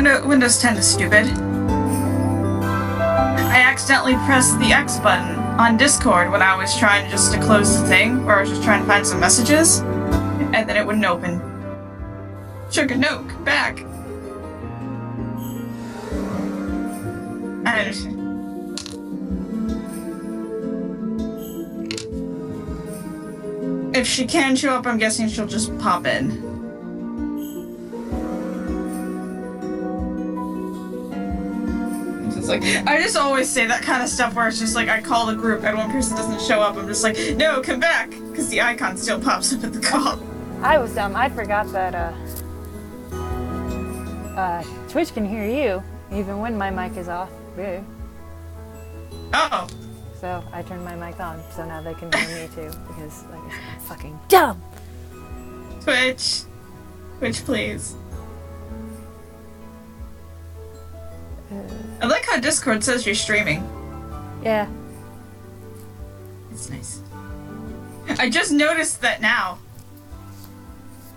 Windows 10 is stupid. I accidentally pressed the X button on Discord when I was trying just to close the thing, or I was just trying to find some messages, and then it wouldn't open. Sugar, no, come back. I understand. If she can show up, I'm guessing she'll just pop in. It's like, I just always say that kind of stuff where it's just like I call the group and one person doesn't show up, I'm just like, no, come back, because the icon still pops up at the call. I was dumb. I forgot that Twitch can hear you even when my mic is off. Yeah. Oh. So I turned my mic on, so now they can hear me too, because like I said, I'm fucking dumb. Twitch, please. I like how Discord says you're streaming. Yeah. It's nice. I just noticed that now.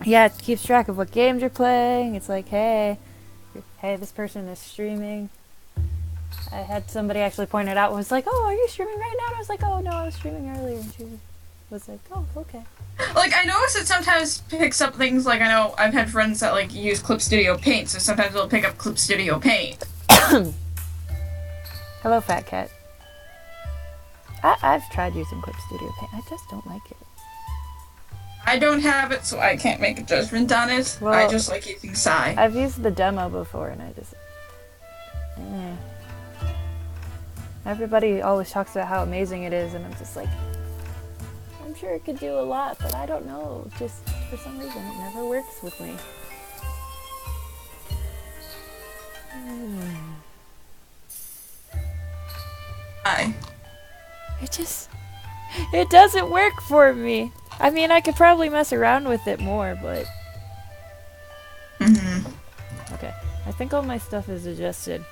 Yeah, it keeps track of what games you're playing. It's like, hey, this person is streaming. I had somebody actually point it out. Was like, oh, are you streaming right now? And I was like, oh no, I was streaming earlier. And she was like, oh, okay. Like, I notice it sometimes picks up things, like, I know I've had friends that, like, use Clip Studio Paint, so sometimes it'll pick up Clip Studio Paint. Hello, Fat Cat. I've tried using Clip Studio Paint. I just don't like it. I don't have it, so I can't make a judgment on it. Well, I just like using Psy. I've used the demo before, and I just... Everybody always talks about how amazing it is, and I'm just like... I'm sure it could do a lot, but I don't know. Just, for some reason, it never works with me. Hi. It doesn't work for me. I mean, I could probably mess around with it more, but... Okay. I think all my stuff is adjusted.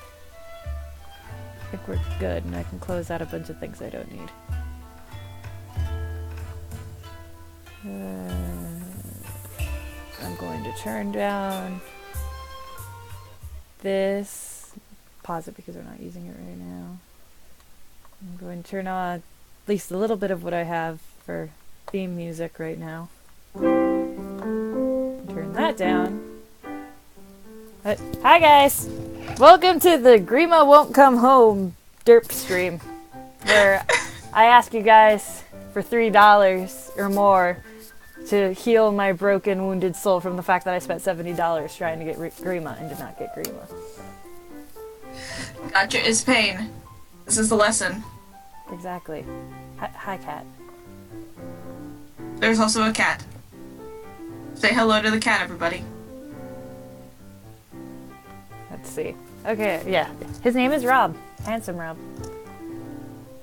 I think we're good, and I can close out a bunch of things I don't need. I'm going to turn down this. Pause it because we're not using it right now. I'm going to turn on at least a little bit of what I have for theme music right now. Turn that down. Hi guys! Welcome to the Grima Won't Come Home Derp stream, where I ask you guys for $3 or more to heal my broken, wounded soul from the fact that I spent $70 trying to get Grima and did not get Grima. Gotcha is pain. This is the lesson. Exactly. Hi, cat. There's also a cat. Say hello to the cat, everybody. Let's see. Okay, yeah. His name is Rob. Handsome Rob.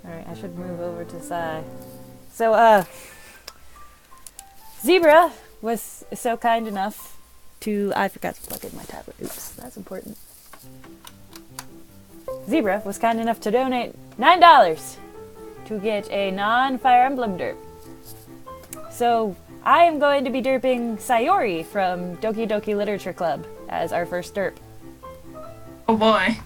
Alright, I should move over to Sai. So, Zebra was so kind enough to... I forgot to plug in my tablet. Oops, that's important. Zebra was kind enough to donate $9 to get a non-Fire Emblem derp. So, I am going to be derping Sayori from Doki Doki Literature Club as our first derp. Oh boy.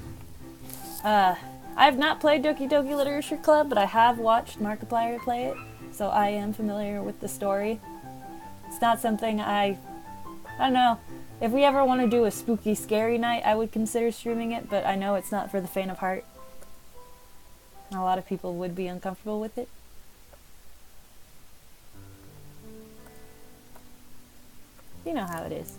I've not played Doki Doki Literature Club, but I have watched Markiplier play it, so I am familiar with the story. It's not something I don't know. If we ever want to do a spooky, scary night, I would consider streaming it, but I know it's not for the faint of heart. A lot of people would be uncomfortable with it. You know how it is.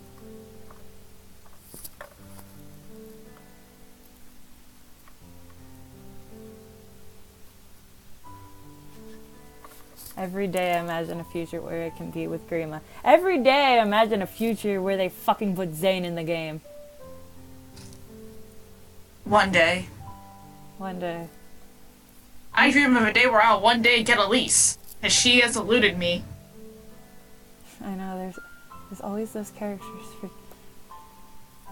Every day I imagine a future where I can be with Grima. Every day I imagine a future where they fucking put Zane in the game. One day. One day. I dream of a day where I'll one day get Elise, as she has eluded me. I know, there's always those characters.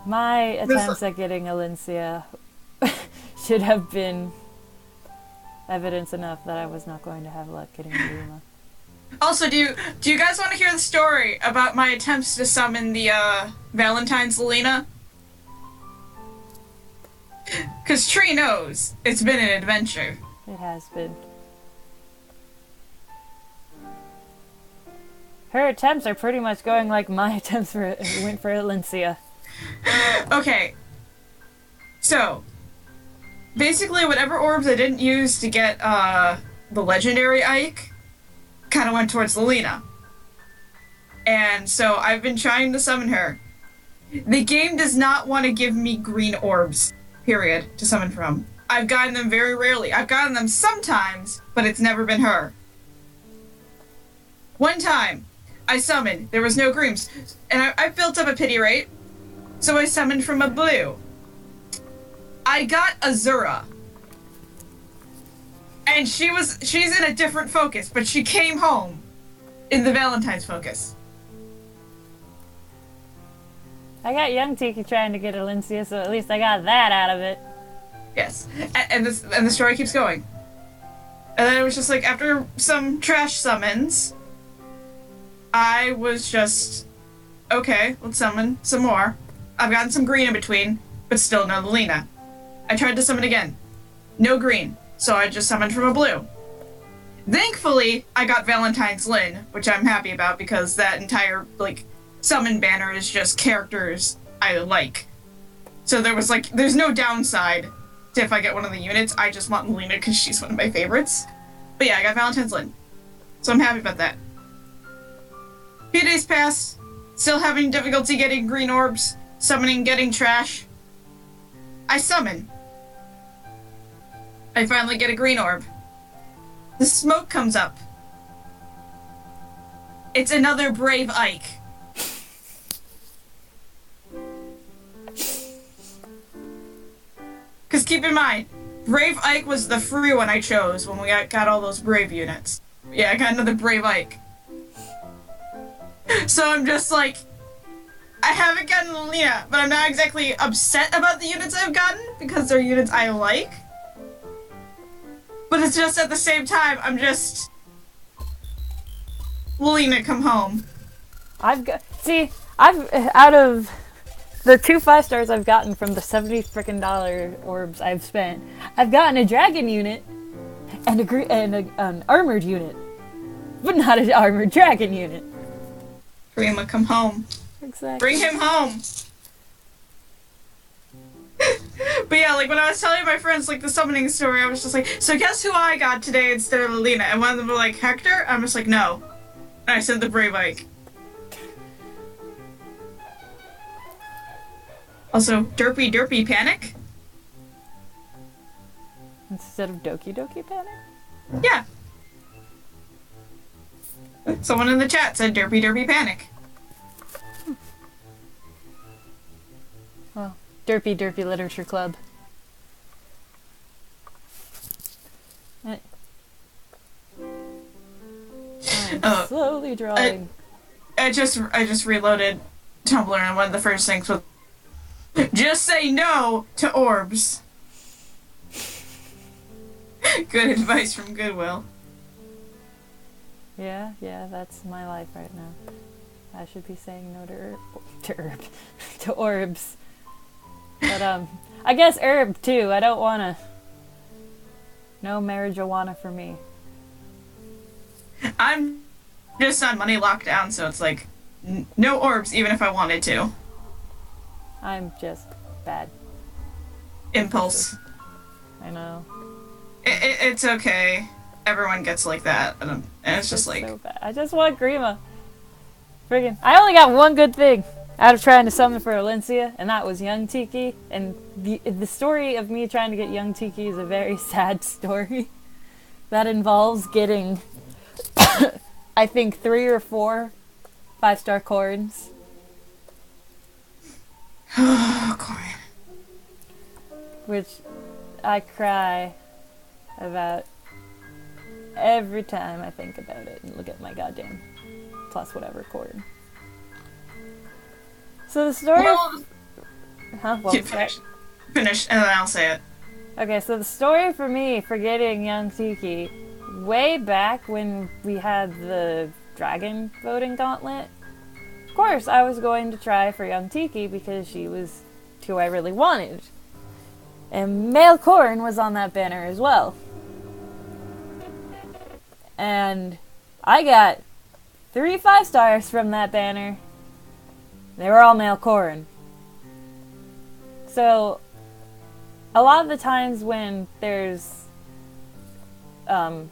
My attempts at getting Alencia should have been evidence enough that I was not going to have luck getting Grima. Also, do you guys want to hear the story about my attempts to summon the Valentine's Lelina? Because Tree knows it's been an adventure. It has been. Her attempts are pretty much going like my attempts went for Alencia. Okay. So, basically whatever orbs I didn't use to get the legendary Ike kind of went towards Lelina. And so I've been trying to summon her. The game does not want to give me green orbs, period, to summon from. I've gotten them very rarely. I've gotten them sometimes, but it's never been her. One time, I summoned. There was no Grims. And I built up a pity rate, so I summoned from a blue. I got Azura. And she's in a different focus, but she came home in the Valentine's focus. I got young Tiki trying to get Alencia, so at least I got that out of it. Yes. And the story keeps going. And then it was just like, after some trash summons, I was just, okay, let's summon some more. I've gotten some green in between, but still no Lelina. I tried to summon again. No green, so I just summoned from a blue. Thankfully, I got Valentine's Lin, which I'm happy about because that entire, summon banner is just characters I like. So there's no downside to if I get one of the units. I just want Lelina because she's one of my favorites. But yeah, I got Valentine's Lin. So I'm happy about that. A few days pass, still having difficulty getting green orbs, summoning, getting trash. I summon. I finally get a green orb. The smoke comes up. It's another Brave Ike. Because keep in mind, Brave Ike was the free one I chose when we got all those Brave units. Yeah, I got another Brave Ike. So I'm just like, I haven't gotten Lelina, but I'm not exactly upset about the units I've gotten because they're units I like. But it's just at the same time, I'm just... Lelina, come home. Out of the 2 5-stars I've gotten from the $70 frickin' orbs I've spent, I've gotten a dragon unit and an armored unit, but not an armored dragon unit. Grima, come home. Exactly. Bring him home. But yeah, when I was telling my friends, the summoning story, I was just like, so guess who I got today instead of Lelina? And one of them were like, Hector? I'm just like, no. And I said the Brave Ike. Also, Derpy Panic? Instead of Doki Doki Panic? Yeah. Someone in the chat said Derpy Panic. Well, Derpy Literature Club. I'm slowly drawing. I just reloaded Tumblr, and one of the first things was, just say no to orbs. Good advice from Goodwill. Yeah, that's my life right now. I should be saying no to orbs. But I guess herb too. I don't wanna. No marijuana for me. I'm just on money lockdown, so it's no orbs, even if I wanted to. I'm just bad. Impulse. I know. It's okay. Everyone gets like that, and it's just so bad. I just want Grima. Friggin', I only got one good thing out of trying to summon for Alencia, and that was young Tiki. And the story of me trying to get young Tiki is a very sad story that involves getting, I think, 3 or 4 5-star corns. Oh, corn. Which I cry about every time I think about it and look at my goddamn plus whatever corn. So the story Finish, and then I'll say it. Okay, so the story for me for getting young Tiki, way back when we had the dragon voting gauntlet, of course I was going to try for young Tiki because she was who I really wanted. And Male Corn was on that banner as well. And I got 3 5-stars from that banner. They were all Male Corn. So, a lot of the times when there's no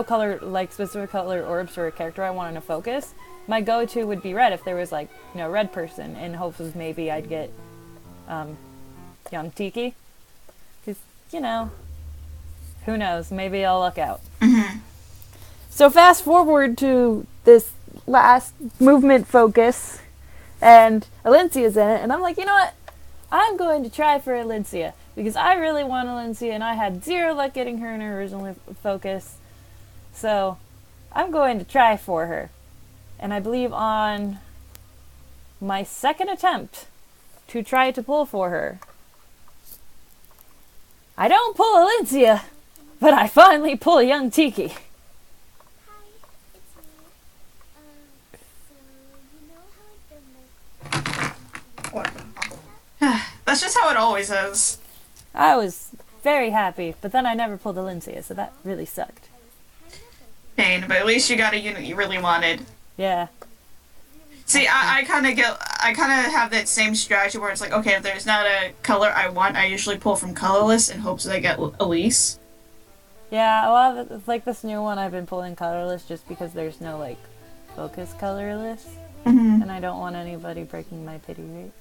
color, like specific color orbs for a character I wanted to focus, my go-to would be red if there was like, you know, red person, in hopes of maybe I'd get young Tiki. Because, you know, who knows, maybe I'll luck out. Mm-hmm. So fast forward to this last movement focus, and Alencia's in it, and I'm like, you know what? I'm going to try for Alencia, because I really want Alencia, and I had 0 luck getting her in her original focus. So, I'm going to try for her. And I believe on my second attempt to try to pull for her, I don't pull Alencia, but I finally pull young Tiki. That's just how it always is. I was very happy, but then I never pulled Alencia, so that really sucked. Pain, but at least you got a unit you really wanted. Yeah. See, I kind of have that same strategy where it's like, okay, if there's not a color I want, I usually pull from colorless in hopes that I get Elise. Yeah, a lot of it, like this new one, I've been pulling colorless just because there's no, like, focus colorless. Mm-hmm. And I don't want anybody breaking my pity rate.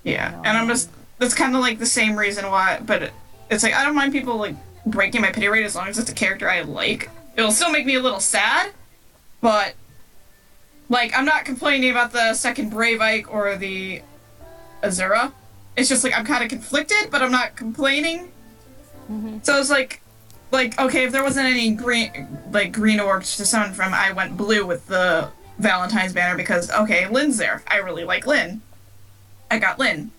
Yeah, and I'm just, that's kind of like the same reason why, but it's like, I don't mind people, like, breaking my pity rate as long as it's a character I like. It'll still make me a little sad, but, like, I'm not complaining about the second Brave Ike or the Azura. It's just, like, I'm kind of conflicted, but I'm not complaining. Mm-hmm. So it's like, okay, if there wasn't any green orcs to summon from, I went blue with the Valentine's banner because, okay, Lynn's there. I really like Lynn. I got Lynn.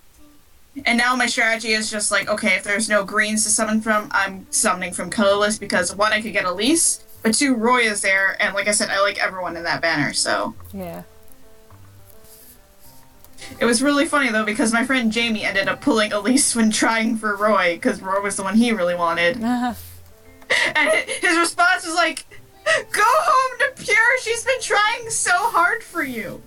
And now my strategy is just like, okay, if there's no greens to summon from, I'm summoning from colorless because, 1, I could get Elise, but 2, Roy is there, and like I said, I like everyone in that banner, so. Yeah. It was really funny, though, because my friend Jamie ended up pulling Elise when trying for Roy, because Roy was the one he really wanted. And his response was like, go home to Pure, she's been trying so hard for you.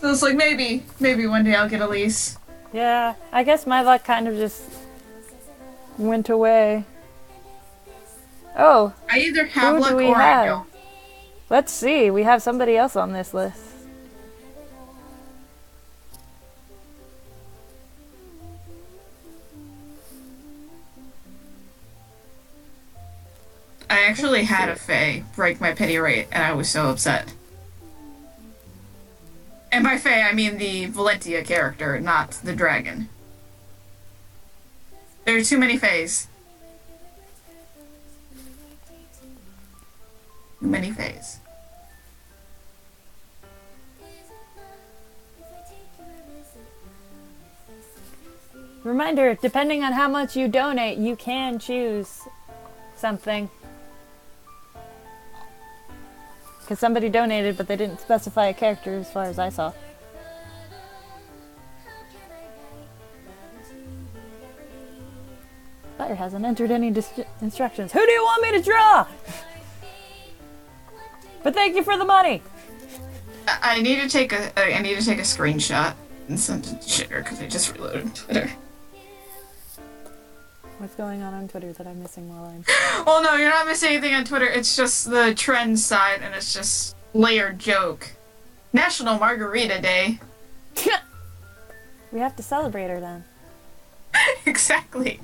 So it's like, maybe one day I'll get Elise. Yeah, I guess my luck kind of just went away. Oh, I either have who luck do we or I have? don't. Let's see, we have somebody else on this list. I actually had a Fae break my pity rate, and I was so upset. And by Fae, I mean the Valentia character, not the dragon. There are too many Faes. Too many Faes. Reminder, depending on how much you donate, you can choose something. Because somebody donated, but they didn't specify a character as far as I saw. Fire hasn't entered any instructions. Who do you want me to draw? But thank you for the money. I need to take a screenshot and send it to Sugar because I just reloaded Twitter. What's going on Twitter that I'm missing while I'm... Oh no, you're not missing anything on Twitter. It's just the trend side, and it's just layered joke. National Margarita Day. We have to celebrate her then. Exactly.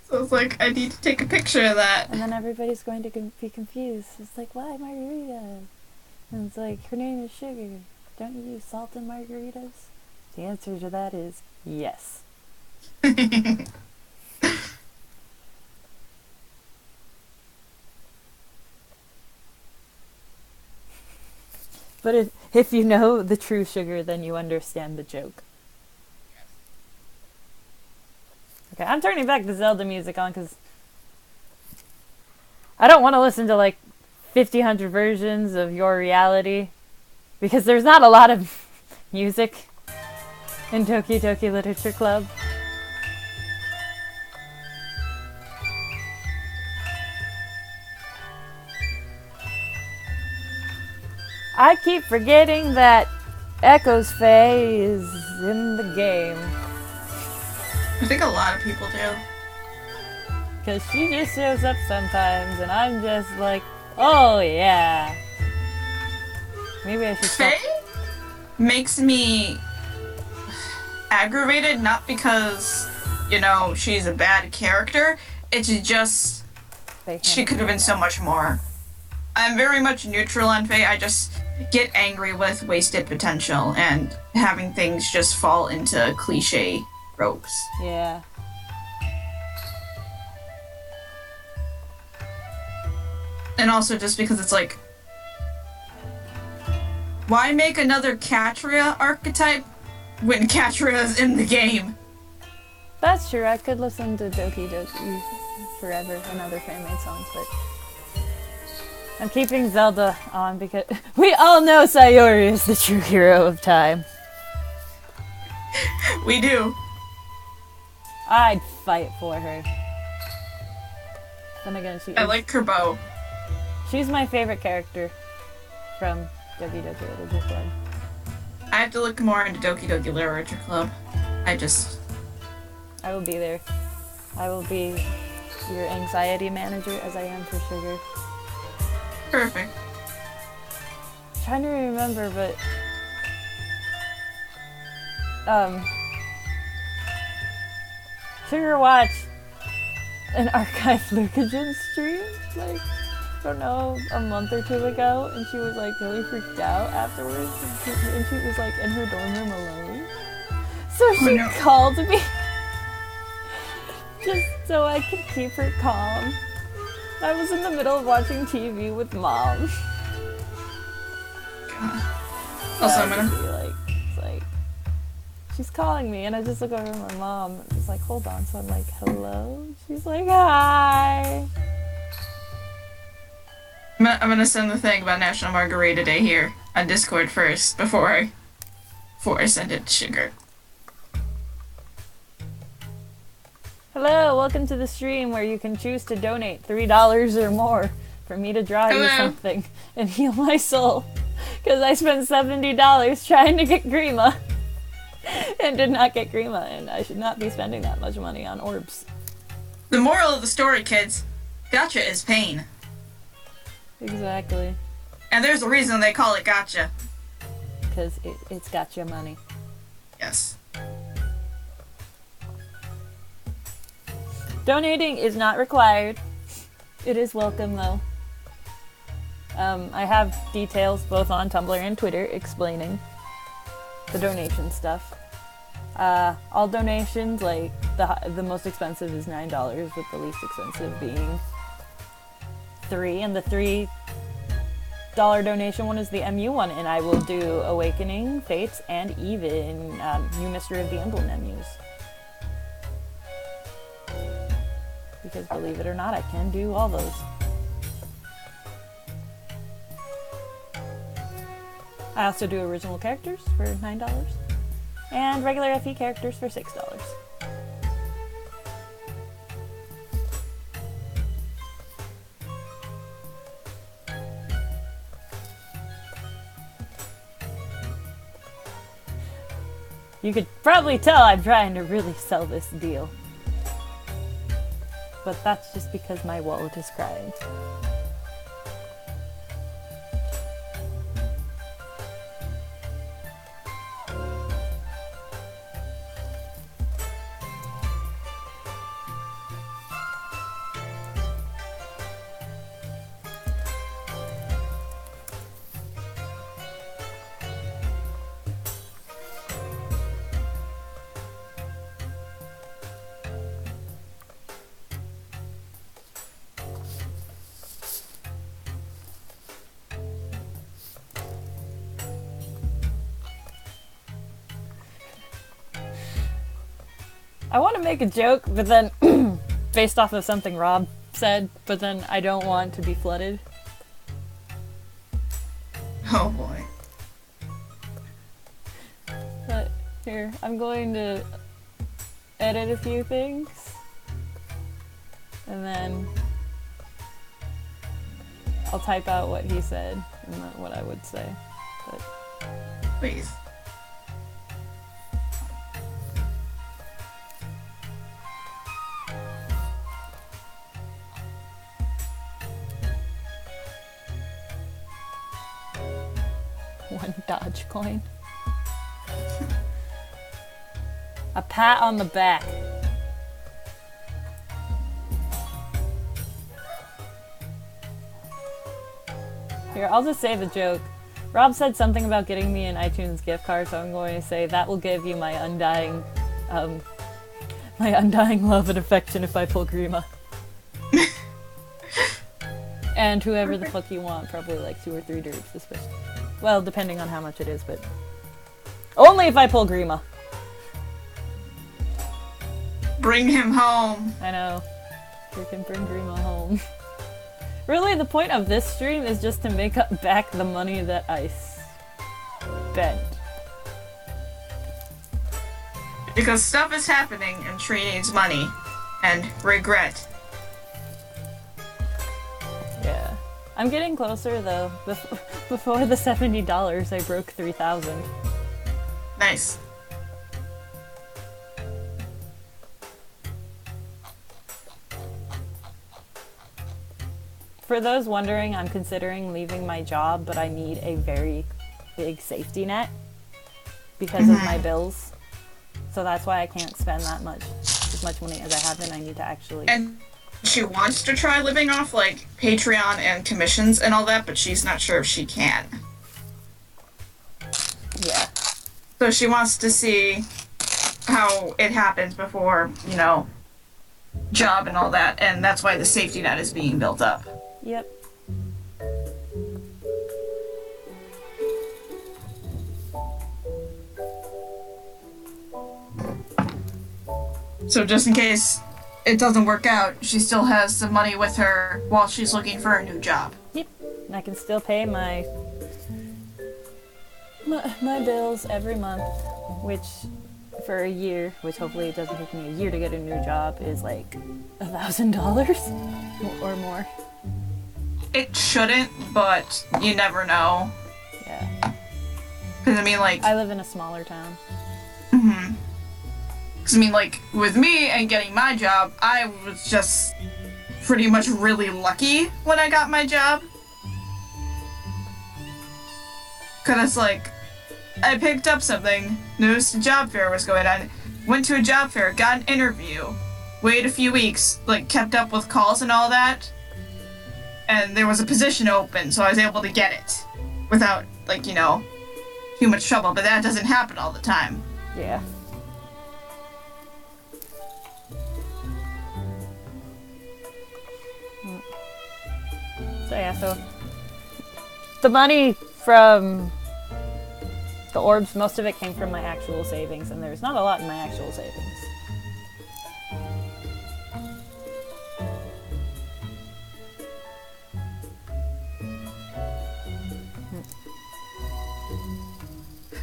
So it's like, I need to take a picture of that. And then everybody's going to be confused. It's like, why margarita? And it's like, her name is Sugar. Don't you use salt in margaritas? The answer to that is yes. But if you know the true Sugar, then you understand the joke. Okay, I'm turning back the Zelda music on because I don't want to listen to like 100 versions of Your Reality because there's not a lot of music in Doki Doki Literature Club. I keep forgetting that Echo's Fae is in the game. I think a lot of people do. Because she just shows up sometimes, and I'm just like, oh yeah. Maybe I should stop. Faye makes me aggravated, not because, she's a bad character. It's just she could have been so much more. I'm very much neutral on Faye. I just get angry with wasted potential and having things just fall into cliche tropes. Yeah. And also just because it's like, why make another Katria archetype when Katria is in the game? That's true. I could listen to Doki Doki forever and other fan-made songs, but I'm keeping Zelda on because we all know Sayori is the true hero of time. We do. I'd fight for her. Then again, I like her bow. She's my favorite character from Doki Doki Literature Club. I have to look more into Doki Doki Literature Club. I will be there. I will be your anxiety manager as I am for Sugar. Perfect. I'm trying to remember, but Sugar watched an archive Lucajin stream, like, I don't know, a month or two ago, and she was like really freaked out afterwards, and she was like in her dorm room alone. So she called me just so I could keep her calm. I was in the middle of watching TV with Mom. God. Also, I'm gonna be like, it's like, she's calling me, and I just look over at my mom, and it's like, hold on. So I'm like, hello? She's like, hi. I'm gonna send the thing about National Margarita Day here on Discord first before I send it to Sugar. Hello, welcome to the stream where you can choose to donate $3 or more for me to draw you something and heal my soul. Because I spent $70 trying to get Grima and did not get Grima, and I should not be spending that much money on orbs. The moral of the story, kids, gacha is pain. Exactly. And there's a reason they call it gacha. Because it's got your money. Yes. Donating is not required. It is welcome, though. I have details both on Tumblr and Twitter explaining the donation stuff. All donations, like, the most expensive is $9, with the least expensive being $3, and the $3 donation one is the MU one, and I will do Awakening, Fates, and even New Mystery of the Emblem MUs. Because believe it or not, I can do all those. I also do original characters for $9 and regular FE characters for $6. You could probably tell I'm trying to really sell this deal. But that's just because my wallet is crying. I want to make a joke, but then based off of something Rob said, but then I don't want to be flooded. Oh boy. But here, I'm going to edit a few things. And then I'll type out what he said and what I would say. But Please. one Dogecoin. A pat on the back. Here, I'll just say the joke. Rob said something about getting me an iTunes gift card, so I'm going to say that will give you my undying love and affection if I pull Grima. And whoever the fuck you want, probably like 2 or 3 derps, especially. Well, depending on how much it is, but only if I pull Grima. Bring him home. I know. We can bring Grima home. Really, the point of this stream is just to make up back the money that I spent. Because stuff is happening and Tree needs money. And regret. Yeah. I'm getting closer though. Before the $70, I broke 3,000. Nice. For those wondering, I'm considering leaving my job, but I need a very big safety net because of my bills. So that's why I can't spend as much money as I have, and I need to actually... And she wants to try living off, like, Patreon and commissions and all that, but she's not sure if she can. Yeah. So she wants to see how it happens before, you know, job and all that, and that's why the safety net is being built up. Yep. So just in case it doesn't work out, she still has some money with her while she's looking for a new job. Yep. And I can still pay my bills every month, which for a year, which hopefully it doesn't take me a year to get a new job, is like $1,000 or more. It shouldn't, but you never know. Yeah. Because, I mean, like... I live in a smaller town. Mm-hmm. Because, I mean, like, with me and getting my job, I was just pretty much really lucky when I got my job. Because, like, I picked up something, noticed a job fair was going on, went to a job fair, got an interview, waited a few weeks, like, kept up with calls and all that, and there was a position open, so I was able to get it without, like, you know, too much trouble, but that doesn't happen all the time. Yeah. So yeah, so the money from the orbs, most of it came from my actual savings, and there's not a lot in my actual savings.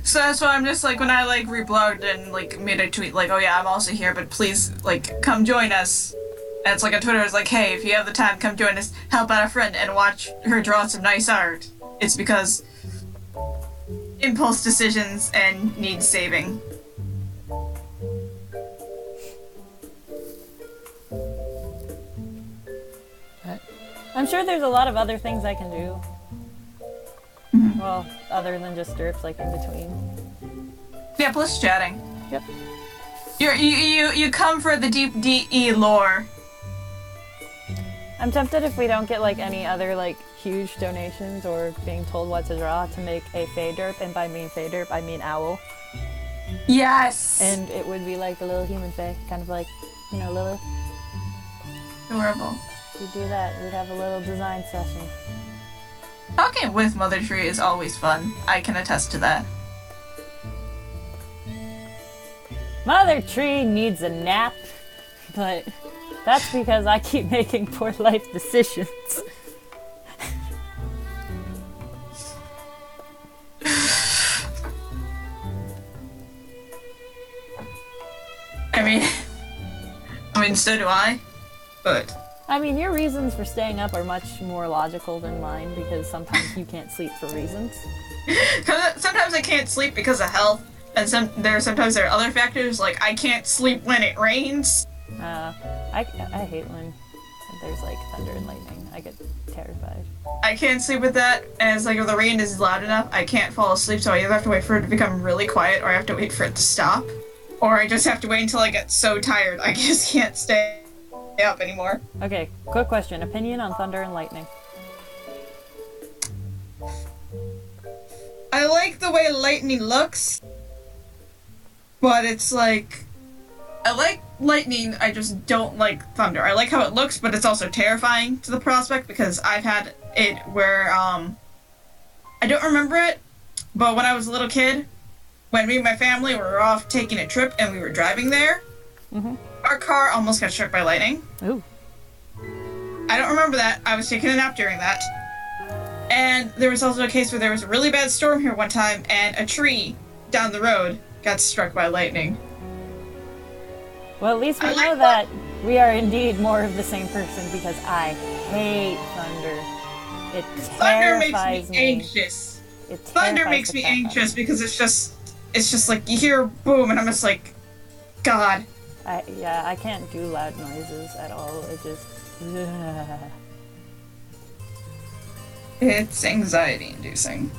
So that's why I'm just like, when I like reblogged and like made a tweet like, oh yeah, I'm also here, but please like come join us. And it's like on Twitter, it's like, hey, if you have the time, come join us, help out a friend, and watch her draw some nice art. It's because impulse decisions and need saving. I'm sure there's a lot of other things I can do. Mm-hmm. Well, other than just derps, like in between. Yeah, plus chatting. Yep. You come for the deep DE lore. I'm tempted if we don't get like any other like huge donations or being told what to draw to make a Fey derp, and by mean Fey derp I mean owl. Yes. And it would be like a little human Fey, kind of like, you know, Lilith. Adorable. We'd do that. We'd have a little design session. Talking with Mother Tree is always fun. I can attest to that. Mother Tree needs a nap, but That's because I keep making poor life decisions. I mean, so do I, but... I mean, your reasons for staying up are much more logical than mine, because sometimes you can't sleep for reasons. Sometimes I can't sleep because of health, and sometimes there are other factors, like I can't sleep when it rains. I hate when there's like thunder and lightning. I get terrified. I can't sleep with that, and it's like if the rain is loud enough, I can't fall asleep, so I either have to wait for it to become really quiet, or I have to wait for it to stop. Or I just have to wait until I get so tired I just can't stay up anymore. Okay, quick question. Opinion on thunder and lightning. I like the way lightning looks, but it's like... I like lightning, I just don't like thunder. I like how it looks, but it's also terrifying to the prospect, because I've had it where, I don't remember it, but when I was a little kid, when me and my family were off taking a trip and we were driving there, our car almost got struck by lightning. Ooh. I don't remember that. I was taking a nap during that. And there was also a case where there was a really bad storm here one time, and a tree down the road got struck by lightning. Well, at least we know that we are indeed more of the same person, because I hate thunder. It terrifies me. Anxious. Thunder makes me anxious because it's just like you hear boom and I'm just like, God. I can't do loud noises at all. It just... It's anxiety inducing.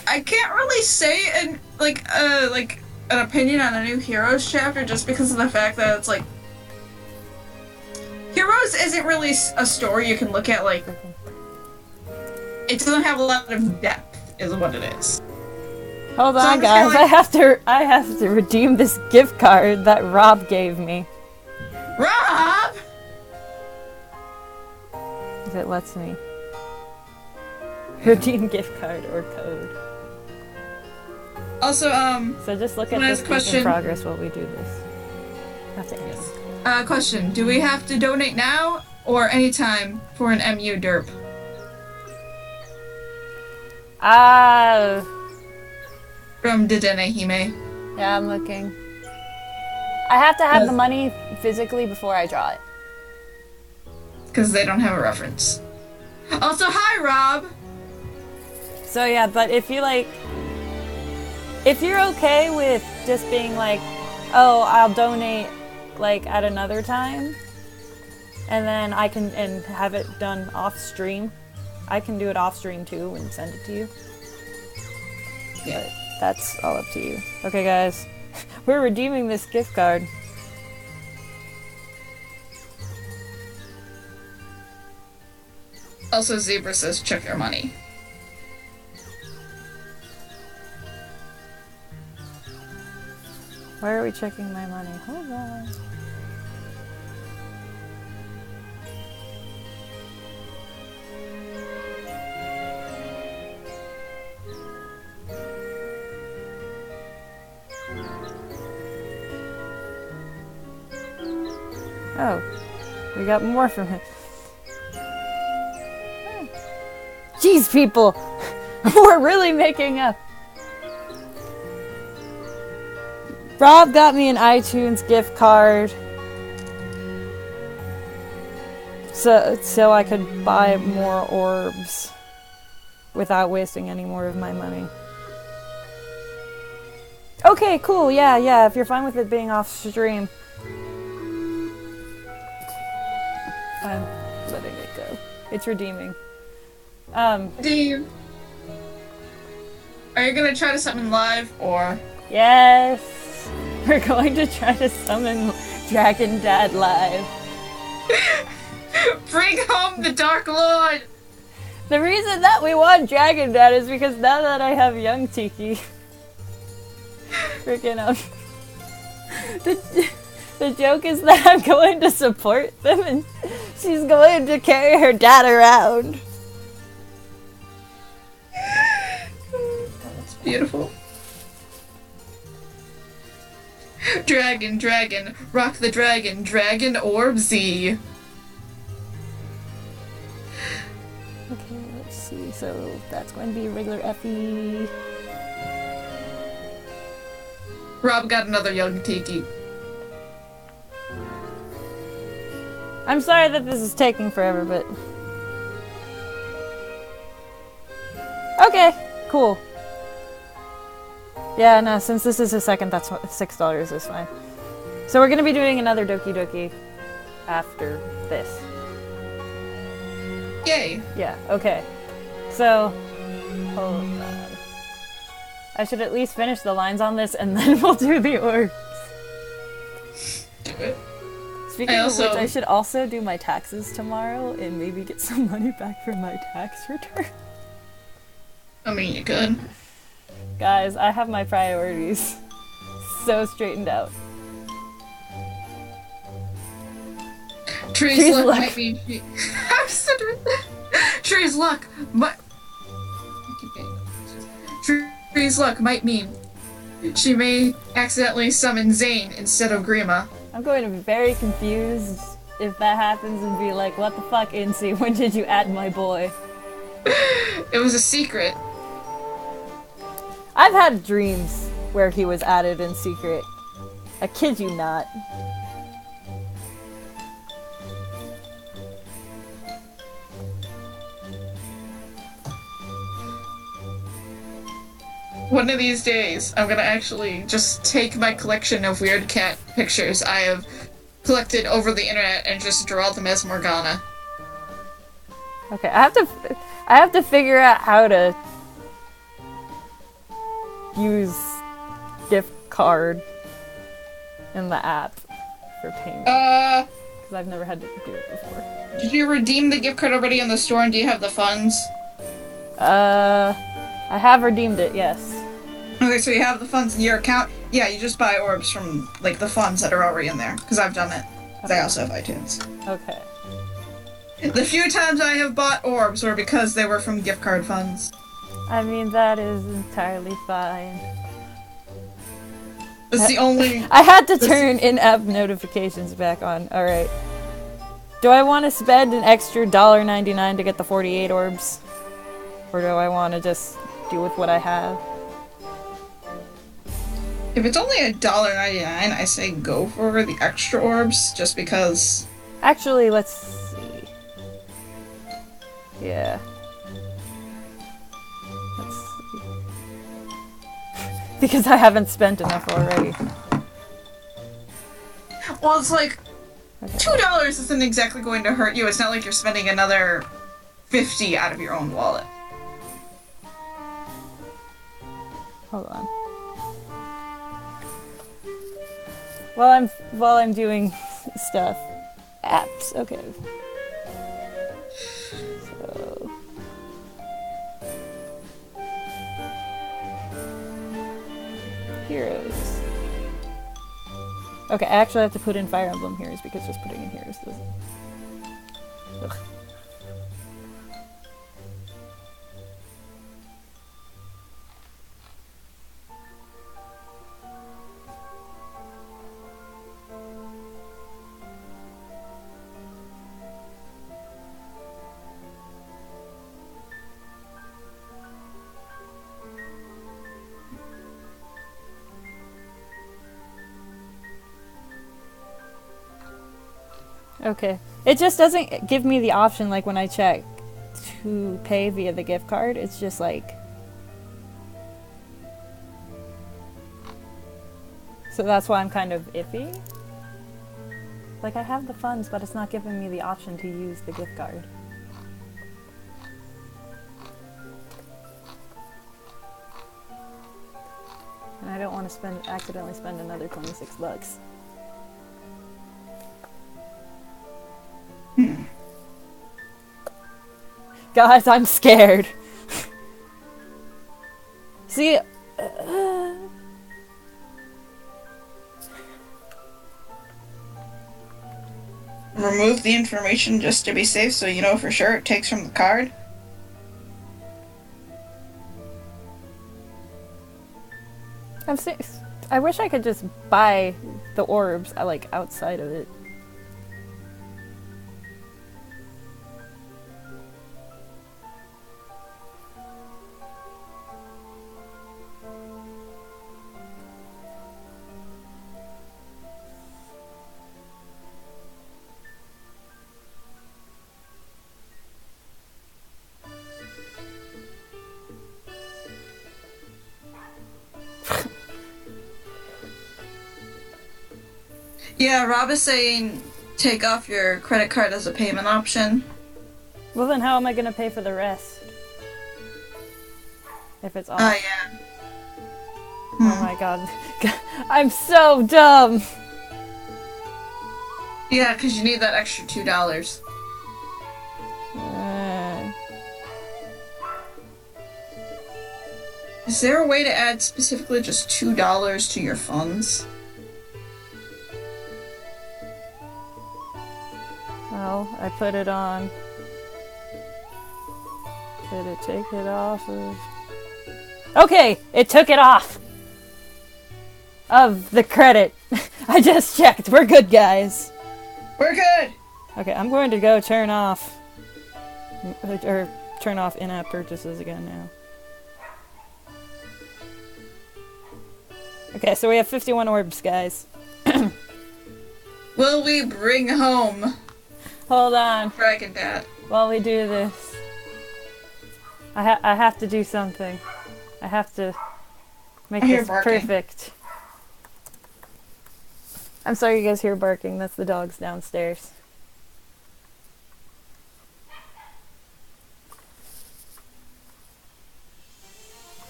I can't really say an opinion on a new Heroes chapter just because of the fact that it's like Heroes isn't really a story you can look at like it doesn't have a lot of depth is what it is. Hold on, guys. Like, I have to redeem this gift card that Rob gave me. Rob! If it lets me. Redeem gift card or code. Also, so just look at this in progress while we do this. Have to answer. Question. Do we have to donate now or anytime for an MU derp? From Didene Hime. Yeah, I'm looking. I have to have the money physically before I draw it. Because they don't have a reference. Also, hi, Rob! So yeah, but if you like... If you're okay with just being like, oh, I'll donate like at another time, and then I can have it done off stream, I can do it off stream too and send it to you. Yeah. But that's all up to you. Okay, guys, we're redeeming this gift card. Also, Zebra says check your money. Why are we checking my money? Hold on. Oh, we got more from him. Jeez, people! We're really making up. Rob got me an iTunes gift card so I could buy more orbs without wasting any more of my money. Okay, cool, yeah, if you're fine with it being off stream. I'm letting it go. It's redeeming. Redeem. Are you gonna try to summon live, or...? Yes! We're going to try to summon Dragon Dad live. Bring home the Dark Lord! The reason that we want Dragon Dad is because now that I have young Tiki... Freaking the joke is that I'm going to support them and she's going to carry her dad around. Beautiful. Dragon, dragon, rock the dragon, dragon orb Z. Okay, let's see. So that's going to be a regular Effie. Rob got another young Tiki. I'm sorry that this is taking forever, but... Okay, cool. Yeah, no, since this is a second, that's what, $6 is fine. So we're gonna be doing another Doki Doki after this. Yay. Yeah, okay. So, hold on. I should at least finish the lines on this and then we'll do the orbs. Do it. Speaking of which, I should also do my taxes tomorrow and maybe get some money back from my tax return. I mean, you could. Guys, I have my priorities so straightened out. Tree's luck might mean she... I'm stuttering. Tree's luck might... Tree's luck might mean she may accidentally summon Zane instead of Grima. I'm going to be very confused if that happens and be like, what the fuck, Incy? When did you add my boy? It was a secret. I've had dreams where he was added in secret. I kid you not. One of these days, I'm gonna actually just take my collection of weird cat pictures I have collected over the internet and just draw them as Morgana. Okay, I have to figure out how to use gift card in the app for payment. Because I've never had to do it before. Did you redeem the gift card already in the store and do you have the funds? I have redeemed it, yes. Okay, so you have the funds in your account? Yeah, you just buy orbs from, like, the funds that are already in there. Because I've done it. Because I also have iTunes. Okay. The few times I have bought orbs were because they were from gift card funds. I mean, that is entirely fine. It's the only... I had to turn in-app notifications back on. Alright. Do I want to spend an extra $1.99 to get the 48 orbs? Or do I want to just do with what I have? If it's only $1.99, I say go for the extra orbs, just because... Actually, let's see. Yeah. Let's see. Because I haven't spent enough already. Well, it's like, Okay. $2 isn't exactly going to hurt you. It's not like you're spending another $50 out of your own wallet. Hold on. While I'm doing stuff. Apps, okay. So Heroes. Okay, I actually have to put in Fire Emblem Heroes because just putting in Heroes doesn't. Ugh. Okay. It just doesn't give me the option, like, when I check to pay via the gift card. It's just like... So that's why I'm kind of iffy. Like, I have the funds, but it's not giving me the option to use the gift card. And I don't want to accidentally spend another 26 bucks. Guys, I'm scared. See, Remove the information just to be safe so you know for sure it takes from the card. I wish I could just buy the orbs, like, outside of it. Yeah, Rob is saying take off your credit card as a payment option. Well, then how am I gonna pay for the rest? If it's off. Oh, yeah. Oh my god. I'm so dumb! Yeah, because you need that extra $2. Is there a way to add specifically just $2 to your funds? Well, I put it on. Did it take it off of... Okay! It took it off! Of the credit. I just checked. We're good, guys. We're good! Okay, I'm going to go turn off... Or turn off in-app purchases again now. Okay, so we have 51 orbs, guys. Will we bring home Hold on. Dragon Dad? While we do this, I have to do something. I have to make this perfect. I'm sorry you guys hear barking. That's the dogs downstairs.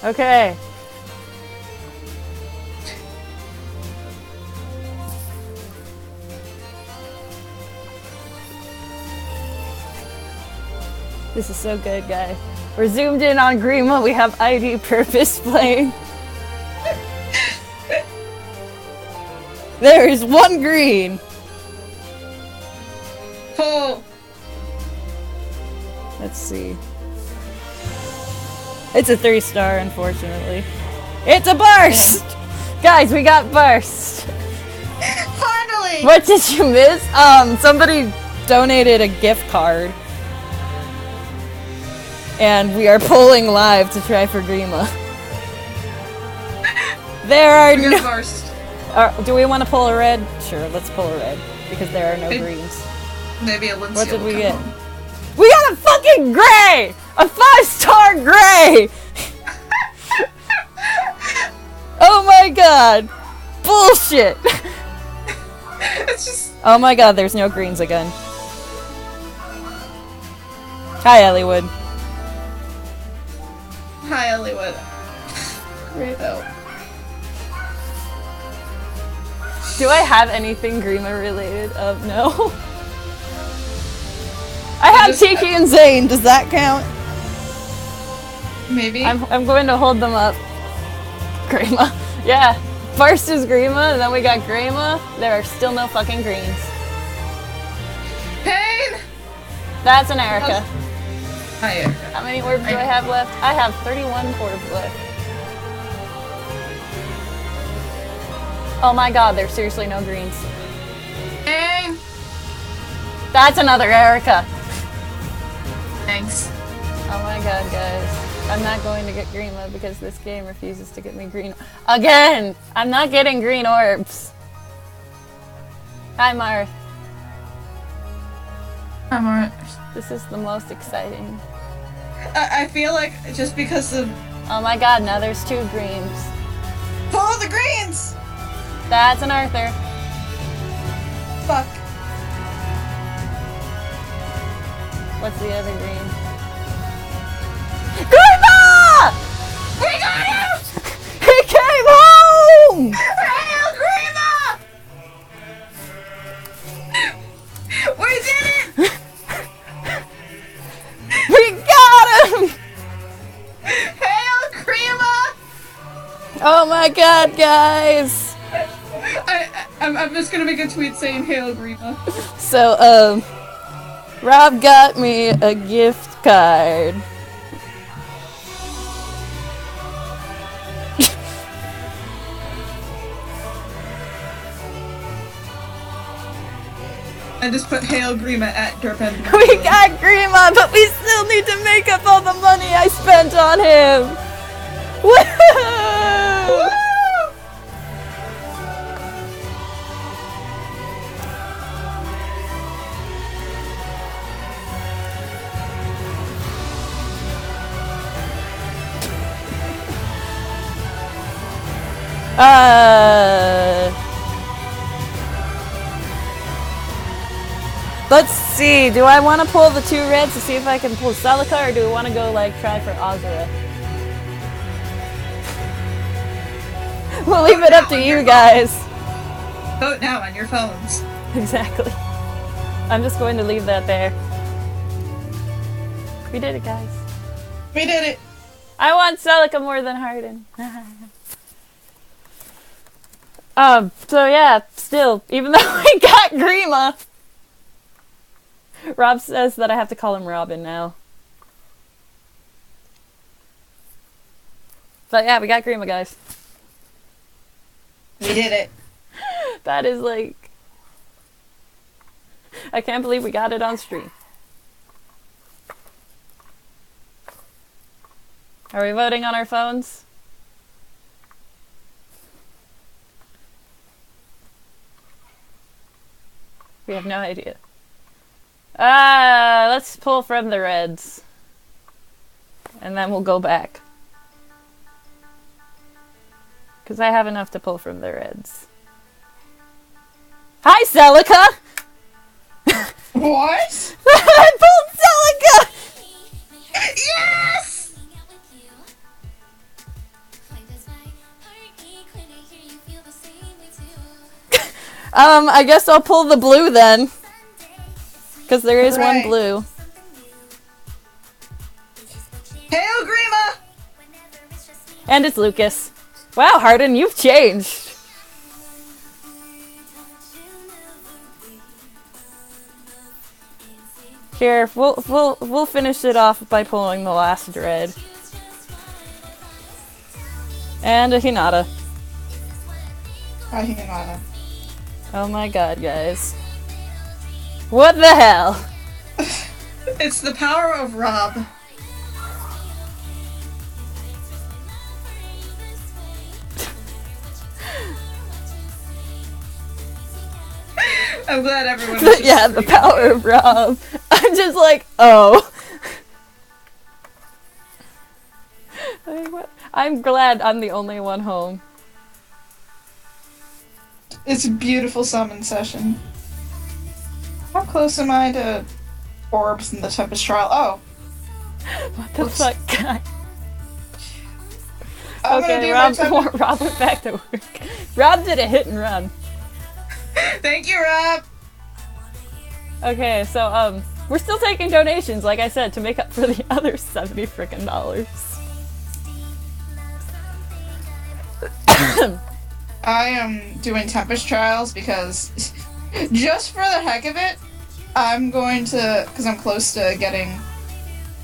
Okay. This is so good, guys. We're zoomed in on Grima. We have ID Purpose playing. There is one green. Pull. Let's see. It's a 3-star, unfortunately. It's a burst! Guys, we got burst. Finally! What did you miss? Somebody donated a gift card. And we are pulling live to try for Grima. There are no... Burst. Do we want to pull a red? Sure, let's pull a red. Because there are no greens. Maybe a Lindsay. What did we get? Home. We got a fucking gray! A 5-star gray! Oh my god! Bullshit! It's just... Oh my god, there's no greens again. Hi, Elliewood. Hi, Elliewood. Great help. Do I have anything Grima related? No. I have Tiki and Zane. Does that count? Maybe. I'm going to hold them up. Grima. Yeah. First is Grima, and then we got Grima. There are still no fucking greens. Pain! That's an Erica. Hi, Erica. How many orbs do I have left? I have 31 orbs left. Oh my god, there's seriously no greens. Pain! That's another Erica. Thanks. Oh my god, guys. I'm not going to get Grima because this game refuses to get me green. Again! I'm not getting green orbs. Hi, Marth. I'm alright. This is the most exciting. I feel like just because of... Oh my god, now there's 2 greens. Pull the greens! That's an Arthur. Fuck. What's the other green? Grima! We got him! He came home! Hail Grima! We did it! We got him! Hail Grima! Oh my god, guys! I'm just gonna make a tweet saying Hail Grima. So, Rob got me a gift card. And just put Hail Grima at Derp. We got Grima, but we still need to make up all the money I spent on him! Woohoo! Woo! Let's see, do I want to pull the 2 reds to see if I can pull Celica, or do we want to go, like, try for Azura? We'll leave it up to you guys. Vote now on your phones. Exactly. I'm just going to leave that there. We did it, guys. We did it. I want Celica more than Harden. So yeah, still, even though we got Grima, Rob says that I have to call him Robin now. But yeah, we got Grima, guys. We did it. That is like... I can't believe we got it on stream. Are we voting on our phones? We have no idea. Let's pull from the reds. And then we'll go back. Because I have enough to pull from the reds. Hi, Celica! What? I pulled Celica! Yes! I guess I'll pull the blue then. Because there is one Right. blue. Hail Grima! And it's Lucas. Wow, Harden, you've changed. Here, we'll finish it off by pulling the last red. And a Hinata. Hinata. Oh my god, guys. What the hell? It's the power of Rob. I'm glad everyone was Yeah, the power of Rob. I'm just like, oh. Like, what? I'm glad I'm the only one home. It's a beautiful summon session. How close am I to orbs in the Tempest Trial? Oh. What the Oops. fuck, guy? I'm gonna Okay, do Rob went back to work. Rob did a hit and run. Thank you, Rob! Okay, so, we're still taking donations, like I said, to make up for the other $70 frickin' dollars. I am doing Tempest Trials because, just for the heck of it, I'm going to, because I'm close to getting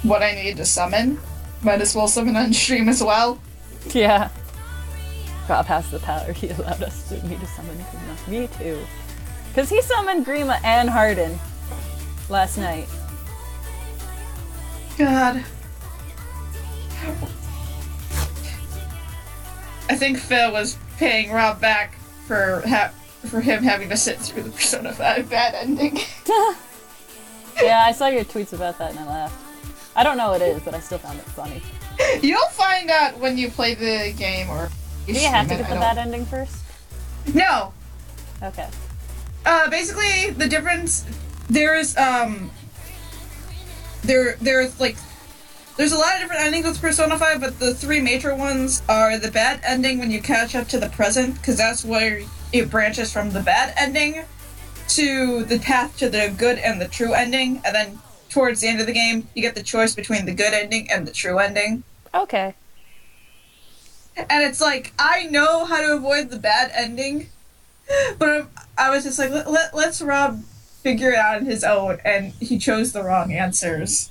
what I need to summon. Might as well summon on stream as well. Yeah. Rob has the power. He allowed me to summon Grima. Me too. Because he summoned Grima and Harden last night. God. I think Phil was paying Rob back for him having to sit through the Persona 5 bad ending. Yeah, I saw your tweets about that and I laughed. I don't know what it is, but I still found it funny. You'll find out when you play the game or... Do you have to get the bad ending first? No. Okay. Basically, the difference... There's, there's, like... There's a lot of different endings with Persona 5, but the 3 major ones are the bad ending when you catch up to the present, because that's where it branches from the bad ending to the path to the good and the true ending, and then towards the end of the game, you get the choice between the good ending and the true ending. Okay. And it's like, I know how to avoid the bad ending, but I was just like, let's Rob figure it out on his own, and he chose the wrong answers.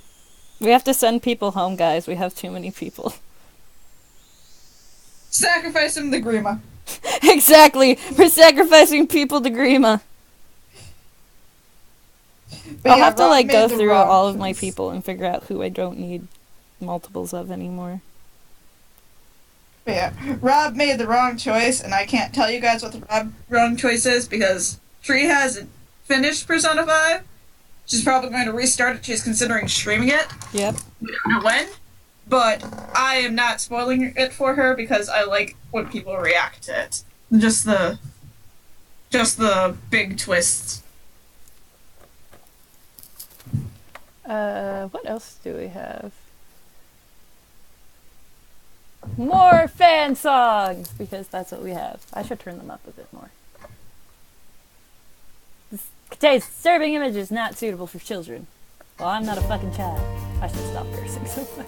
We have to send people home, guys. We have too many people. Sacrifice him to Grima. Exactly! We're sacrificing people to Grima. But I'll yeah, have to Rob like made go the through wrong all of my choice. people and figure out who I don't need multiples of anymore. But yeah, Rob made the wrong choice, and I can't tell you guys what the wrong choice is because Tree hasn't finished Persona 5. She's probably going to restart it. She's considering streaming it. Yep. We don't know when, but I am not spoiling it for her because I like when people react to it. Just the big twists. What else do we have? More fan songs! Because that's what we have. I should turn them up a bit more. This contains disturbing images not suitable for children. Well, I'm not a fucking child. I should stop cursing so much.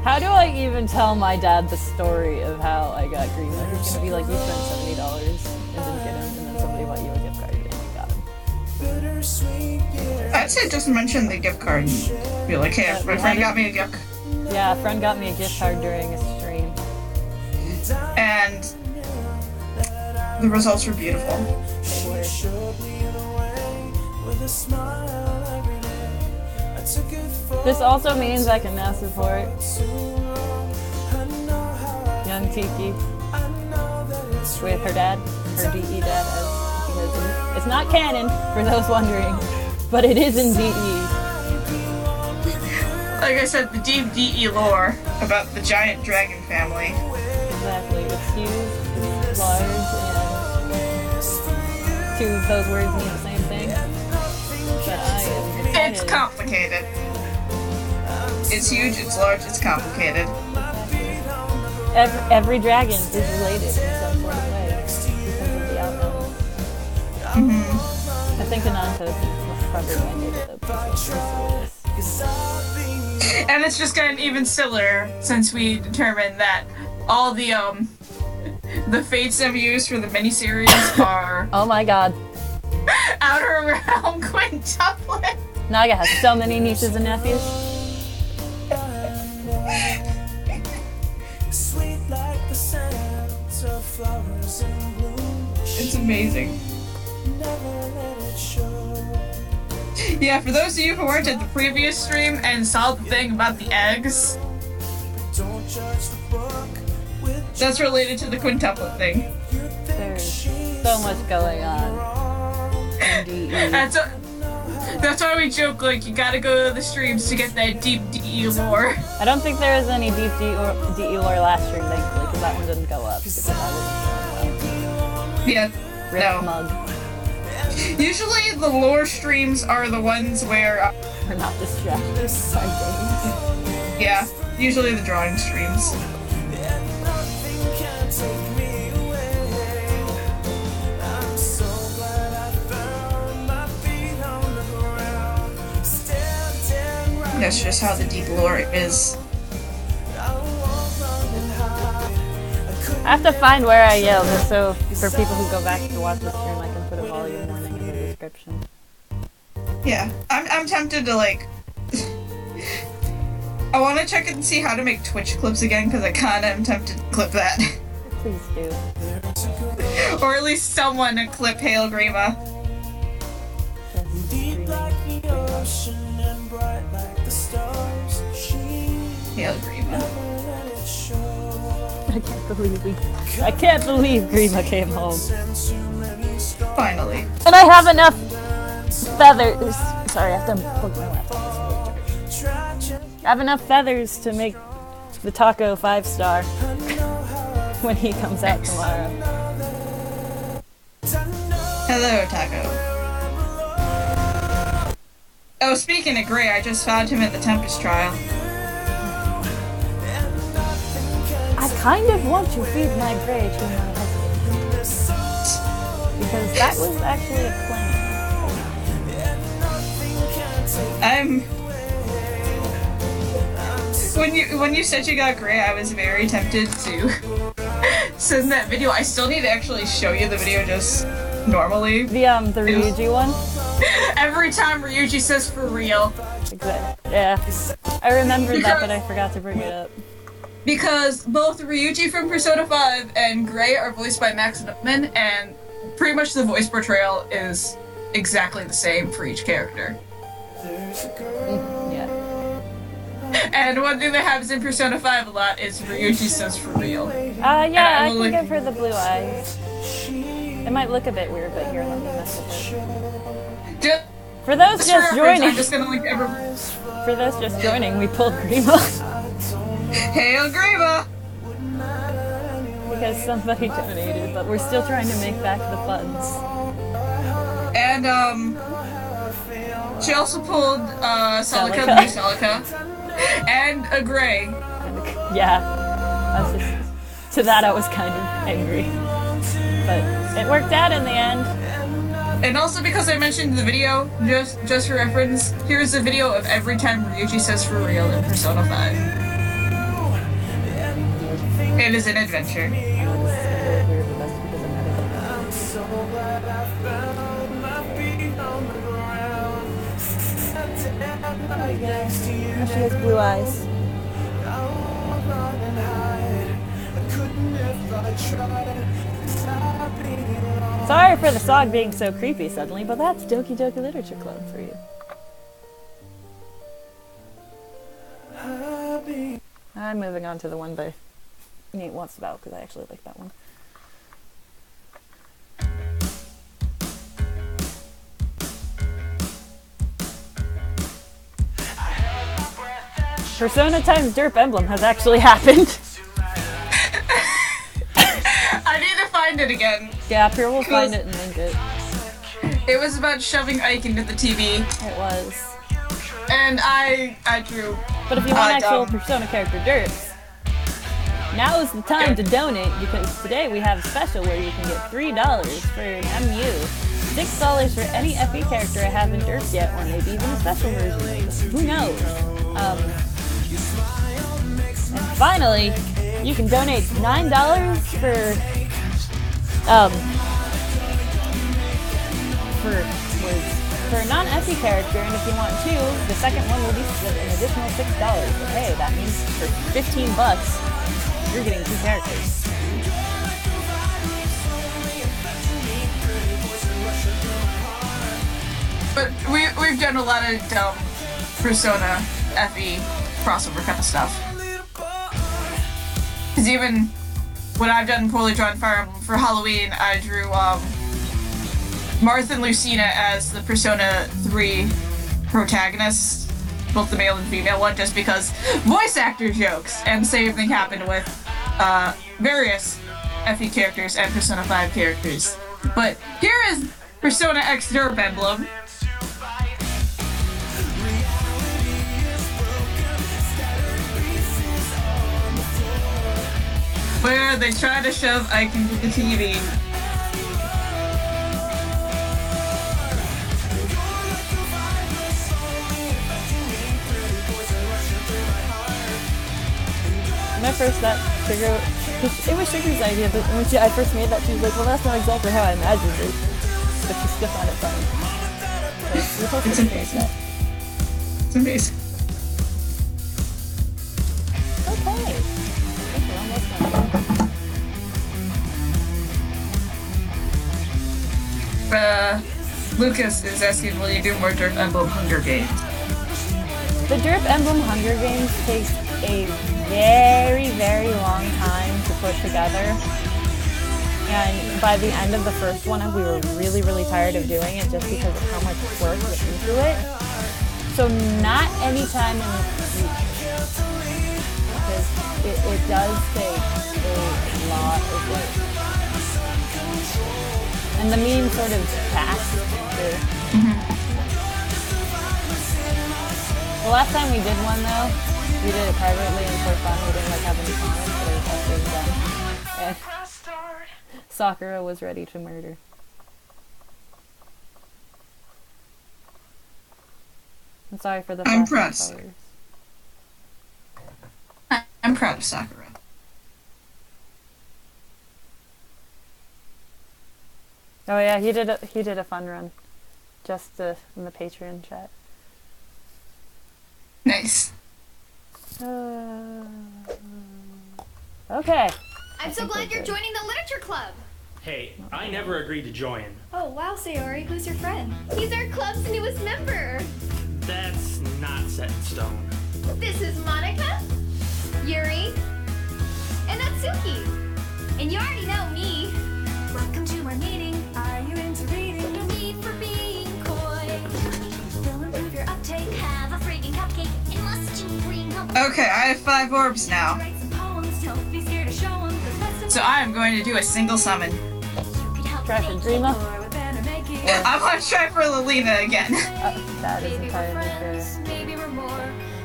How do I even tell my dad the story of how I got Grima? He's gonna be like, you spent $70 and didn't get him, and then somebody bought you a gift card and you got him. I'd say just mention the gift card. Be like, hey, my friend got me a gift card. Yeah, a friend got me a gift card during a stream. And the results were beautiful. They were. This also means I can now support young Tiki with her dad, her DE dad, because it's not canon, for those wondering, but it is in DE. Like I said, the deep DE lore about the giant dragon family. Exactly, it's huge, it's large, and two of those words mean the same thing. But I am excited. It's complicated. It's huge, it's large, it's complicated. Every dragon is related in some sort of way because of the outcome. I think Anantos is probably my favorite though. And it's just gotten even sillier since we determined that all the fates I've used for the miniseries are Oh my god. Outer Realm quintuplet. Naga has so many nieces and nephews. It's amazing. Yeah, for those of you who weren't at the previous stream and saw the thing about the eggs, that's related to the quintuplet thing. There's so much going on in DE. That's why we joke, like, you gotta go to the streams to get that deep DE lore. I don't think there was any deep DE lore last stream, thankfully, because that one didn't go up. Because I was Yeah, Rip no. mug. Usually the lore streams are the ones where, We're not distracted by games. yeah, usually the drawing streams. That's just how the deep lore is. I have to find where I yelled, just so for people who go back to watch the stream, I can put a volume warning in the description. Yeah, I'm tempted to, like... I want to check it and see how to make Twitch clips again, because I kinda am tempted to clip that. Please do. Or at least someone to clip Hail Grima. Hail Grima. I can't believe Grima came home. Finally. And I have enough feathers. Sorry, I have to plug my laptop. I have enough feathers to make the taco 5-star when he comes out tomorrow. Hello, Taco. Oh, speaking of Gray, I just found him at the Tempest trial. I kind of want to feed my gray to my husband. Because that was actually a plan. When you said you got Gray, I was very tempted to send that video. I still need to actually show you the video just normally. The Ryuji one? Every time Ryuji says for real. Exactly. Yeah. I remembered that, but I forgot to bring it up. Because both Ryuji from Persona 5 and Gray are voiced by Max Nuttman, and pretty much the voice portrayal is exactly the same for each character. Yeah. And one thing that happens in Persona 5 a lot is Ryuji says for real. Yeah, I can give her the blue eyes. It might look a bit weird, but here, let me mess with it. For those just joining, I'm just gonna link for those just joining, we pulled Grima. Hail Grima! Because somebody donated, but we're still trying to make back the funds. And, she also pulled, Celica, the new Celica, and a Gray. Yeah. To that I was kind of angry. But it worked out in the end. And also because I mentioned in the video, just for reference, here's a video of every time Ryuji says for real in Persona 5. It is an adventure. She has blue eyes. Sorry for the song being so creepy suddenly, but that's Doki Doki Literature Club for you. I'm moving on to the one by Nate Wants About, because I actually like that one. Persona times Derp Emblem has actually happened. I need to find it again. Yeah, Pierre will find it and link it. It was about shoving Ike into the TV. It was. And I drew. But if you want actual Persona character Derps, now is the time to donate, because today we have a special where you can get $3 for an MU, $6 for any FE character I haven't Derped yet, or maybe even a special version. Who knows? And finally, you can donate $9 for a non-FE character, and if you want two, the second one will be an additional $6. But hey, that means for $15, you're getting two characters. But we've done a lot of dumb Persona FE crossover kind of stuff. Because even when I've done Poorly Drawn Fire Emblem for Halloween, I drew Marth and Lucina as the Persona 3 protagonists, both the male and female one, just because voice actor jokes. And the same thing happened with various FE characters and Persona 5 characters. But here is Persona X Derp Emblem. Where they try to shove Ike into the TV. When I first that Sugar, it was Sugar's idea, but when I first made that, she was like, well, that's not exactly how I imagined it. But she still found it funny. So it's amazing. It's amazing. Okay. Lucas is asking, will you do more Derp Emblem Hunger Games? The Derp Emblem Hunger Games takes a very, very long time to put together. And by the end of the first one, we were really, really tired of doing it just because of how much work went into it. So not any time in the future. Because it does take a lot of work. And the meme sort of passed. The last time we did one, though, we did it privately and for fun. We didn't have any comments, but it was actually done. And Sakura was ready to murder. I'm sorry for the I'm proud. colors. I'm proud of Sakura. Oh yeah, he did a fun run, just in the Patreon chat. Nice. Okay. I'm so glad you're joining the literature club. Hey, I never agreed to join. Oh, wow, Sayori, who's your friend? He's our club's newest member. That's not set in stone. This is Monica, Yuri, and Natsuki. And you already know me. Welcome to our meeting. Are you into reading? No need for being coy. Will improve your uptake. Have a freaking cupcake. And must you bring up... Okay, I have 5 orbs now. Write some poems. Don't be scared to show 'em. The best of So I am going to do a single summon. Try for Grima. I want to try for Lilina again. That is Maybe we're entirely friends, fair. maybe we're more.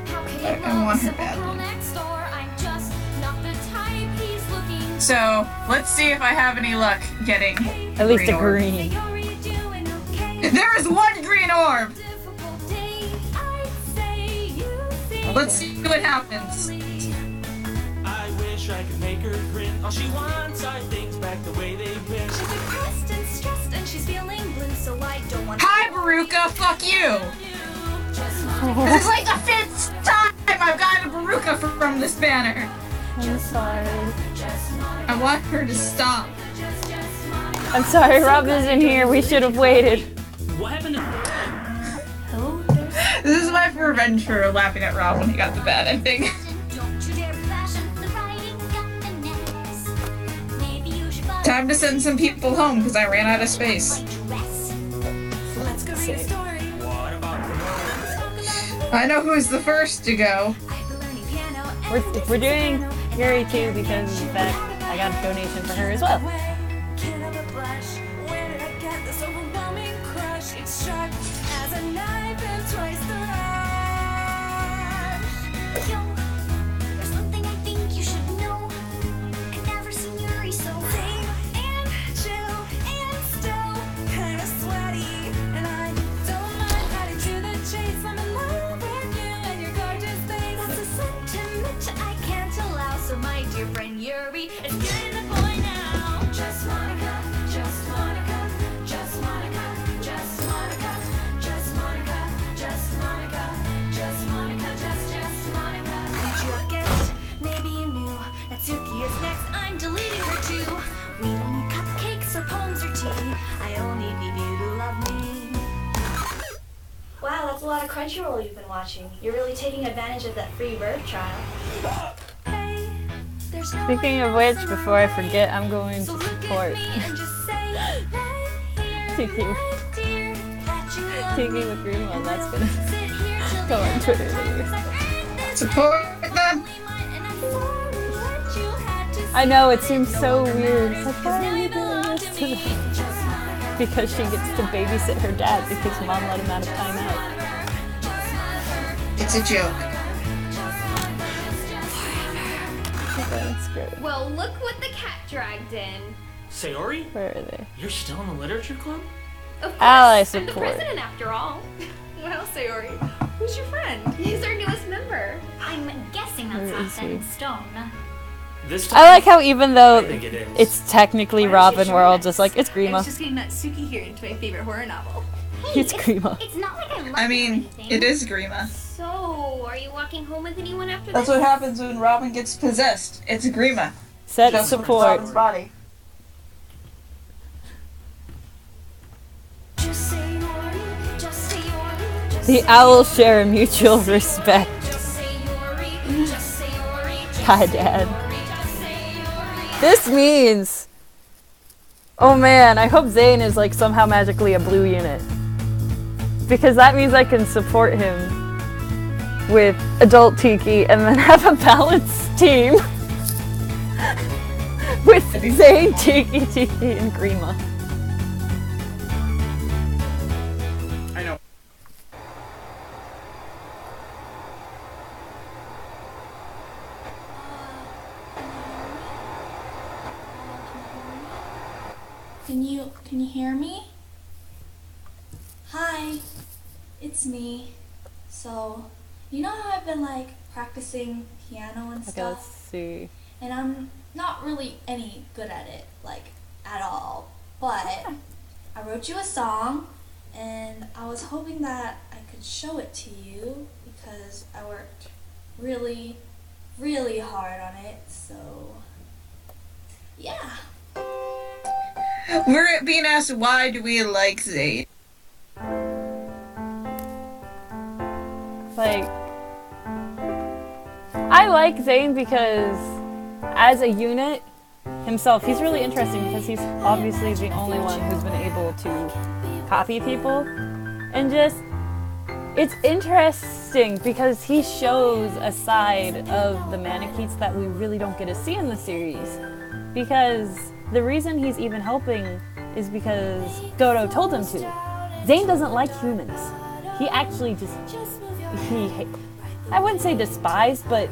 How can I you want love her simple badly. girl next door? I'm just not the type he's looking. So let's see if I have any luck getting At least a orb. green. Sayori, you doing okay? There is 1 green orb! Difficult day, I'd say you seem Let's see what happens. I wish I could make her grin. All she wants are things back the way they've been. She's depressed and stressed and she's feeling blue, so I don't want Hi, Baruka, fuck you! This is like the 5th time I've gotten a Baruka from this banner. I'm sorry. I want her to stop. I'm sorry, Rob isn't here. We should have waited. What happened to... This is my revenge for laughing at Rob when he got the bad ending. Don't you dare fashion the writing got the next. Maybe you should buy Time to send some people home because I ran out of space. a dress. Let's go read a story. What about the... I know who's the first to go. I've been learning piano and We're doing Yuri too because in fact I got a donation for her as well. Can't help but blush. Where did I get this overwhelming crush? It's sharp as a knife and twice the rush. Yo, there's something I think you should know. I've never seen Yuri so tame and chill and still kinda sweaty. And I don't mind cutting to the chase. I'm in love with you and your gorgeous face. That's a sentiment I can't allow. So my dear friend Yuri, it's getting the point now. Just Monica, just Monica, just Monica, just Monica, just Monica, just Monica, just Monica, just Monica. Did you guess? Maybe you knew. Natsuki is next. I'm deleting her too. We don't need cupcakes or poems or tea. I only need you to love me. Wow, that's a lot of Crunchyroll you've been watching. You're really taking advantage of that free bird trial. Hey, there's no Speaking of one else which, before I around. forget, I'm going So to look support at me and just say right here, Tiki. right dear, that you love Tiki me. with Grima. And That's we'll gonna sit here till go the on end Twitter of time, later. 'cause I've earned this Support them. only mine, and I'm sorry what you had to I know, it say. seems so weird. It's like, 'Cause why now are you you belong doing to this to me. them? Just Monica, Because she gets to babysit her dad because mom let him out of timeout. It's a joke. That's great. Well, look what the cat dragged in. Sayori? Where are they? You're still in the literature club? Of course, Ally I'm the support. president after all. Well, Sayori, who's your friend? He's our newest member. I'm guessing Where that's not is set he? in stone. This time... I like how even though I think it is. it's technically Robin, we're all just like, it's I Grima. was just getting Natsuki here into my favorite horror novel. Hey, It's Grima. It's not like I love I it or mean, anything. it is Grima. So, are you walking home with anyone after That's this? what happens when Robin gets possessed. It's Grima. Set Just support. Robin's body. Just say Yori, just say Yori, just The say owls share a mutual respect. Just say Yori, just say Yori, just Hi, say Dad. Yori, just say Yori. This means... Oh man, I hope Zane is like somehow magically a blue unit. Because that means I can support him with adult Tiki and then have a balanced team with Zane, Tiki, Tiki, and Grima. I know. Can you hear me? Hi, it's me. So, you know how I've been like practicing piano and Okay, stuff? let's see. And I'm not really any good at it, like at all. But I wrote you a song and I was hoping that I could show it to you because I worked really, really hard on it. So, yeah. We're being asked, why do we like Zane? Like, I like Zane because, as a unit himself, he's really interesting because he's obviously the only one who's been able to copy people. And just, it's interesting because he shows a side of the Manicheets that we really don't get to see in the series. Because the reason he's even helping is because Godo told him to. Zane doesn't like humans. He actually just, I wouldn't say despised, but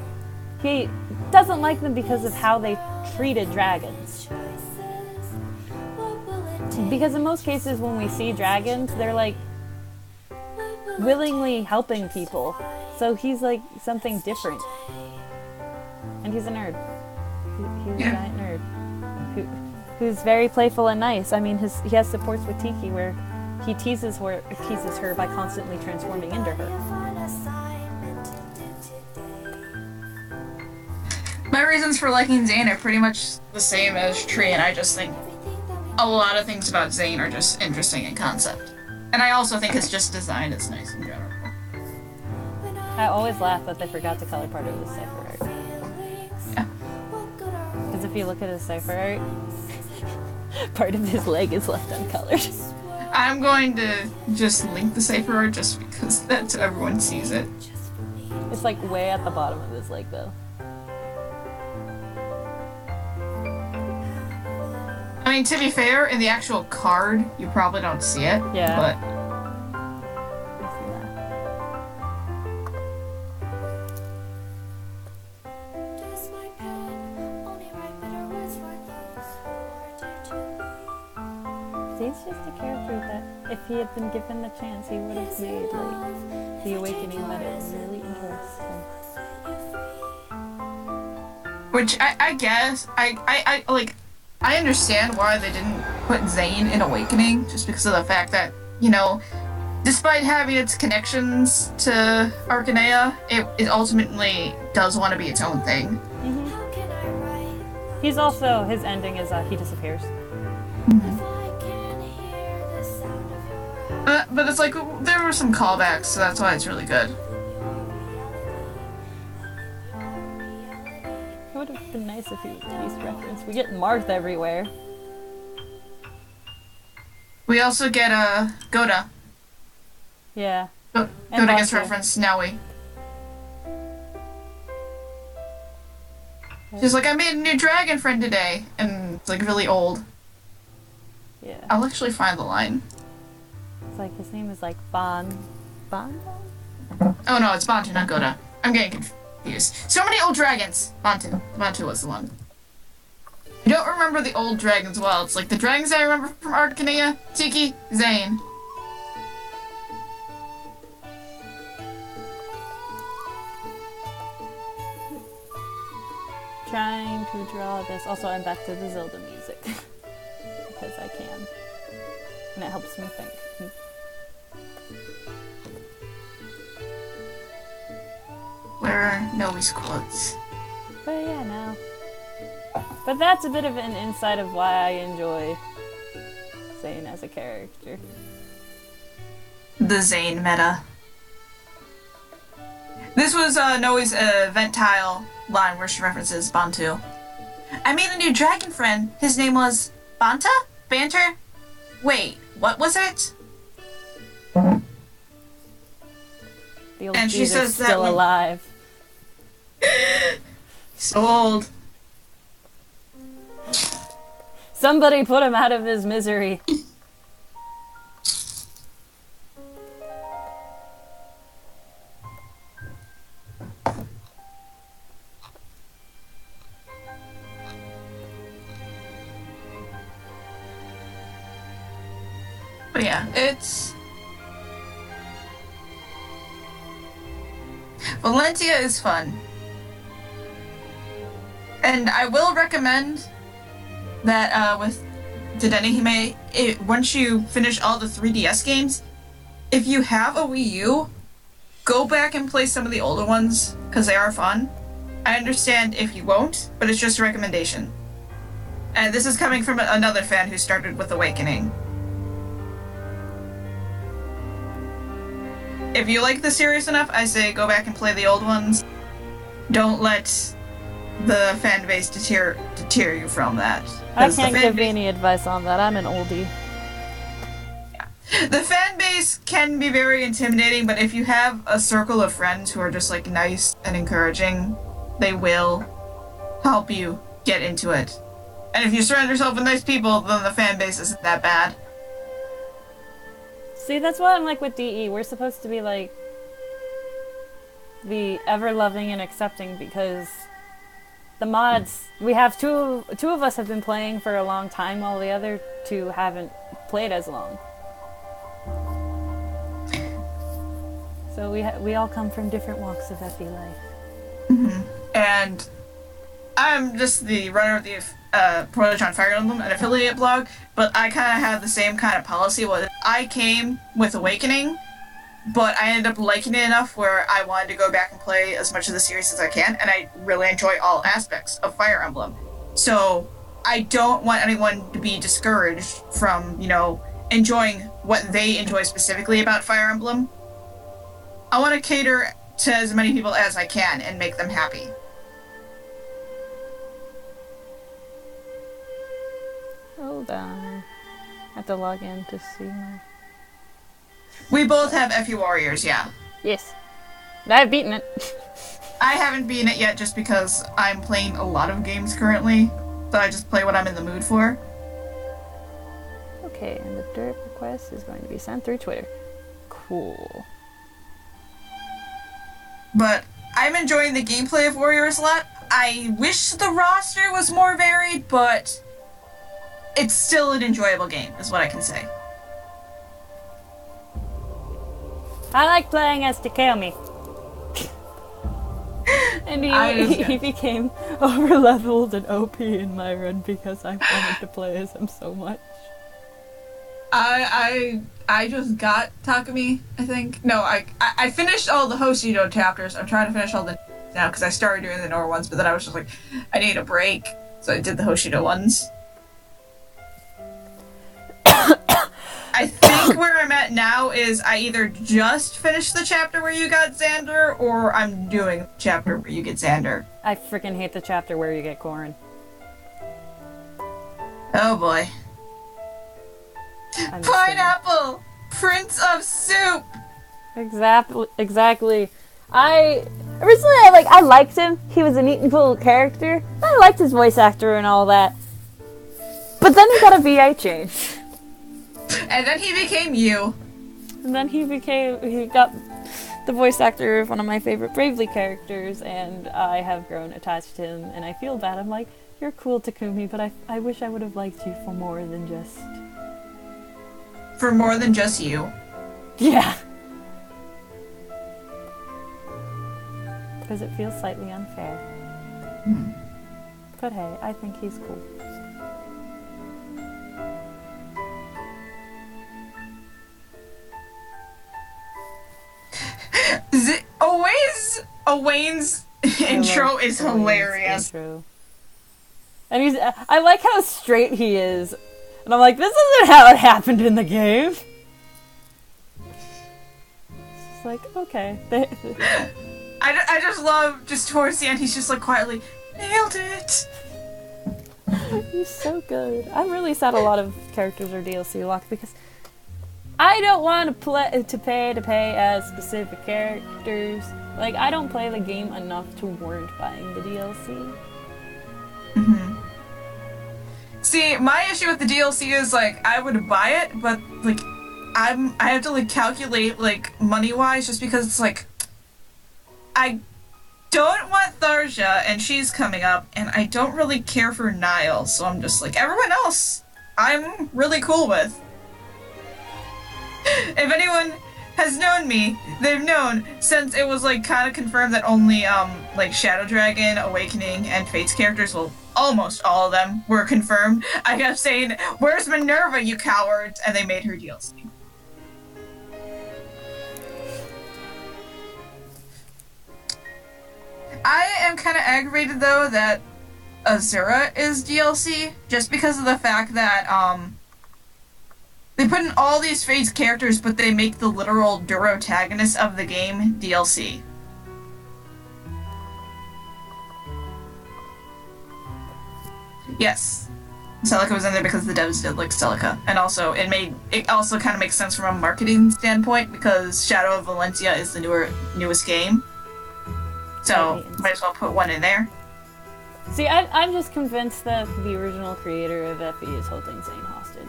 he doesn't like them because of how they treated dragons. Because in most cases when we see dragons, they're like willingly helping people. So he's like something different. And he's a nerd. He's a giant nerd. Who's very playful and nice. I mean, he has supports with Tiki where he teases her by constantly transforming into her. My reasons for liking Zane are pretty much the same as Tree, and I just think a lot of things about Zane are just interesting in concept. And I also think his just design is nice in general. I always laugh that they forgot to color part of his cipher art. Yeah. Because if you look at his cipher art, part of his leg is left uncolored. I'm going to just link the cipher art just because that's how everyone sees it. It's like way at the bottom of his leg though. I mean, to be fair, in the actual card, you probably don't see it. Yeah. But I see that. Does my pen only write better words for those who are dear to me? Zane's just a character that, if he had been given the chance, he would have made like the awakening that is really interesting. which I guess I like. I understand why they didn't put Zane in Awakening, just because of the fact that, you know, despite having its connections to Arcanea, it ultimately does want to be its own thing. How can I write He's also, his ending is he disappears. if I can hear the sound of your But it's like, there were some callbacks, so that's why it's really good. It would have been nice if he was at least referenced. We get Marth everywhere. We also get Goda. Yeah. Goda And gets Bantu. referenced now. She's like, I made a new dragon friend today, and it's like really old. Yeah. I'll actually find the line. It's like his name is like Bon. Oh no, it's Bantu, not Goda. I'm getting confused. So many old dragons! Bantu. Bantu was the one. I don't remember the old dragons well. It's like the dragons I remember from Arcanea, Tiki, Zane. Trying to draw this. Also, I'm back to the Zelda music. Because I can. And it helps me think. Where are Noe's quotes? But yeah, no. But that's a bit of an insight of why I enjoy Zane as a character. The Zane meta. This was Noe's event tile line where she references Bantu. I made a new dragon friend. His name was Banta? Banter? Wait, what was it? The old And she dude is says that still when- alive. So old. Somebody put him out of his misery. But yeah, it's... Valentia is fun. And I will recommend that with Dedenne Hime, once you finish all the 3DS games, if you have a Wii U, go back and play some of the older ones, because they are fun. I understand if you won't, but it's just a recommendation. And this is coming from another fan who started with Awakening. If you like the series enough, I say go back and play the old ones. Don't let the fan base deter you from that. I can't give you any advice on that. I'm an oldie. The fan base can be very intimidating, but if you have a circle of friends who are just like nice and encouraging, they will help you get into it. And if you surround yourself with nice people, then the fan base isn't that bad. See, that's what I'm like with DE. We're supposed to be like be ever loving and accepting because the mods, we have two of us have been playing for a long time while the other two haven't played as long. So we all come from different walks of FE life. Mm-hmm. And I'm just the runner of the Project on Fire Emblem, an affiliate blog, but I kind of have the same kind of policy. I came with Awakening, but I ended up liking it enough where I wanted to go back and play as much of the series as I can, and I really enjoy all aspects of Fire Emblem. So I don't want anyone to be discouraged from, enjoying what they enjoy specifically about Fire Emblem. I want to cater to as many people as I can and make them happy. Hold on. I have to log in to see my... We both have FE Warriors, yeah. Yes. I've beaten it. I haven't beaten it yet just because I'm playing a lot of games currently, so I just play what I'm in the mood for. Okay, and the Derp request is going to be sent through Twitter. Cool. But I'm enjoying the gameplay of Warriors a lot. I wish the roster was more varied, but it's still an enjoyable game, is what I can say. I like playing as Takemi. And he became over-leveled and OP in my run because I wanted to play as him so much. I just got Takemi, I think. No, I finished all the Hoshido chapters. I'm trying to finish all the now because I started doing the Nora ones, but then I was just like, I need a break, so I did the Hoshido ones. I think where I'm at now is I either just finished the chapter where you got Xander, or I'm doing the chapter where you get Xander. I freaking hate the chapter where you get Corrin. Oh boy. Pineapple! Prince of Soup! Exactly. Originally I liked him. He was a neat and cool character. I liked his voice actor and all that. But then he got a VA change. And then he became you. And then he got the voice actor of one of my favorite Bravely characters, and I have grown attached to him, and I feel bad. I'm like, you're cool, Takumi, but I wish I would have liked you for more than just... For more than just you. Yeah. Because it feels slightly unfair. But hey, I think he's cool. Owain's intro is hilarious. Intro. And I like how straight he is. And I'm like, this isn't how it happened in the game. It's like, okay. I just love, just towards the end, he's just like quietly, nailed it! He's so good. I'm really sad a lot of characters are DLC locked because I don't want to pay as specific characters. Like, I don't play the game enough to warrant buying the DLC. Mm-hmm. See, my issue with the DLC is, like, I would buy it, but, like, I have to, like, calculate, like, money-wise, just because it's, like, I don't want Tharja, and she's coming up, and I don't really care for Niall, so I'm just like, everyone else, I'm really cool with. If anyone has known me, they've known since it was like kind of confirmed that only like Shadow Dragon, Awakening, and Fate's characters, well, almost all of them were confirmed. I kept saying, "Where's Minerva, you cowards?" And they made her DLC. I am kind of aggravated though that Azura is DLC, just because of the fact that, they put in all these Fates characters, but they make the literal durotagonists of the game DLC. Yes. Celica was in there because the devs did like Celica. And also, it also kind of makes sense from a marketing standpoint, because Shadow of Valencia is the newest game. So, might as well put one in there. See, I'm just convinced that the original creator of Effie is holding Zane hostage.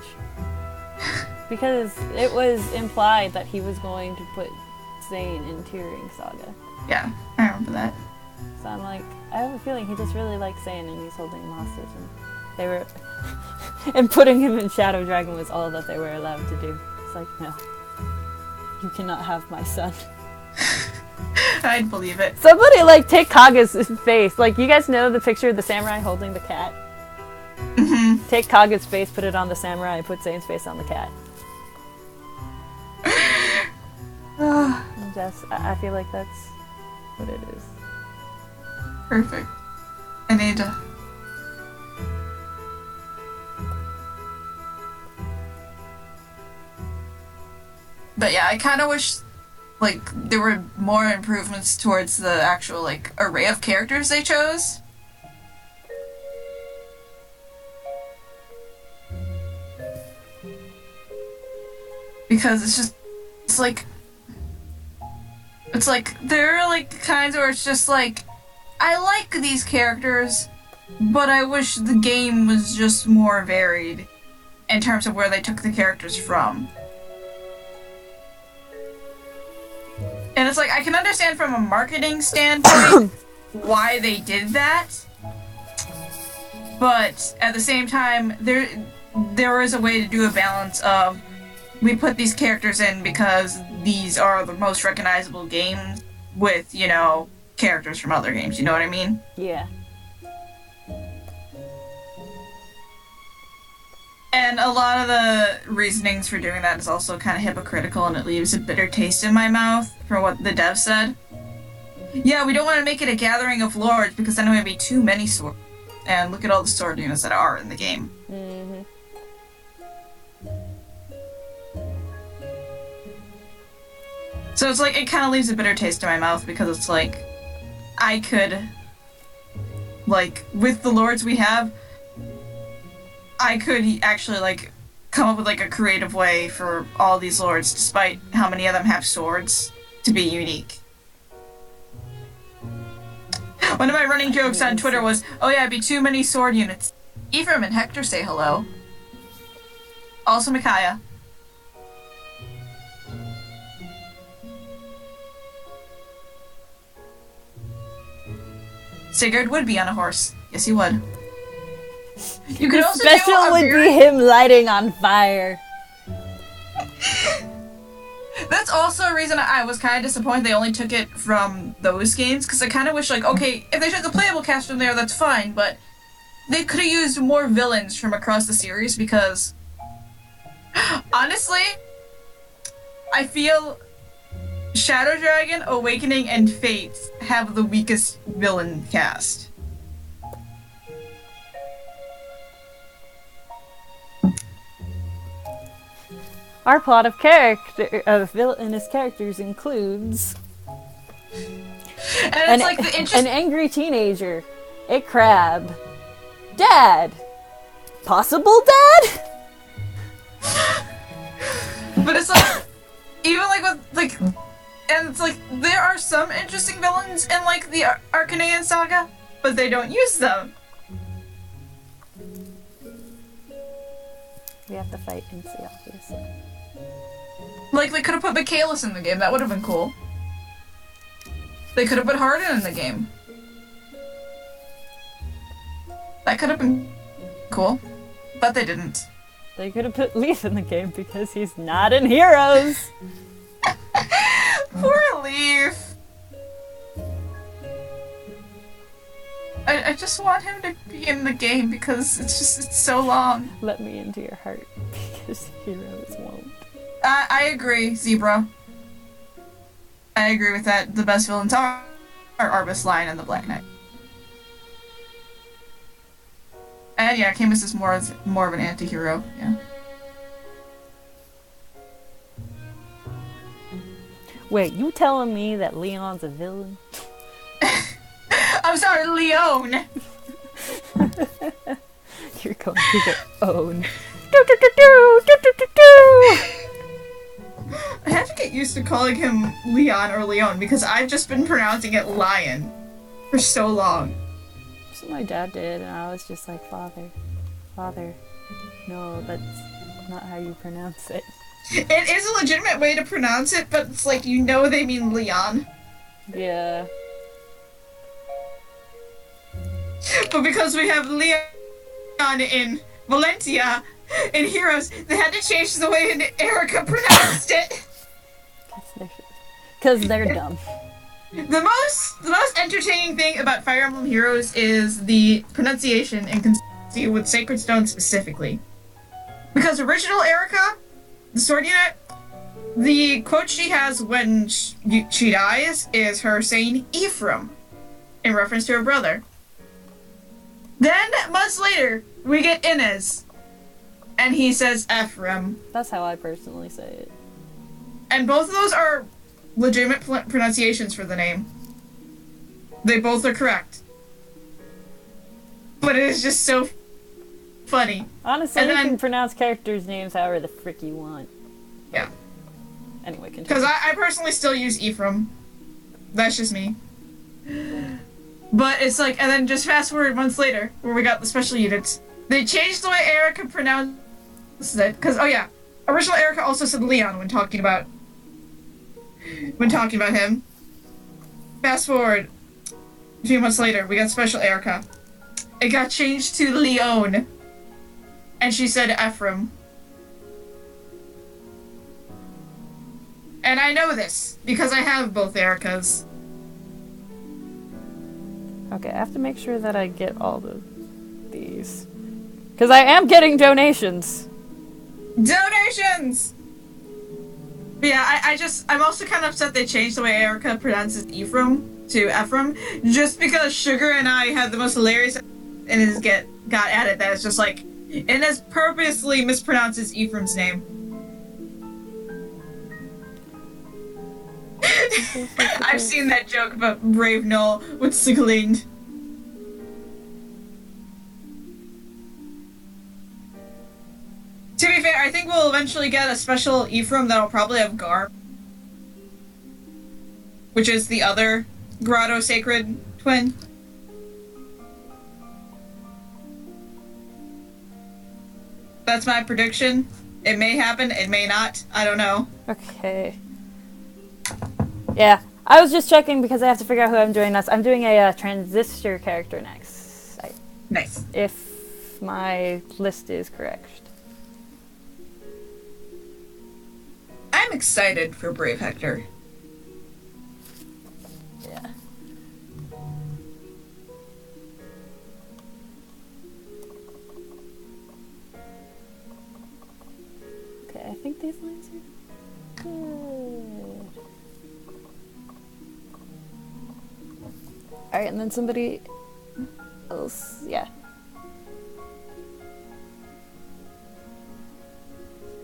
Because it was implied that he was going to put Zane in Tearing Saga. Yeah, I remember that. So I'm like, I have a feeling he just really likes Zane and he's holding him hostage. And they were... and putting him in Shadow Dragon was all that they were allowed to do. It's like, no. You cannot have my son. I'd believe it. Somebody, like, take Kaga's face. Like, you guys know the picture of the samurai holding the cat? Mm-hmm. Take Kaga's face, put it on the samurai, and put Zane's face on the cat. I feel like that's what it is. Perfect. I need to... But yeah, I kind of wish, like, there were more improvements towards the actual, like, array of characters they chose. Because it's like, there are, like, kinds where it's just like, I like these characters, but I wish the game was just more varied in terms of where they took the characters from. And it's like, I can understand from a marketing standpoint why they did that, but at the same time, there is a way to do a balance of, we put these characters in because these are the most recognizable games with, you know, characters from other games, you know what I mean? Yeah. And a lot of the reasonings for doing that is also kind of hypocritical, and it leaves a bitter taste in my mouth for what the dev said. Yeah, we don't want to make it a gathering of lords because then it would be too many swords. And look at all the sword units that are in the game. Mm-hmm. So it's like, it kind of leaves a bitter taste in my mouth because it's like, I could, like, with the lords we have, I could actually, like, come up with, like, a creative way for all these lords, despite how many of them have swords, to be unique. One of my running jokes on Twitter was, oh yeah, it'd be too many sword units. Ephraim and Hector say hello. Also Micaiah. Sigurd would be on a horse. Yes, he would. You could also Special do a would very... be him lighting on fire. That's also a reason I was kind of disappointed they only took it from those games, because I kind of wish, like, okay, if they took the playable cast from there, that's fine, but they could have used more villains from across the series, because honestly, I feel Shadow Dragon, Awakening, and Fates have the weakest villain cast. Our plot of villainous characters includes And it's like the an angry teenager, a crab, dad, possible dad. But it's like, even like with like, and it's like there are some interesting villains in like the Arcanean saga, but they don't use them. We have to fight and see, obviously. Like they could have put Michaelis in the game. That would have been cool. They could have put Hardin in the game. That could have been cool, but they didn't. They could have put Leaf in the game because he's not in Heroes. Poor Leaf. I just want him to be in the game because it's so long. Let me into your heart because Heroes won't. I agree, Zebra. I agree with that. The best villains are Arbus, Lion, and the Black Knight. And yeah, Camus is more of an anti-hero, yeah. Wait, you telling me that Leon's a villain? I'm sorry, Leon! You're going to get owned. Do, do, do, do, do, do, do, do. I have to get used to calling him Leon or Leon because I've just been pronouncing it lion for so long. That's what my dad did, and I was just like, Father, no, that's not how you pronounce it. It is a legitimate way to pronounce it, but it's like, you know they mean Leon. Yeah. But because we have Leon in Valencia, in Heroes, they had to change the way Erica pronounced it. Because they're dumb. The most entertaining thing about Fire Emblem Heroes is the pronunciation and consistency with Sacred Stone specifically. Because original Erica, the sword unit, the quote she has when she dies is her saying Ephraim, in reference to her brother. Then, months later, we get Inez, and he says Ephraim. That's how I personally say it. And both of those are legitimate pronunciations for the name. They both are correct. But it is just so funny. Honestly, And you then- can pronounce characters' names however the frick you want. Yeah. Anyway, continue. Because I personally still use Ephraim. That's just me. But it's like, and then just fast forward months later, where we got the special units. They changed the way Erica pronounced it. Because, oh yeah, original Erica also said Leon when talking about him. Fast forward a few months later, we got special Erica. It got changed to Leon. And she said Ephraim. And I know this, because I have both Ericas. Okay, I have to make sure that I get all these. Because I am getting donations! Donations! But yeah, I'm also kind of upset they changed the way Erica pronounces Ephraim to Ephraim, just because Sugar and I had the most hilarious and got at it that it's just like, Inez purposely mispronounces Ephraim's name. I've seen that joke about Brave Null with Sigelind. To be fair, I think we'll eventually get a special Ephraim that'll probably have Gar, which is the other Grotto Sacred twin. That's my prediction. It may happen, it may not. I don't know. Okay. Yeah, I was just checking because I have to figure out who I'm doing next. I'm doing a transistor character next. Nice. If my list is correct. I'm excited for Brave Hector. Yeah. Okay, I think these lines are good. Alright, and then somebody else, yeah.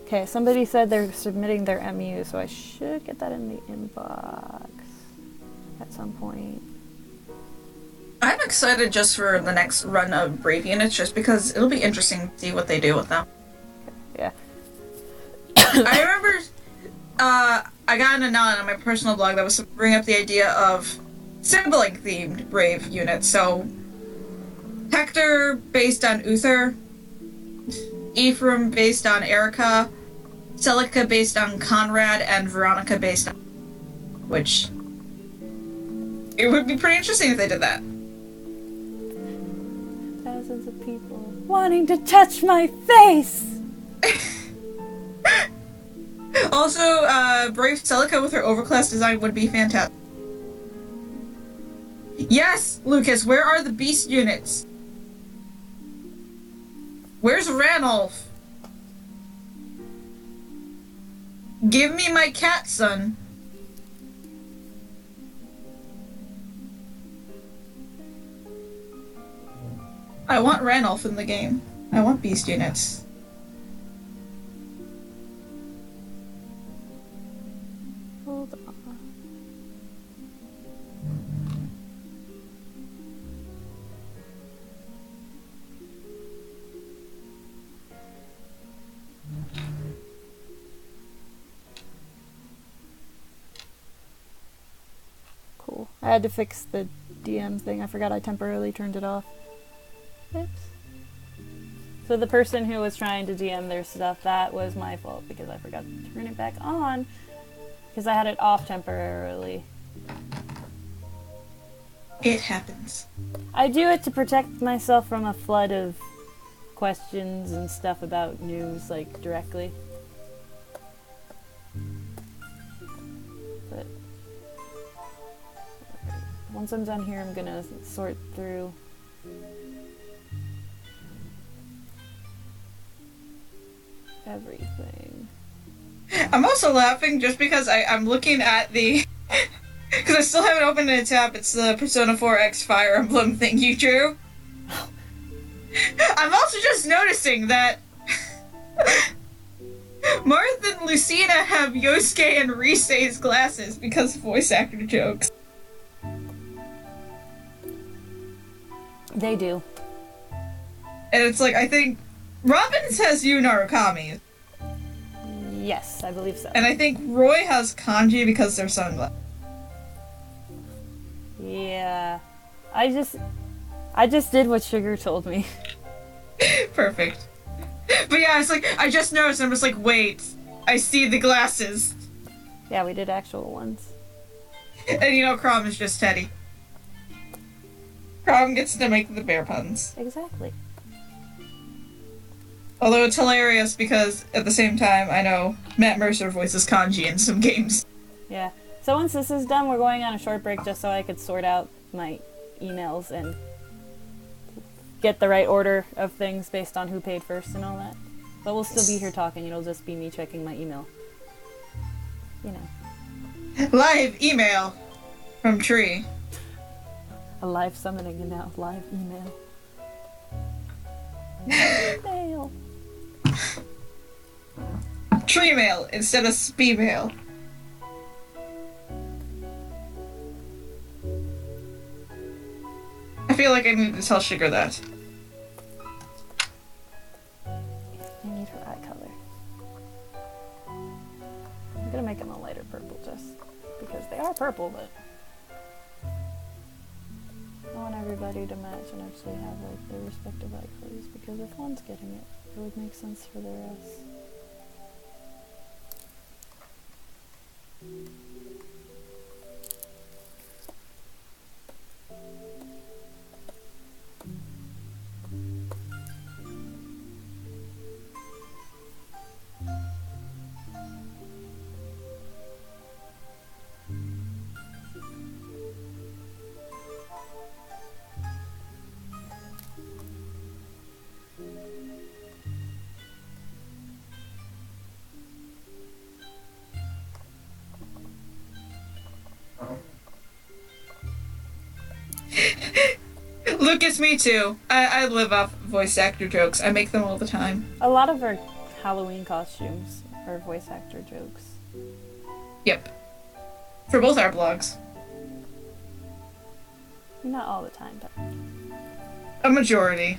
Okay, somebody said they're submitting their MU, so I should get that in the inbox at some point. I'm excited just for the next run of Brave units, just because it'll be interesting to see what they do with them. Yeah. I remember, I got in a non on my personal blog that was bringing up the idea of sibling-themed Brave units. So, Hector based on Uther, Ephraim based on Erica, Celica based on Conrad, and Veronica based on... which... it would be pretty interesting if they did that. Thousands of people wanting to touch my face! Also, Brave Celica with her overclass design would be fantastic. Yes, Lucas, where are the beast units? Where's Ranulph? Give me my cat, son. I want Ranulf in the game. I want beast units. Hold on. Cool. I had to fix the DM thing. I forgot I temporarily turned it off. Oops. So the person who was trying to DM their stuff, that was my fault because I forgot to turn it back on because I had it off temporarily. It happens. I do it to protect myself from a flood of questions and stuff about news, like, directly. But once I'm done here, I'm gonna sort through everything. I'm also laughing just because I'm looking at the... Because I still haven't opened a tab. It's the Persona 4 X Fire Emblem thing you drew. I'm also just noticing that Marth and Lucina have Yosuke and Risei's glasses because of voice actor jokes. They do. And it's like, I think Robin's has Yu Narukami, Yes, I believe so. and I think Roy has kanji because they're sunglasses. Yeah. I just did what Sugar told me. Perfect. But yeah, it's like, I just noticed, and I was like, wait, I see the glasses. Yeah, we did actual ones. And you know, Crom is just Teddy. Crom gets to make the bear puns. Exactly. Although it's hilarious because, at the same time, I know Matt Mercer voices kanji in some games. Yeah. So once this is done, we're going on a short break just so I could sort out my emails and get the right order of things based on who paid first and all that. But we'll still be here talking. It'll just be me checking my email. You know. Live email from Tree. A live summoning and now live email. Email. Tree mail instead of spee mail. I feel like I need to tell Sugar that. I need her eye color. I'm gonna make them a lighter purple just because they are purple, but I want everybody to match and actually have like their respective eye colors because if one's getting it, it would make sense for the rest. Lucas, me too. I live off voice actor jokes. I make them all the time. A lot of our Halloween costumes are voice actor jokes. Yep. For both our blogs. Not all the time, but A majority.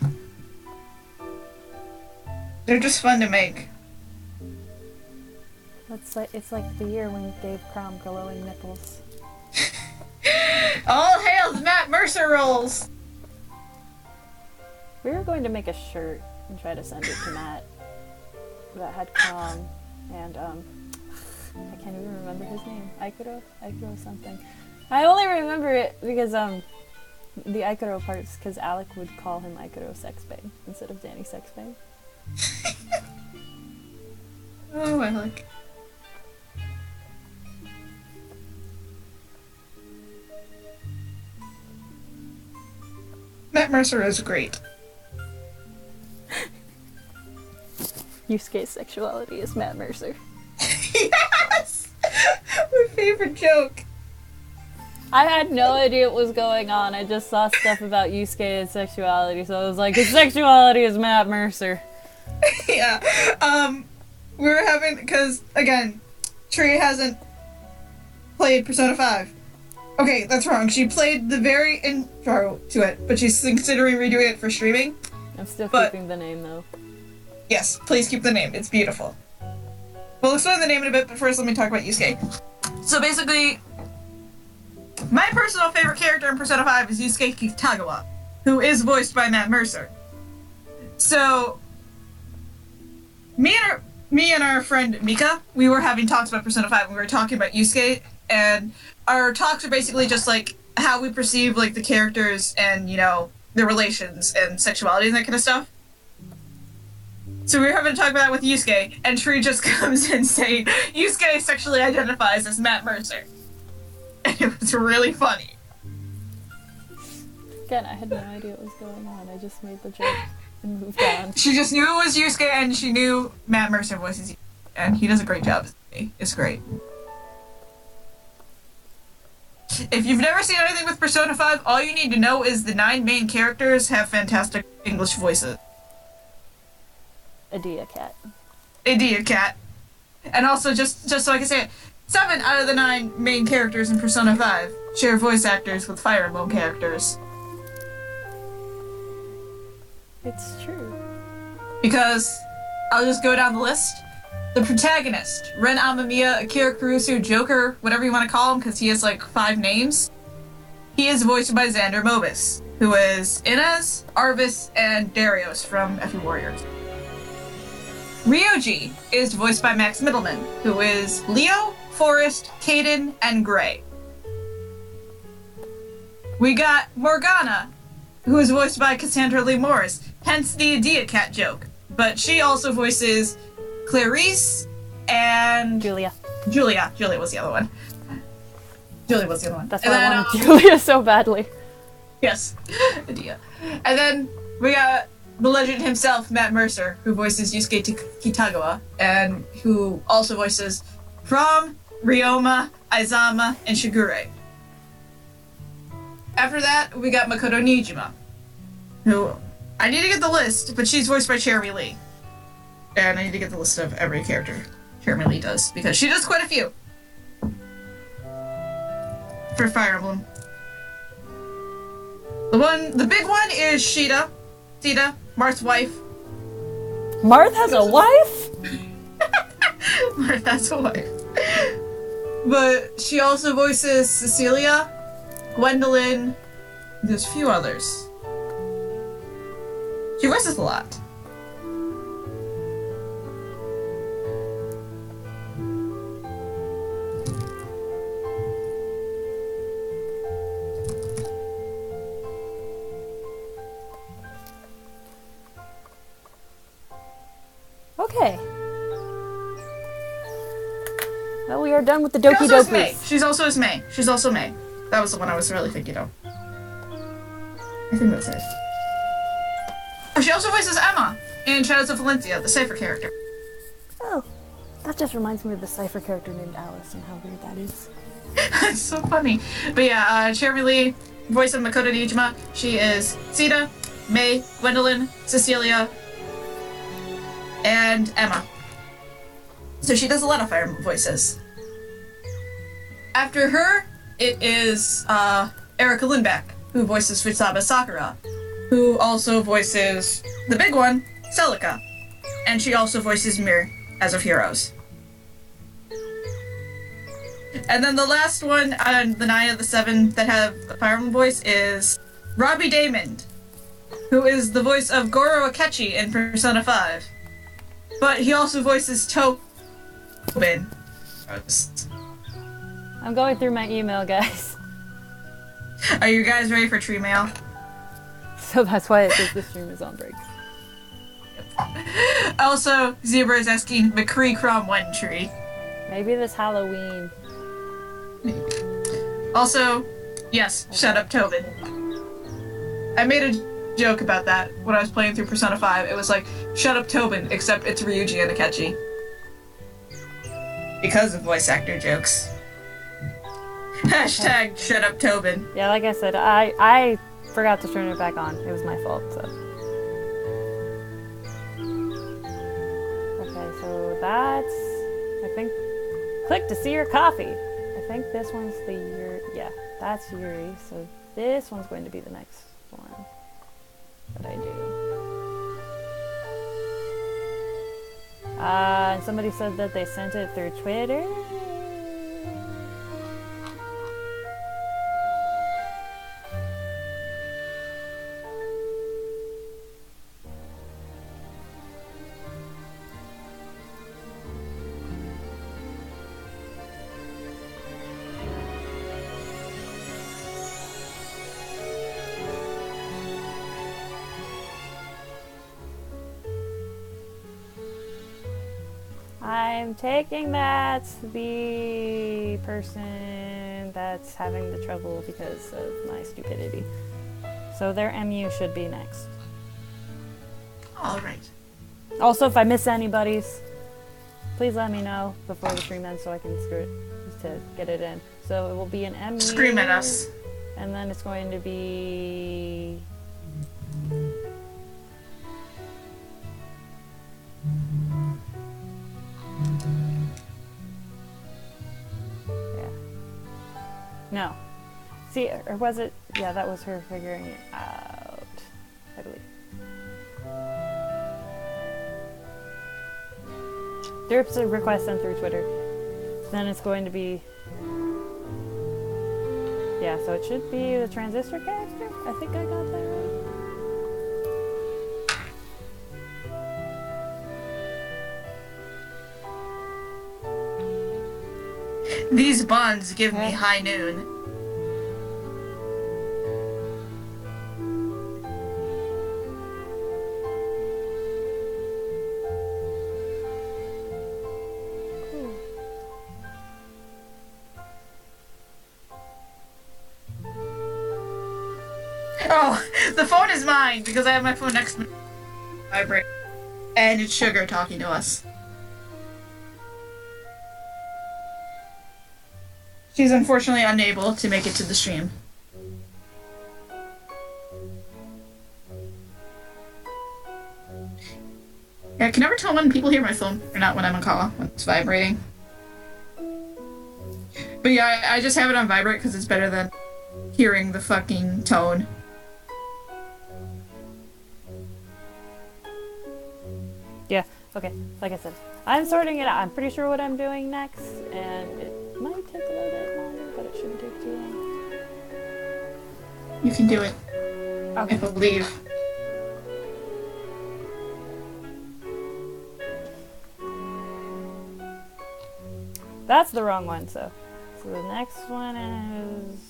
They're just fun to make. it's like the year when Dave Crom glowing nipples. All hail the Matt Mercer rolls! We were going to make a shirt and try to send it to Matt that had Crom and I can't even remember his name. Aikuro something. I only remember it because the Aikuro parts because Alec would call him Aikuro Sexbang instead of Danny Sexbang. Oh, Alec. Matt Mercer is great. Yusuke's sexuality is Matt Mercer. Yes! My favorite joke. I had no idea what was going on. I just saw stuff about Yusuke and sexuality, so I was like, his sexuality is Matt Mercer. Yeah. We were having, because, again, Tree hasn't played Persona 5. Okay, that's wrong. She played the very intro to it, but she's considering redoing it for streaming. I'm still But- keeping the name, though. Yes, please keep the name. It's beautiful. We'll explain the name in a bit, but first let me talk about Yusuke. So basically, my personal favorite character in Persona 5 is Yusuke Kitagawa, who is voiced by Matt Mercer. So, me and our friend Mika, we were having talks about Persona 5, and we were talking about Yusuke, and our talks are basically just like how we perceive like the characters and, you know, their relations and sexuality and that kind of stuff. So we were having to talk about that with Yusuke, and Tree just comes in saying, Yusuke sexually identifies as Matt Mercer. And it was really funny. Again, I had no idea what was going on. I just made the joke and moved on. She just knew it was Yusuke, and she knew Matt Mercer voices Yusuke. And he does a great job as Yusuke. It's great. If you've never seen anything with Persona 5, all you need to know is the 9 main characters have fantastic English voices. Adia Cat. Idiot Cat. And also, just so I can say it, 7 out of the 9 main characters in Persona 5 share voice actors with Fire Emblem characters. It's true. Because, I'll just go down the list. The protagonist, Ren Amamiya, Akira Kurusu, Joker, whatever you want to call him, because he has like 5 names. He is voiced by Xander Mobus, who is Inez, Arvis, and Darius from FE Warriors. Ryoji is voiced by Max Middleman, who is Leo, Forrest, Caden, and Gray. We got Morgana, who is voiced by Cassandra Lee Morris, hence the Adia Cat joke. But she also voices Clarice and Julia. Julia. Julia was the other one. That's And why then, I wanted Julia so badly. yes, Adia. And then we got the legend himself, Matt Mercer, who voices Yusuke Kitagawa, and who also voices From, Ryoma, Aizama, and Shigure. After that, we got Makoto Nijima, who I need to get the list, but she's voiced by Cherry Lee. And I need to get the list of every character Cherry Lee does, because she does quite a few. For Fire Emblem. The big one is Sita, Marth's wife. Marth has a wife? Marth has a wife. But she also voices Cecilia, Gwendolyn, there's a few others. She voices a lot. Okay. Well, we are done with the Doki She also is May. Dokies. She's also May. That was the one I was really thinking of. I think that's it. Oh, she also voices Emma in Shadows of Valencia, the Cypher character. Oh, that just reminds me of the Cypher character named Alice and how weird that is. It's so funny. But yeah, Cherry Lee, voice of Makoto Nijima. She is Sita, May, Gwendolyn, Cecilia, and Emma. So she does a lot of Fire Emblem voices. After her, it is Erika Lindbeck, who voices Futsaba Sakura, who also voices the big one, Celica. And she also voices Mir as of Heroes. And then the last one, the 9 of the 7 that have the Fire Emblem voice, is Robbie Daymond, who is the voice of Goro Akechi in Persona 5. But he also voices Tobin. I'm going through my email, guys. Are you guys ready for tree mail? So that's why it says the stream is on break. Also, Zebra is asking McCree Crom One Tree. Maybe this Halloween. Also, yes, shut up, Tobin. I made a joke about that when I was playing through Persona 5. It was like, shut up, Tobin, except it's Ryuji and Akechi. Because of voice actor jokes. Hashtag shut up, Tobin. Yeah, like I said, I forgot to turn it back on. It was my fault, so. Okay, so that's, I think, click to see your coffee. I think this one's the Yuri, yeah, that's Yuri, so this one's going to be the next one that I do. And somebody said that they sent it through Twitter. I'm taking that the person that's having the trouble because of my stupidity. So their MU should be next. Alright. Also, if I miss anybody's, please let me know before the stream ends so I can screw it to get it in. So it will be an MU. Scream at us. And then it's going to be... Yeah. No. See, or was it? Yeah, that was her figuring it out, I believe. Derp's a request sent through Twitter. Then it's going to be... Yeah, so it should be the transistor character? I think I got that right. These buns give me Okay. high noon. Oh, the phone is mine because I have my phone next to me. Vibrate. And it's Sugar talking to us. She's unfortunately unable to make it to the stream. Yeah, I can never tell when people hear my phone or not when I'm on call, when it's vibrating. But yeah, I just have it on vibrate because it's better than hearing the fucking tone. Yeah, okay, like I said, I'm sorting it out. I'm pretty sure what I'm doing next, and it might take a little bit longer, but it shouldn't take too long. You can do it. I Okay. believe. That's the wrong one, so the next one is...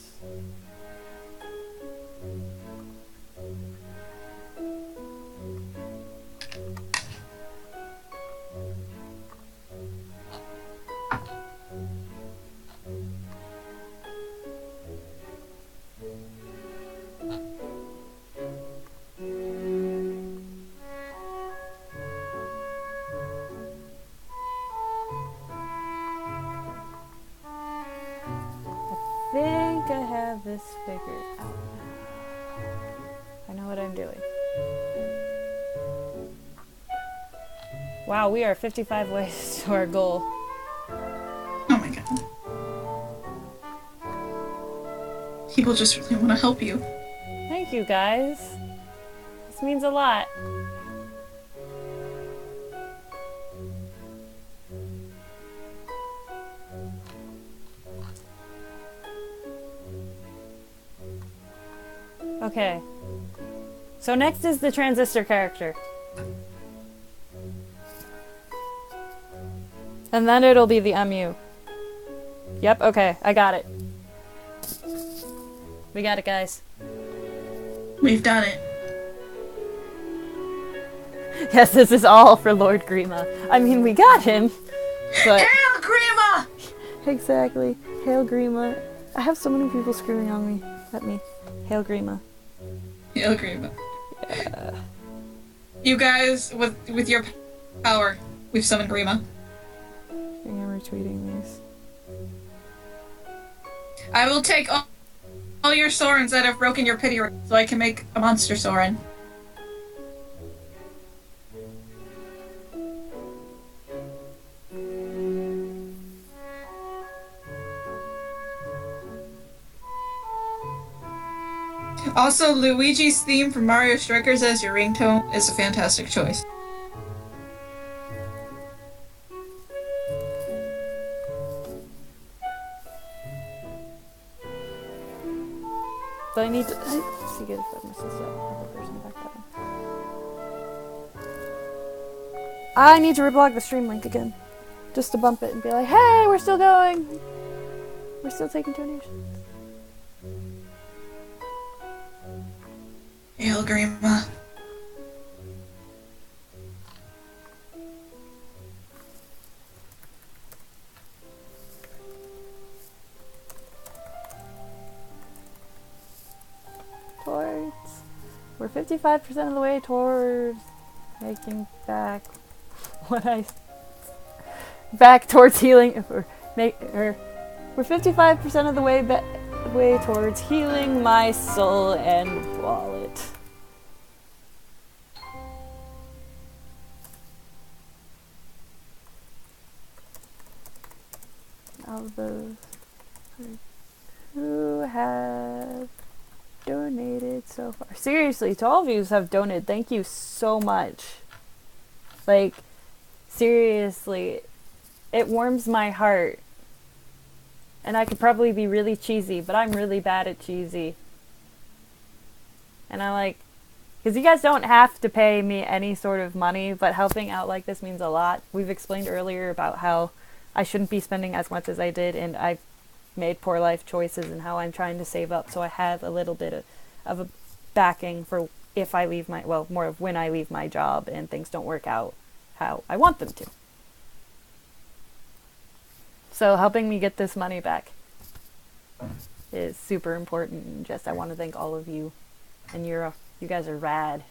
I think I have this figured out. I know what I'm doing. Wow, we are 55 ways to our goal. Oh my god. People just really want to help you. Thank you, guys. This means a lot. Okay. So next is the transistor character. And then it'll be the MU. Yep, okay, I got it. We got it, guys. We've done it. Yes, this is all for Lord Grima. I mean, we got him, but... Hail, Grima! Exactly. Hail Grima. I have so many people screaming on me. At me. Hail Grima. Hail, Grima. You guys, with your power, we've summoned Grima. I think I'm retweeting these. I will take all your Sorens that have broken your pity ring so I can make a monster Soren. Also, Luigi's theme from Mario Strikers as your ringtone is a fantastic choice. So I need to see good if I missed this other person back up. I need to reblog the stream link again. Just to bump it and be like, hey, we're still going. We're still taking donations. Hail, Grima. Towards. We're 55% of the way towards making back what I. Back towards healing. We're 55% of the way towards healing my soul and wallet. Of those who have donated so far. Seriously, to all of you who have donated, thank you so much. Like, seriously, it warms my heart. And I could probably be really cheesy, but I'm really bad at cheesy. And I like, because you guys don't have to pay me any sort of money, but helping out like this means a lot. We've explained earlier about how I shouldn't be spending as much as I did, and I've made poor life choices, and how I'm trying to save up so I have a little bit of a backing for if I leave my, well, more of when I leave my job and things don't work out how I want them to. So helping me get this money back is super important. And just I want to thank all of you, and you guys are rad.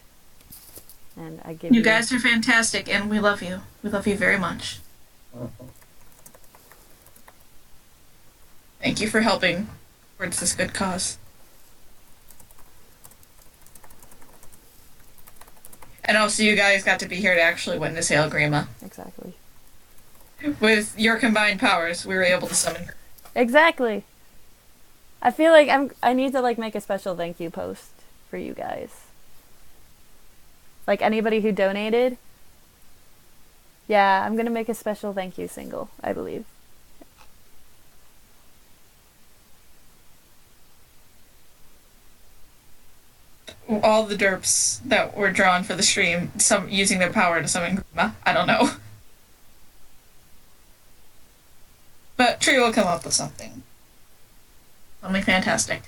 And I give you guys are fantastic, and we love you. We love you very much. Thank you for helping towards this good cause. And also, you guys got to be here to actually witness Hail Grima. Exactly. With your combined powers, we were able to summon her. Exactly. I feel like I need to like make a special thank you post for you guys. Like anybody who donated. Yeah, I'm gonna make a special thank you single, I believe. All the derps that were drawn for the stream, some using their power to summon Grima. I don't know. But Tree will come up with something. Something fantastic.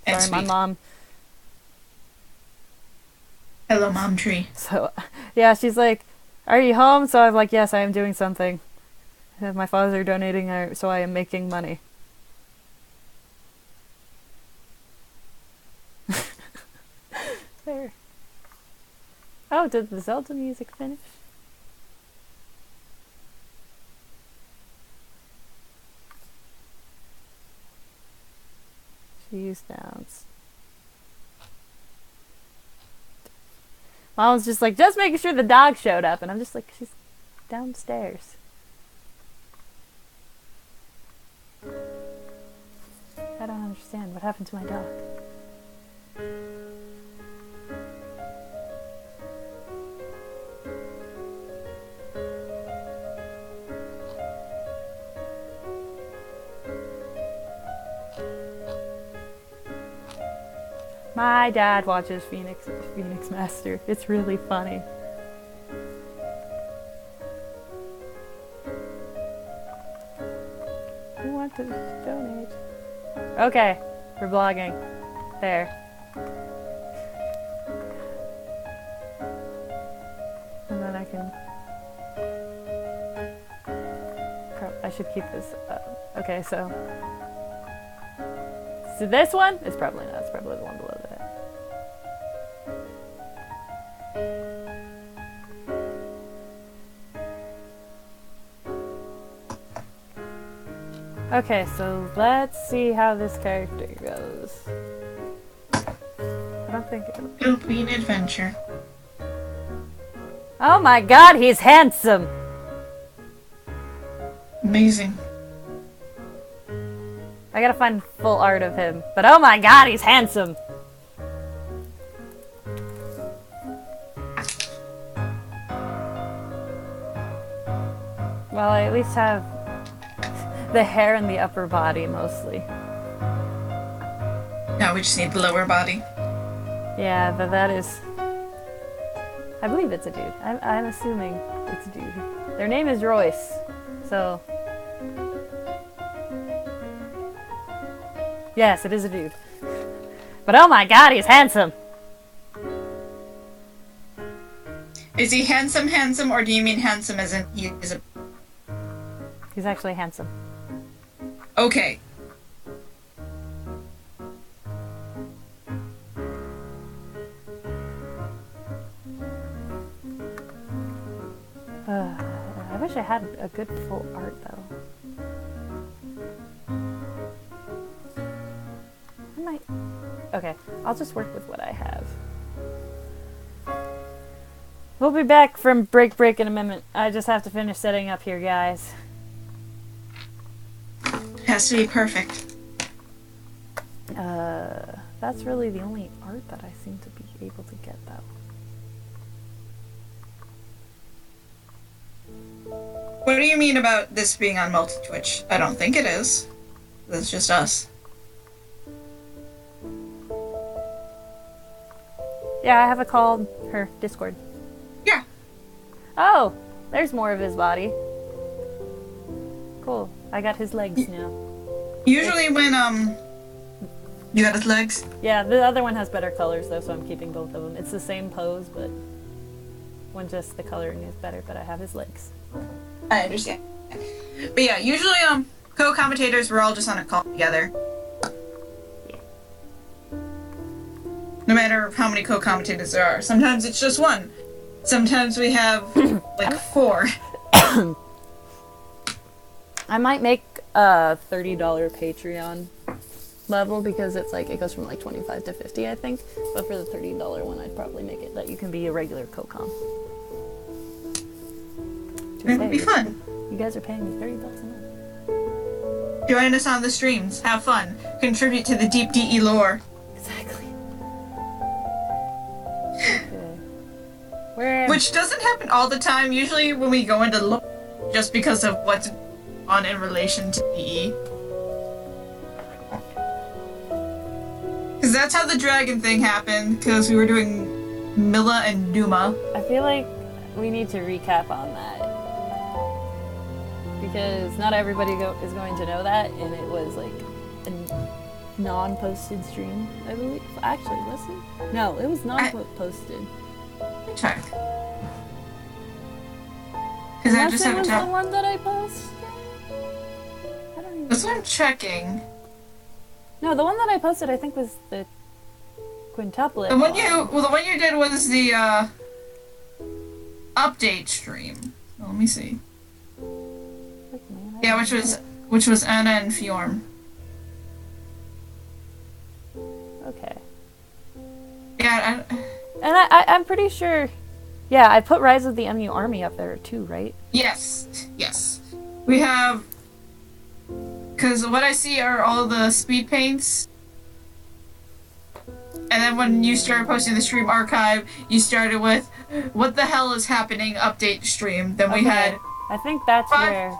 And Sorry, sweet. my mom. Hello, Mom Tree. So, yeah, she's like, are you home? So I'm like, yes, I am doing something. My father donating, so I am making money. There. Oh, did the Zelda music finish? She's down. Mom's just like, just making sure the dog showed up. And I'm just like, she's downstairs. I don't understand. What happened to my dog? My dad watches Phoenix Master. It's really funny. Who wants to donate? Okay, we're vlogging. There. And then I can... I should keep this up. Okay, so this one? It's probably not. It's probably the one below that. Okay, so let's see how this character goes. I don't think it'll... It'll be an adventure. Oh my god, he's handsome! Amazing. I gotta find full art of him. But oh my god, he's handsome! Well, I at least have the hair and the upper body, mostly. Now we just need the lower body. Yeah, but that is... I believe it's a dude. I'm assuming it's a dude. Their name is Royce, so... Yes, it is a dude. But oh my god, he's handsome! Is he handsome, or do you mean handsome as in he is a... He's actually handsome. Okay. I wish I had a good full art, though. I might... Okay, I'll just work with what I have. We'll be back from break in a minute. I just have to finish setting up here, guys. Has to be perfect. That's really the only art that I seem to be able to get, though. What do you mean about this being on multi-Twitch? I don't think it is. That's just us. Yeah, I have it called her Discord. Yeah. Oh, there's more of his body. Cool. I got his legs now. Usually when, you got his legs? Yeah, the other one has better colors, though, so I'm keeping both of them. It's the same pose, but one just the coloring is better, but I have his legs. I understand. But yeah, usually, co-commentators, we're all just on a call together. No matter how many co-commentators there are. Sometimes it's just one. Sometimes we have, like, 4. I might make a $30 Patreon level because it's like it goes from like 25 to 50, I think. But for the $30 one, I'd probably make it that you can be a regular co-com. It would be fun. You guys are paying me $30 a month. Join us on the streams. Have fun. Contribute to the deep DE lore. Exactly. Okay. Where? Which doesn't happen all the time. Usually when we go into lore, just because of what's on in relation to DE. Because that's how the dragon thing happened, because we were doing Milla and Numa. I feel like we need to recap on that. Because not everybody is going to know that, and it was like a non-posted stream, I believe. Actually, was it? No, it was non-posted. Check. Because I just Unless it have was a the one that I posted? I don't even That's know. what I'm checking. No, the one that I posted I think was the quintuplet. The one you did was the update stream. Well, let me see. Frick, man, Yeah, which was Anna and Fjorm. Okay. Yeah, And I'm pretty sure... Yeah, I put Rise of the MU Army up there too, right? yes. We have... Because what I see are all the speed paints. And then when you started posting the stream archive, you started with, what the hell is happening, update stream. Then we Okay. had... I think that's 5 where...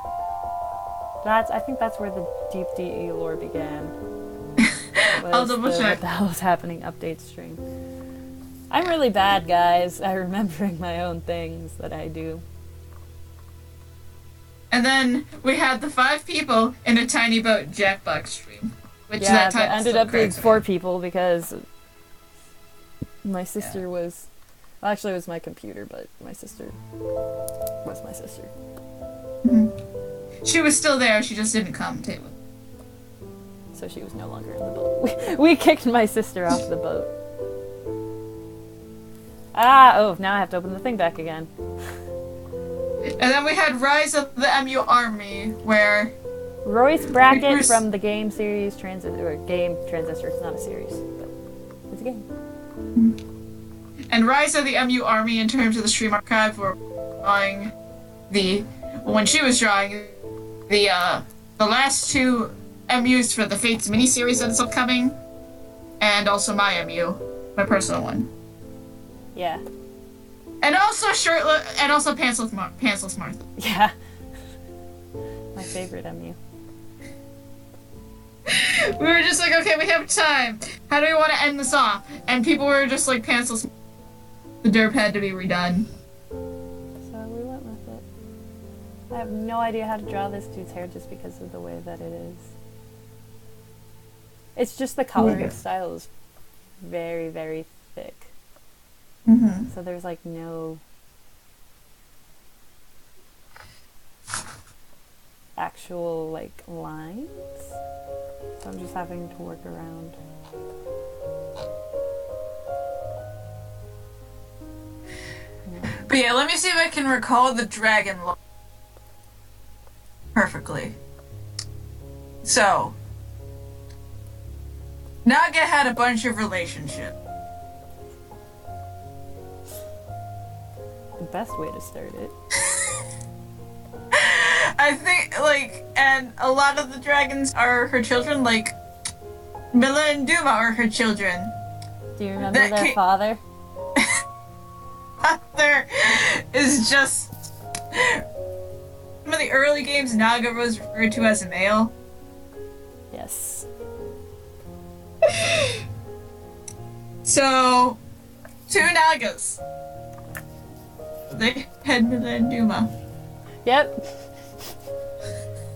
I think that's where the deep DE lore began. I'll double check. What the hell is happening update stream. I'm really bad, guys, at remembering my own things that I do. And then we had the 5 people in a tiny boat Jackbox stream. Which Yeah, that but title ended still up being cracks me 4 up. people because my sister was... Well, actually, it was my computer, but my sister was my sister. She was still there, she just didn't commentate with. So she was no longer in the boat. We kicked my sister off the boat. Oh, now I have to open the thing back again. And then we had Rise of the MU Army, where Royce Brackett Here's- from the game series Game Transistor. It's not a series, but it's a game. And Rise of the MU Army, in terms of the stream archive, were drawing when she was drawing the last two MUs for the Fates miniseries that is upcoming, and also my MU, my personal one. Yeah. And also Pantsless Martha. Yeah. My favorite MU. We were just like, okay, we have time. How do we want to end this off? And people were just like, Pantsless. The derp had to be redone. So we went with it. I have no idea how to draw this dude's hair just because of the way that it is. It's just the coloring style is very, very thick. Mm-hmm. So there's like no actual like lines. So I'm just having to work around. But yeah, let me see if I can recall the dragon look perfectly. So, Naga had a bunch of relationships. The best way to start it. I think, and a lot of the dragons are her children, like, Mila and Duma are her children. Do you remember That their ca- father? There is just... Some of the early games, Naga was referred to as a male. Yes. So, two Nagas. They had Mila and Duma. Yep.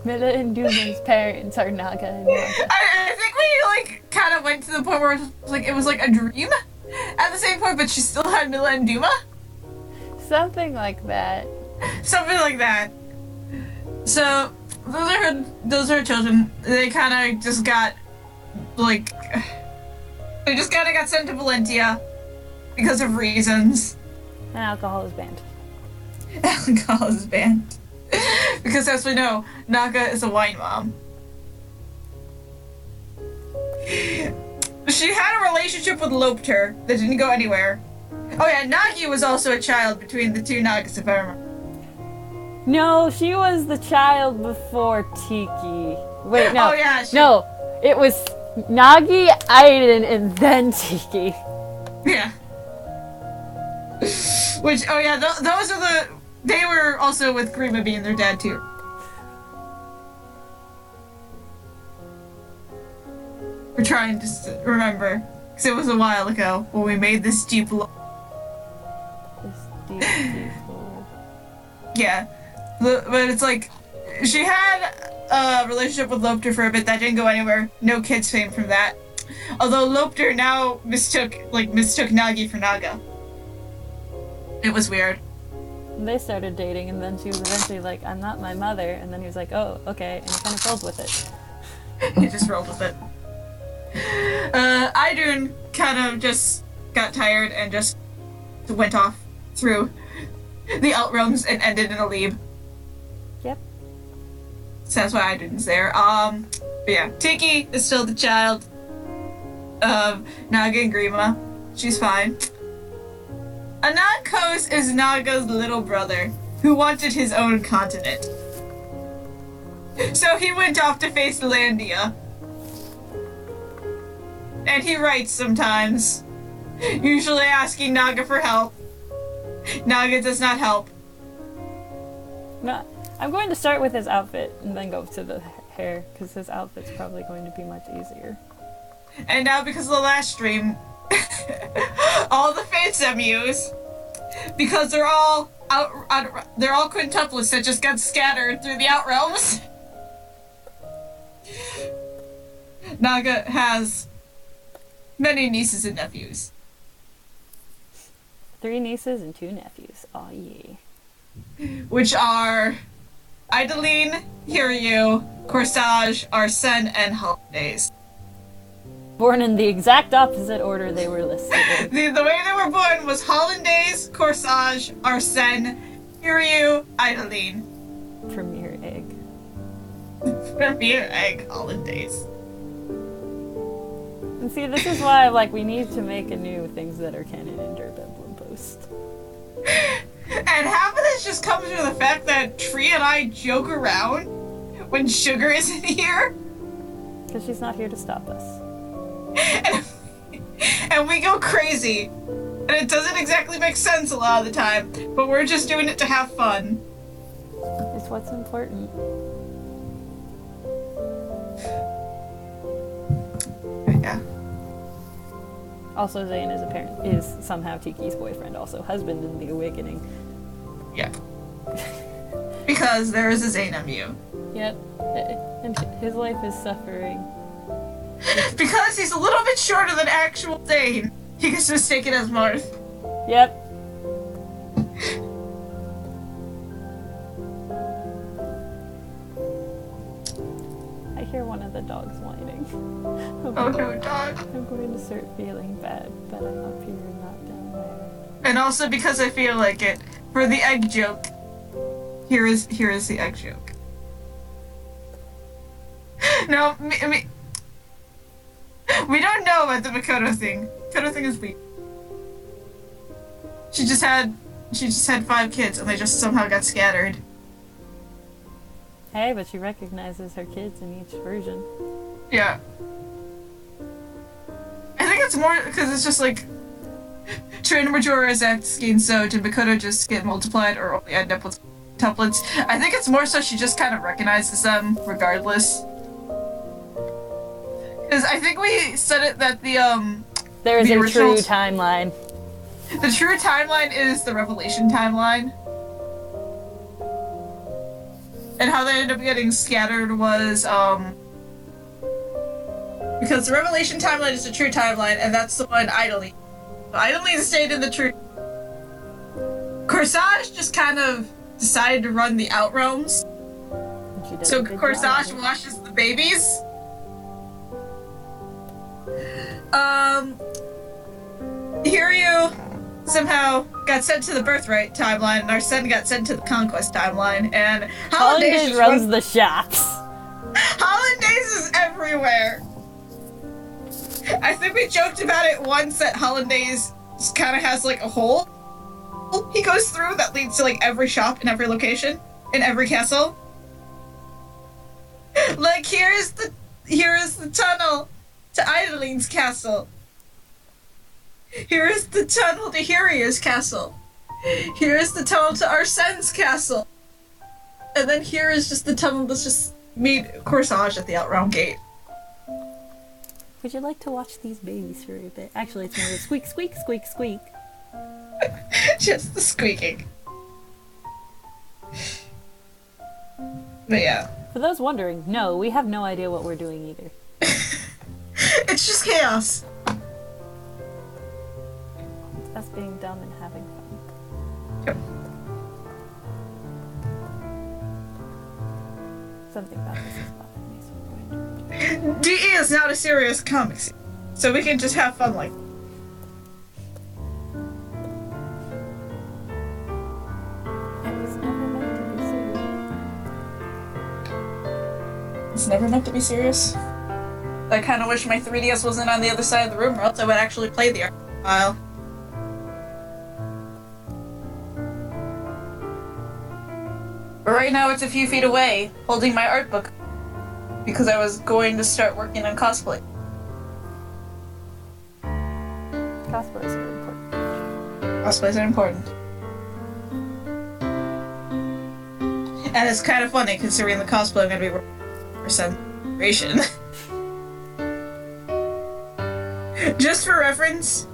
Mila and Duma's parents are Naga and Naga. I think we, kind of went to the point where it was like a dream at the same point, but she still had Mila and Duma? Something like that. Something like that. So, those are her children. They kind of just got, they just kind of got sent to Valentia because of reasons. And alcohol is banned. Alcohol is banned. Because as we know, Naga is a wine mom. She had a relationship with Lopter that didn't go anywhere. Oh yeah, Nagi was also a child between the two Nagas, if I remember. No, she was the child before Tiki. Wait, no. Oh yeah, No, it was Nagi, Aiden, and then Tiki. Yeah. Which, oh yeah, those are they were also with Grima being their dad too. We're trying to remember, because it was a while ago when we made this deep This deep lore. Yeah. But it's like, she had a relationship with Lopter for a bit that didn't go anywhere. No kids fame from that. Although Lopter now mistook Nagi for Naga. It was weird. They started dating, and then she was eventually like, I'm not my mother. And then he was like, oh, okay. And he kind of rolled with it. He just rolled with it. Idun kind of just got tired and just went off through the Outrealms and ended in a Lieb. Yep. So that's why Idun's there. But yeah, Tiki is still the child of Naga and Grima. She's fine. Anand Kos is Naga's little brother, who wanted his own continent. So he went off to face Landia. And he writes sometimes, usually asking Naga for help. Naga does not help. No, I'm going to start with his outfit and then go to the hair, because his outfit's probably going to be much easier. And now, because of the last stream, all the Fates MUs, because they're all they're all quintuplets that just got scattered through the Outrealms. Naga has many nieces and nephews. 3 nieces and 2 nephews. Aw, yeah. Which are Idaline, Hiryu, Corsage, Arsene, and Holidays. Born in the exact opposite order they were listed in. The way they were born was Hollandaise, Corsage, Arsene, Hiryu, Idaline. Premier egg. gonna be an egg hollandaise. And see, this is why, like, we need to make a new things that are canon in Derp Emblem post. And half of this just comes from the fact that Tree and I joke around when Sugar isn't here. Because she's not here to stop us. And we go crazy. And it doesn't exactly make sense a lot of the time, but we're just doing it to have fun. It's what's important. Yeah. Also, Zane is somehow Tiki's boyfriend, also husband in the Awakening. Yeah. Because there is a Zane MU. Yep. And his life is suffering. Because he's a little bit shorter than actual Zane. He gets mistaken as Marth. Yep. I hear one of the dogs whining. Oh no, dog. I'm going to start feeling bad, but I'm up here, not down there. And also because I feel like it, for the egg joke, here is the egg joke. No, we don't know about the Makoto thing. Makoto thing is weak. She just had 5 kids and they just somehow got scattered. Hey, but she recognizes her kids in each version. Yeah. I think it's more because it's just like Trainer Majora's X gain so did Makoto just get multiplied or only end up with tuplets? I think it's more so she just kind of recognizes them regardless. Because I think we said it that There is the a original true timeline. The true timeline is the Revelation timeline. And how they ended up getting scattered was, because the Revelation timeline is the true timeline, and that's the one Idly. Idly stayed in the true. Corsage just kind of decided to run the Outrealms. She does So a good Corsage job. washes the babies. Hiryu somehow got sent to the Birthright timeline, and our son got sent to the Conquest timeline, and Hollandaise runs the shops. Hollandaise is everywhere. I think we joked about it once that Hollandaise kind of has like a hole he goes through that leads to like every shop in every location, in every castle. Like here is the tunnel to Idoline's castle. Here is the tunnel to Hiryu's castle. Here is the tunnel to Arsene's castle. And then here is just the tunnel that's just meet Corsage at the Outrealm Gate. Would you like to watch these babies for a bit? Actually, it's more of a squeak, squeak, squeak, squeak. Just the squeaking. But yeah. For those wondering, no, we have no idea what we're doing either. It's just chaos. It's us being dumb and having fun. Yep. Something about this is bothering me, so I'm going to... DE is not a serious comic series, so we can just have fun like. It's never meant to be serious. I kind of wish my 3DS wasn't on the other side of the room, or else I would actually play the art file. But right now it's a few feet away, holding my art book, because I was going to start working on cosplay. Cosplays are important. Cosplays are important. And it's kind of funny considering the cosplay I'm going to be wearing for celebration. Just for reference,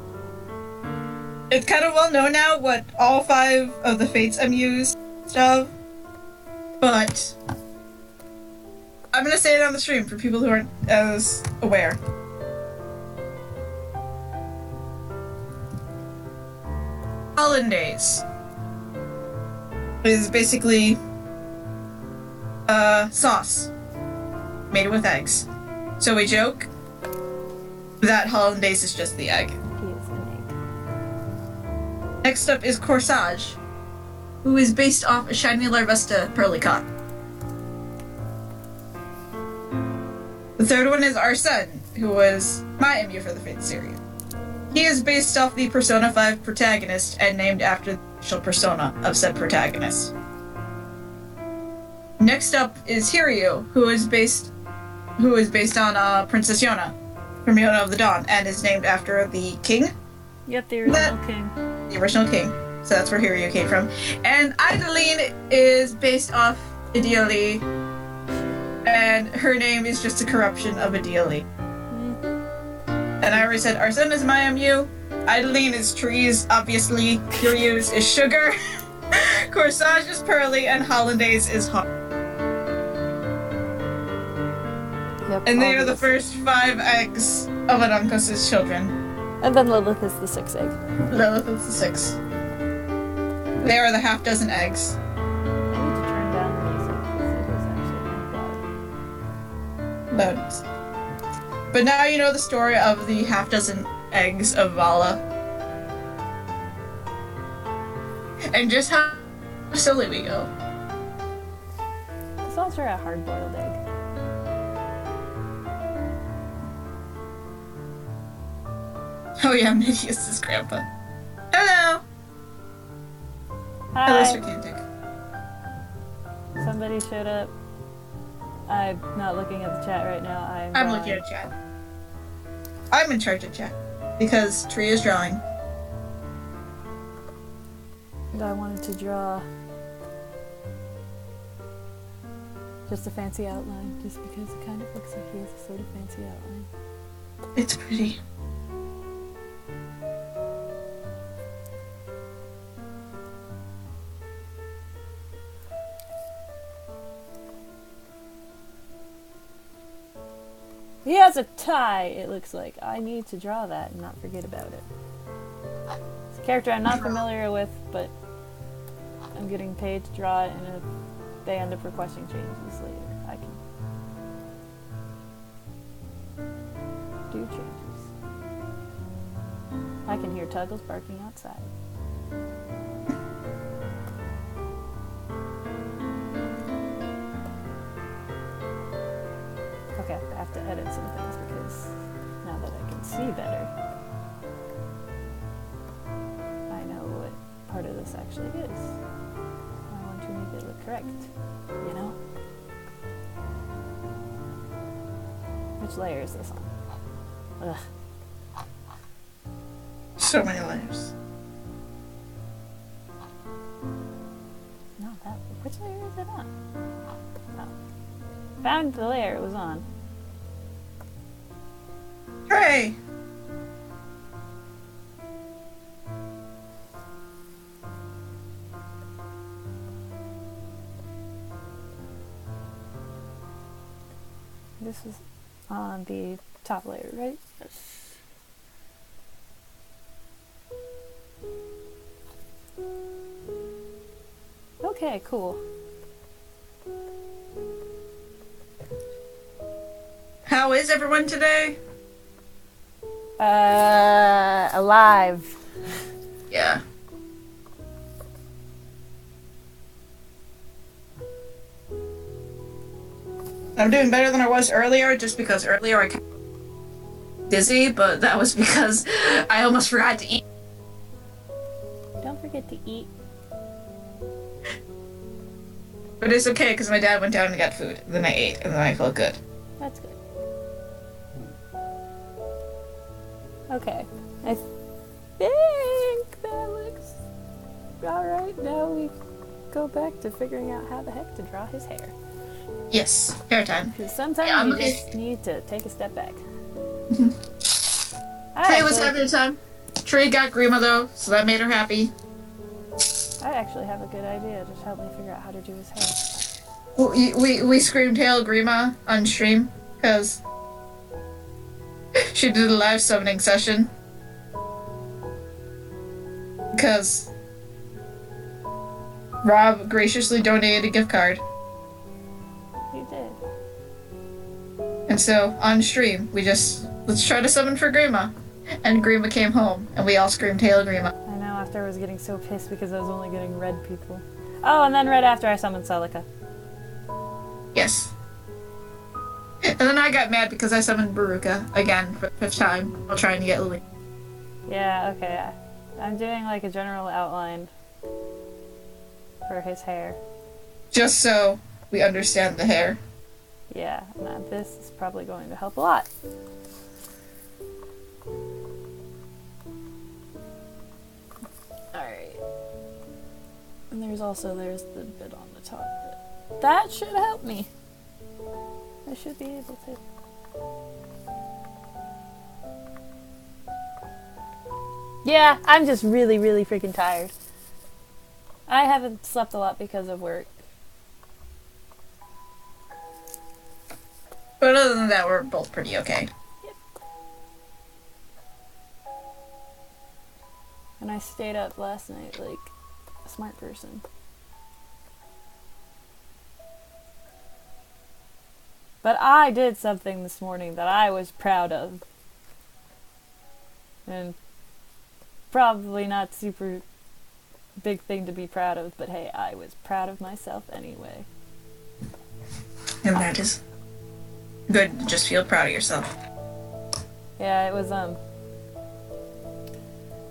it's kind of well known now what all 5 of the Fates MUs stuff, but I'm going to say it on the stream for people who aren't as aware. Hollandaise is basically sauce made with eggs. So we joke that Hollandaise is just the egg. He is an egg. Next up is Corsage, who is based off a shiny Larvesta Perlicot. The third one is Arsene, who was my MU for the Fate series. He is based off the Persona 5 protagonist and named after the official persona of said protagonist. Next up is Hiryu, who is based on Princess Yona from Yona of the Dawn, and is named after the king. Yep, the original king. The original king. So that's where Hiryu came from. And Idaline is based off Ideally, and her name is just a corruption of Ideally. And I already said Arsene is my MU, Idaline is trees, obviously, Hiryu's is sugar, Corsage is pearly, and Hollandaise is hot. Yep, And they are the obviously. first 5 eggs of Adoncos' children. And then Lilith is the 6th egg. Lilith is the 6th. They are the half dozen eggs. I need to turn down the music because it is actually kind of loud. Loads. But now you know the story of the half dozen eggs of Vala. And just how silly we go. It's also a hard-boiled egg. Oh yeah, Midius is grandpa. Hello! Hello, Hi! Sarcantic. Somebody showed up. I'm not looking at the chat right now. I'm looking at chat. I'm in charge of chat. Because Tree is drawing. And I wanted to draw just a fancy outline, just because it kind of looks like he has a sort of fancy outline. It's pretty. He has a tie, it looks like. I need to draw that and not forget about it. It's a character I'm not familiar with, but I'm getting paid to draw it, and if they end up requesting changes later, I can do changes. I can hear Tuggles barking outside. Okay, I have to edit some things because now that I can see better, I know what part of this actually is. I want to make it look correct, you know? Which layer is this on? Ugh. So many layers. No, that. Which layer is it on? Oh. Found the layer it was on. Hooray! This was on the top layer, right? Yes. Okay, cool. How is everyone today? Alive. Yeah. I'm doing better than I was earlier, just because earlier I got dizzy, but that was because I almost forgot to eat. Don't forget to eat. But it's okay, because my dad went down and got food, and then I ate, and then I felt good. That's good. Okay. I think that looks alright. Now we go back to figuring out how the heck to draw his hair. Yes, hair time. Because sometimes Yeah, I'm you okay. just need to take a step back. Trey was having a time. Trey got Grima though, so that made her happy. I actually have a good idea. Just help me figure out how to do his hair. We screamed Hail Grima on stream, because she did a live summoning session. Because Rob graciously donated a gift card. You did. And so, on stream, let's try to summon for Grima. And Grima came home, and we all screamed Hail Grima. I know, after I was getting so pissed because I was only getting red people. Oh, and then right after I summoned Celica. Yes. And then I got mad because I summoned Baruka again for the fifth time while trying to get Lily. Yeah, okay. I'm doing like a general outline for his hair. Just so we understand the hair. Yeah, now this is probably going to help a lot. Alright. And there's the bit on the top. That should help me. I should be able to. Yeah, I'm just really, really freaking tired. I haven't slept a lot because of work. But other than that, we're both pretty okay. And I stayed up last night like a smart person. But I did something this morning that I was proud of. And probably not super big thing to be proud of, but hey, I was proud of myself anyway. And that is good to just feel proud of yourself. Yeah, it was,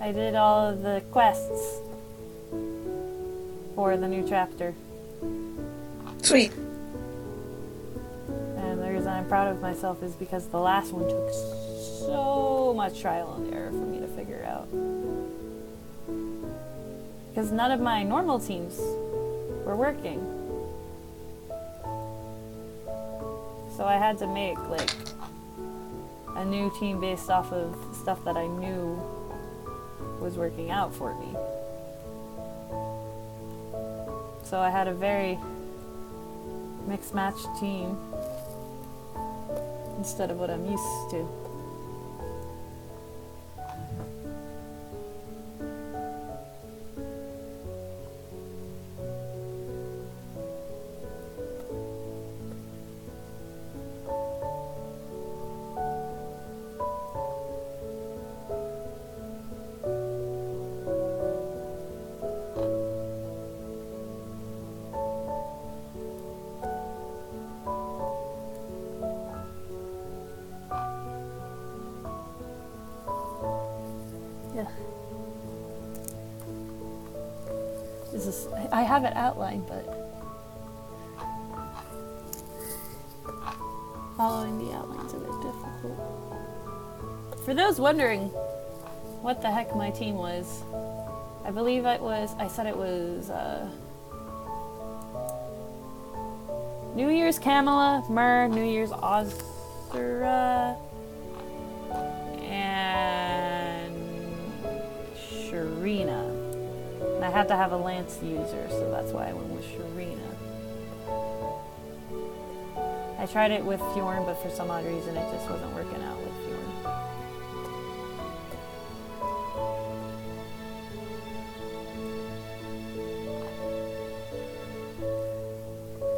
I did all of the quests for the new chapter. Sweet. And the reason I'm proud of myself is because the last one took so much trial and error for me to figure out. Because none of my normal teams were working. So I had to make, like, a new team based off of stuff that I knew was working out for me. So I had a very mixed match team instead of what I'm used to. Yeah. I have it outlined, but following the outline's a bit difficult. For those wondering what the heck my team was, I believe I said it was New Year's Kamala, Myr, New Year's Ozra, and Sharina. And I had to have a lance user, so that's why I went with Sharina. I tried it with Fjorn, but for some odd reason it just wasn't working out with Fjorn.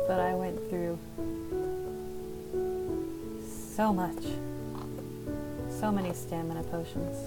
But I went through so much. So many stamina potions.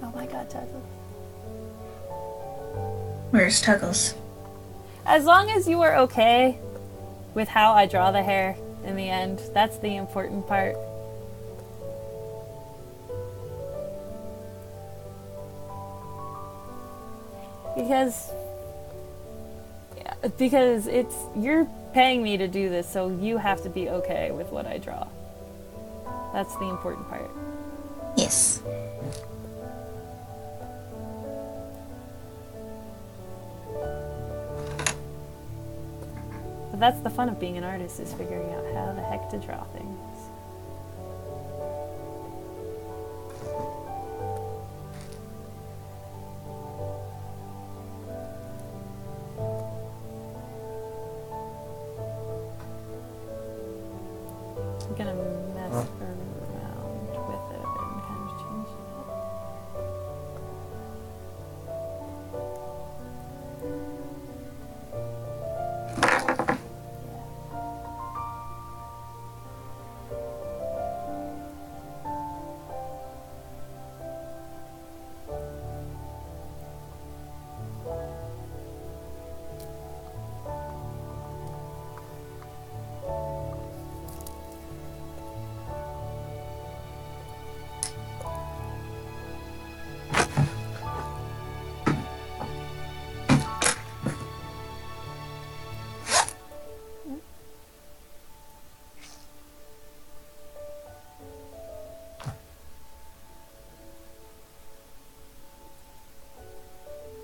Oh my god, Tuggles. Where's Tuggles? As long as you are okay with how I draw the hair in the end, that's the important part. Because you're paying me to do this, so you have to be okay with what I draw. That's the important part. Nice. But that's the fun of being an artist, is figuring out how the heck to draw things. I'm gonna mess around with it and kind of change it.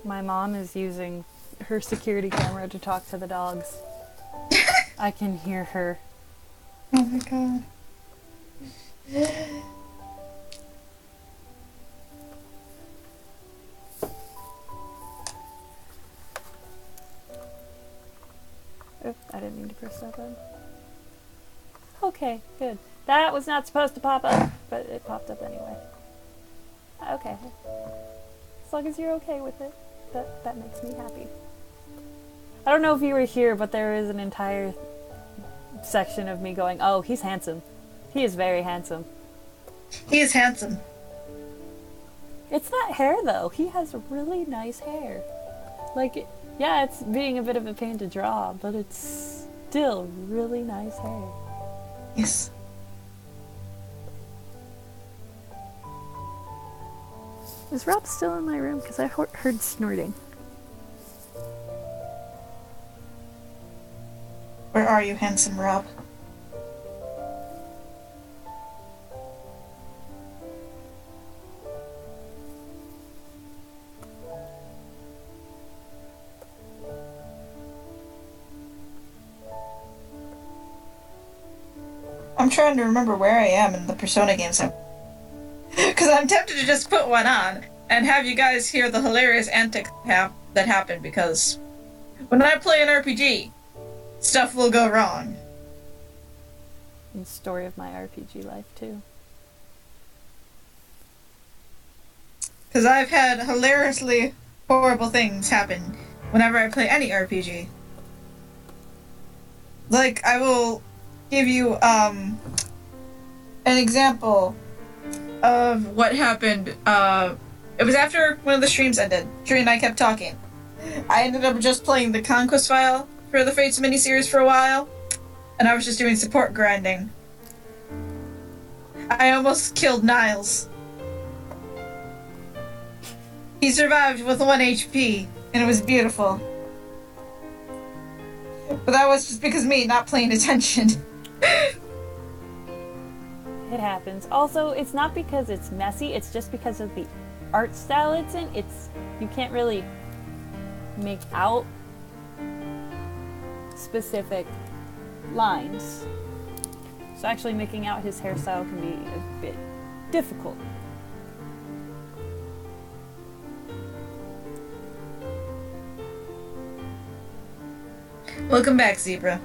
My mom is using her security camera to talk to the dogs. I can hear her. Oh my god. Oh, I didn't mean to press that button. Okay, good. That was not supposed to pop up, but it popped up anyway. Okay. As long as you're okay with it, that makes me happy. I don't know if you were here, but there is an entire section of me going, oh, he's handsome. He is very handsome. He is handsome. It's not hair, though. He has really nice hair. Like, yeah, it's being a bit of a pain to draw, but it's still really nice hair. Yes. Is Rob still in my room? Because I heard snorting. Where are you, handsome Rob? I'm trying to remember where I am in the Persona games. Because I'm tempted to just put one on and have you guys hear the hilarious antics that happen, because when I play an RPG, stuff will go wrong. And story of my RPG life, too. Because I've had hilariously horrible things happen whenever I play any RPG. Like, I will give you, an example of what happened. It was after one of the streams ended. Tree and I kept talking. I ended up just playing the Conquest file for the Fates miniseries for a while, and I was just doing support grinding. I almost killed Niles. He survived with 1 HP, and it was beautiful. But that was just because me not paying attention. It happens. Also, it's not because it's messy, it's just because of the art style it's in. You can't really make out specific lines. So actually making out his hairstyle can be a bit difficult. Welcome back, Zebra.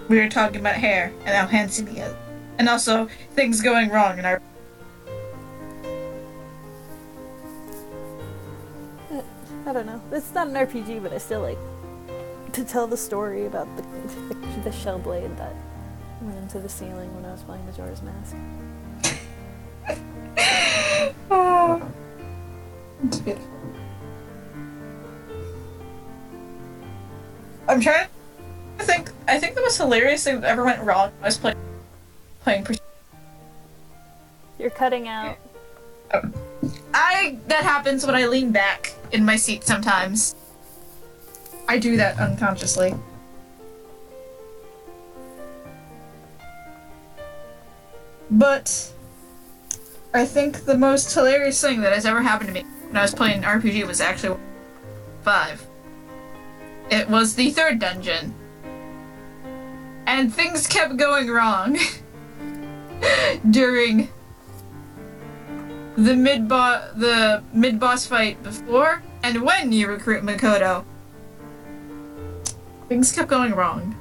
We were talking about hair and how handsome he is. And also, things going wrong in our... I don't know. It's not an RPG, but I still like to tell the story about the shell blade that went into the ceiling when I was playing Majora's Mask. Oh, it's beautiful. I'm trying to think. I think the most hilarious thing that ever went wrong when I was playing You're cutting out. That happens when I lean back in my seat sometimes. I do that unconsciously. But I think the most hilarious thing that has ever happened to me when I was playing RPG was actually 5. It was the 3rd dungeon. And things kept going wrong during the mid-boss fight before and when you recruit Makoto. Things kept going wrong.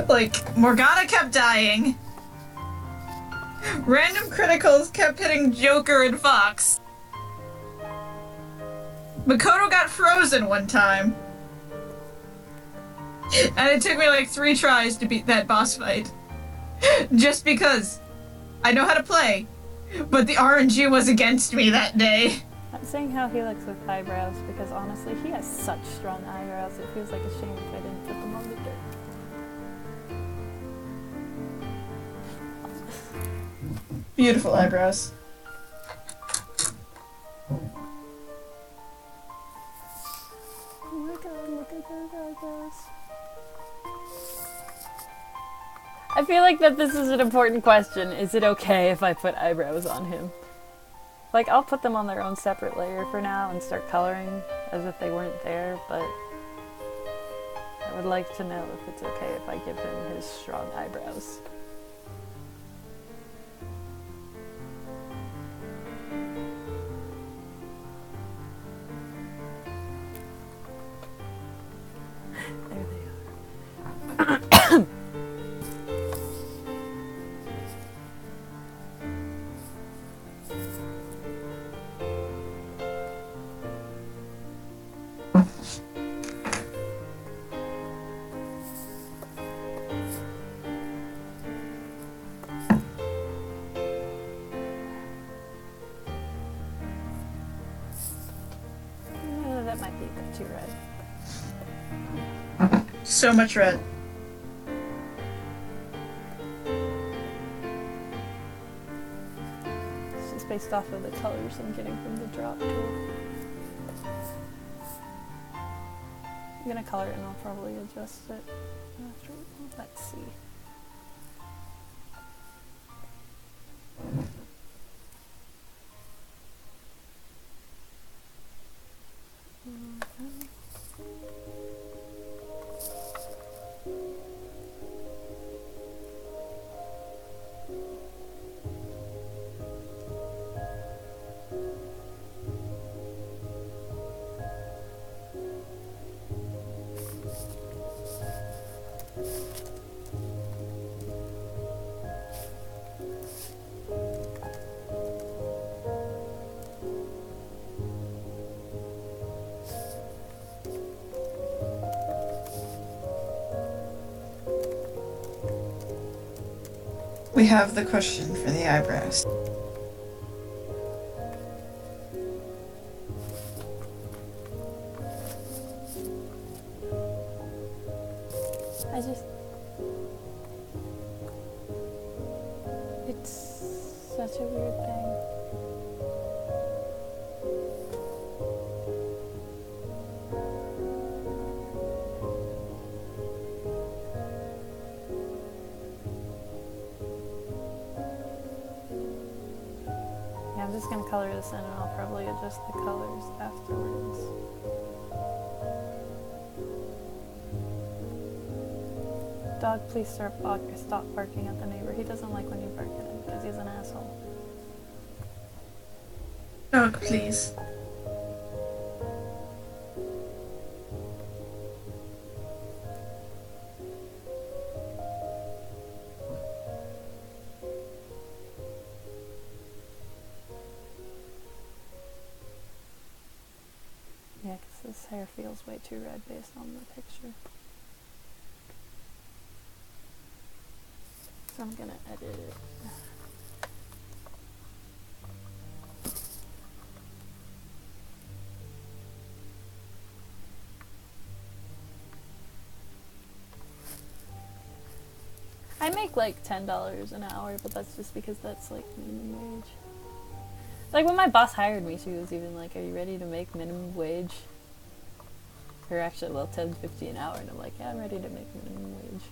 Like, Morgana kept dying. Random criticals kept hitting Joker and Fox. Makoto got frozen one time. And it took me like 3 tries to beat that boss fight. Just because I know how to play, but the RNG was against me that day. I'm saying how he looks with eyebrows because honestly, he has such strong eyebrows. It feels like a shame if I didn't put them on the dirt. Beautiful eyebrows. Oh my god, look at those eyebrows. I feel like that this is an important question. Is it okay if I put eyebrows on him? Like, I'll put them on their own separate layer for now and start coloring as if they weren't there, but I would like to know if it's okay if I give him his strong eyebrows. There they are. That might be a bit too red. So much red. It's just based off of the colors I'm getting from the drop tool. I'm gonna color it and I'll probably adjust it after. Let's see. We have the question for the eyebrows. I just... It's such a weird thing. Yeah, I'm just gonna color this in and I'll probably adjust the colors afterwards. Dog, please stop barking at the neighbor. He doesn't like when you bark at him because he's an asshole. Dog, please. Yeah, because this hair feels way too red based on the picture. So I'm gonna edit it. I make like $10 an hour, but that's just because that's like minimum wage. Like when my boss hired me, she was even like, "Are you ready to make minimum wage?" Or actually, well, $10.50 an hour, and I'm like, "Yeah, I'm ready to make minimum wage."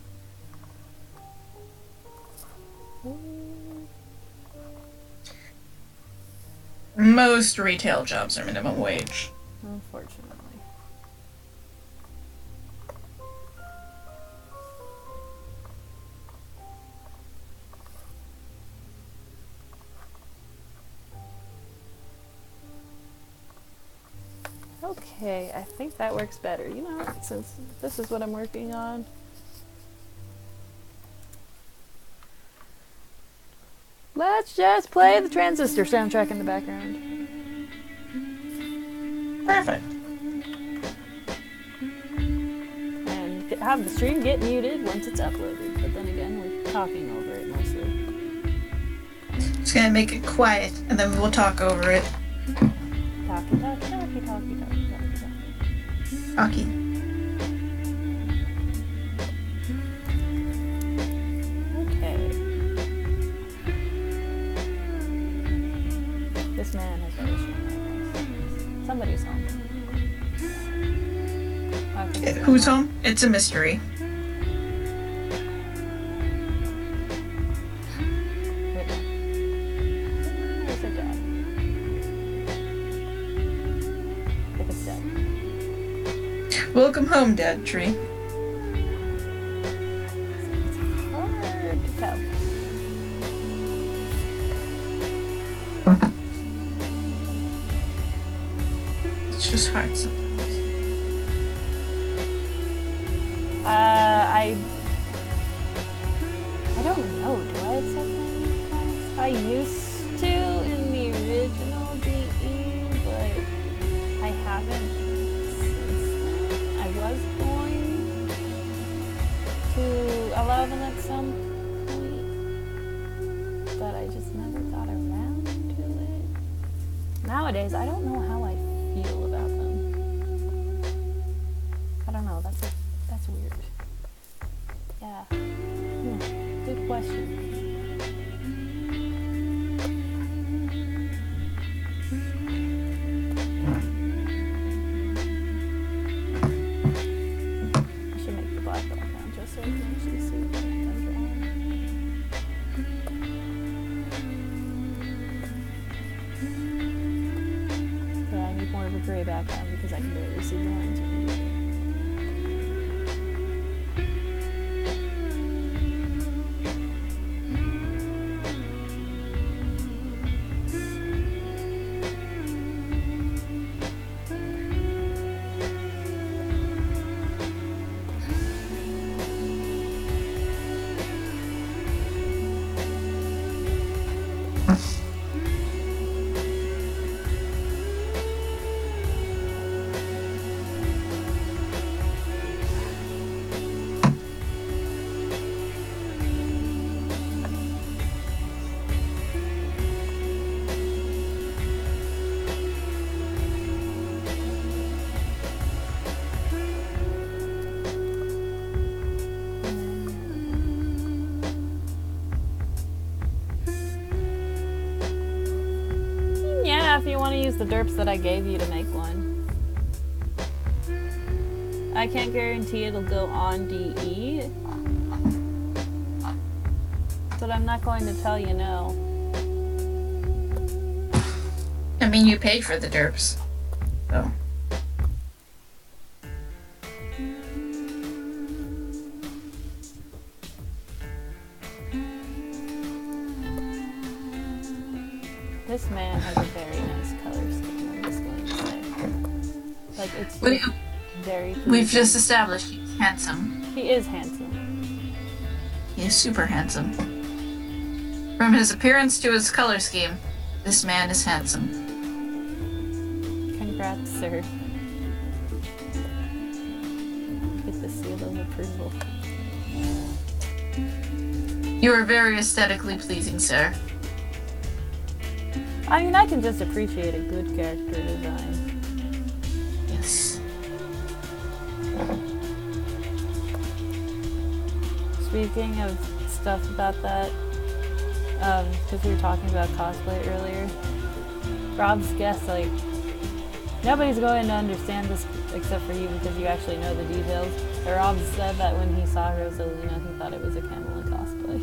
Most retail jobs are minimum wage. Unfortunately. Okay, I think that works better. You know, since this is what I'm working on. Let's just play the Transistor soundtrack in the background. Perfect. And have the stream get muted once it's uploaded. But then again, we're talking over it mostly. Just gonna make it quiet, and then we'll talk over it. Talkie, talkie, talkie, talkie, talkie, talkie, talkie. Aki. Okay. This man has very strong eyebrows. Somebody's home. Okay, Who's home? It's a mystery. Wait, no. Where's her dad? If it's dead. Welcome home, Dead Tree. It's hard to tell. It's just hard sometimes. I don't know. Do I accept any comments? I used to in the original DE, but I haven't since then. I was going to allow them at some point, but I just never got around to it. Nowadays, I don't know how I feel about them. I don't know. That's weird. Yeah. Good question. I should make the black background just so you can actually see what I'm drawing. Yeah, I need more of a gray background because I can barely see the lines when I do it. Yeah, if you want to use the derps that I gave you to make one. I can't guarantee it'll go on DE, but I'm not going to tell you no. I mean, you paid for the derps. So. This man has a very nice color scheme, I'm just going to say. Like, it's We- just very We've pleasing. just established he's handsome. He is handsome. He is super handsome. From his appearance to his color scheme, this man is handsome. Congrats, sir. Get the seal of approval. You are very aesthetically pleasing, sir. I mean, I can just appreciate a good character design. Yes. Speaking of stuff about that, because we were talking about cosplay earlier, Rob's guess, like, nobody's going to understand this except for you because you actually know the details. But Rob said that when he saw Rosalina, he thought it was a Kamala cosplay.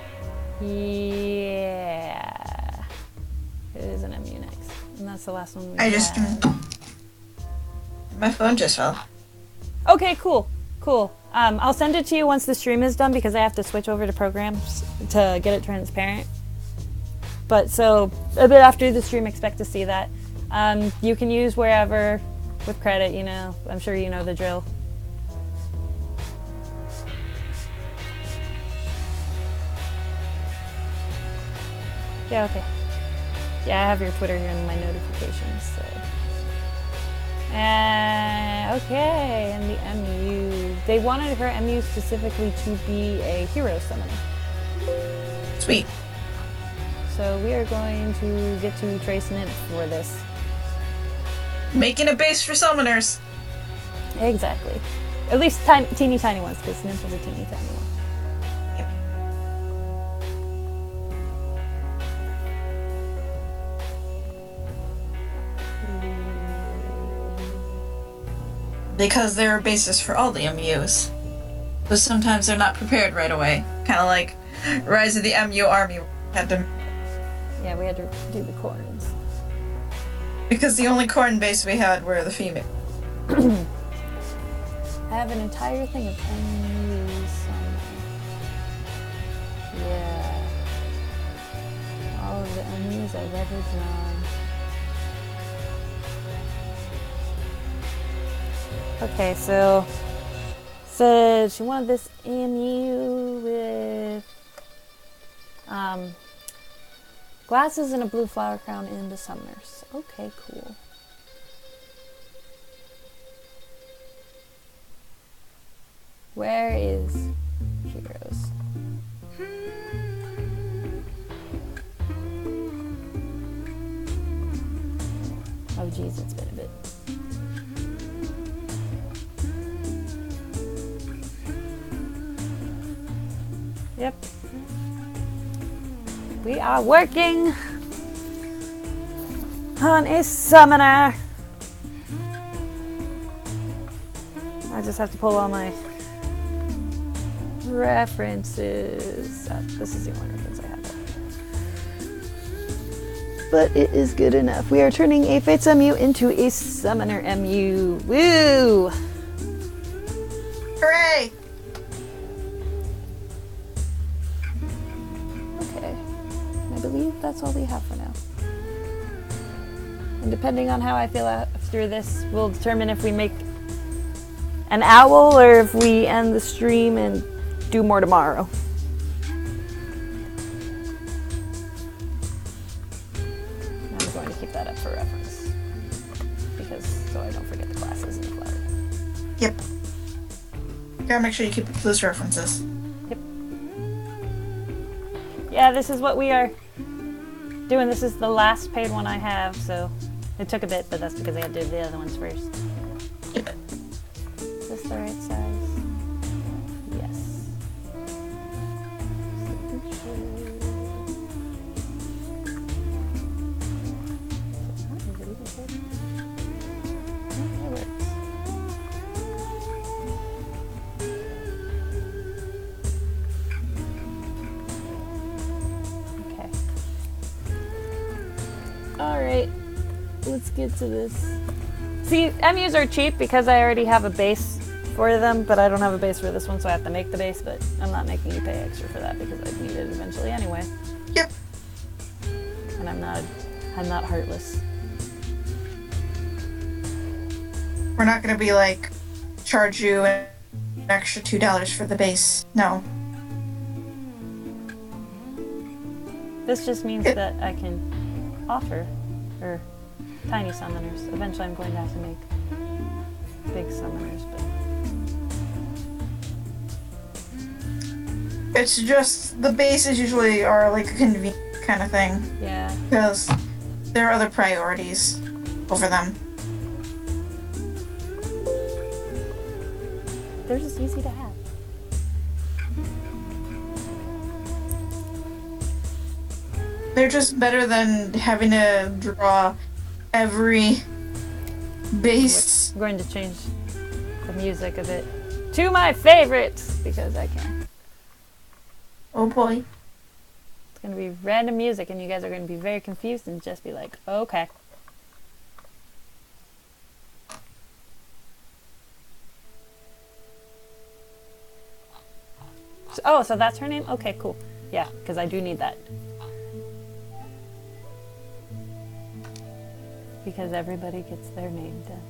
Yeah. It is an MU next. And that's the last one we Mm. have. My phone just fell. Okay, cool. Cool. I'll send it to you once the stream is done because I have to switch over to programs to get it transparent. But so, a bit after the stream, expect to see that. You can use wherever with credit, you know. I'm sure you know the drill. Yeah, okay. Yeah, I have your Twitter here in my notifications, so. Okay, and the MU. They wanted her MU specifically to be a hero summoner. Sweet. So we are going to get to Trace Nymph for this. Making a base for summoners. Exactly. At least teeny tiny ones, because Nymph is a teeny tiny one. Because there are bases for all the MUs. But sometimes they're not prepared right away. Kind of like Rise of the MU Army had to... Yeah, we had to do the corns. Because the only corn base we had were the female. I have an entire thing of MUs somewhere. Yeah. All of the MUs I've ever drawn. Okay, so said she wanted this MU with glasses and a blue flower crown in the summoners. Okay, cool. Where is Heroes? Oh geez, it's been a bit. Yep. We are working on a summoner. I just have to pull all my references. This is the only reference I have. But it is good enough. We are turning a Fates MU into a Summoner MU. Woo! Hooray! Okay. I believe that's all we have for now. And depending on how I feel after this, we'll determine if we make an owl or if we end the stream and do more tomorrow. I'm going to keep that up for reference. Because so I don't forget the classes in the flower. Yep. Gotta make sure you keep those references. Yep. Yeah, this is what we are doing. This is the last paid one I have, so it took a bit, but that's because I had to do the other ones first. Yep. Is this the right size? Yes. It works. Okay. Alright. Let's get to this. See, MUs are cheap because I already have a base for them, but I don't have a base for this one, so I have to make the base, but I'm not making you pay extra for that because I need it eventually anyway. Yep. And I'm not heartless. We're not gonna be like, charge you an extra $2 for the base. No. This just means that I can offer, or tiny summoners. Eventually I'm going to have to make big summoners, but It's just, the bases usually are like a convenient kind of thing. yeah. Because there are other priorities over them. They're just easy to have. They're just better than having to draw every base. I'm going to change the music a bit to my favorites because I can. Oh boy. gonna be random music, and you guys are gonna be very confused and just be like, okay. So that's her name? Okay, cool. Yeah, because I do need that. Because everybody gets their name done.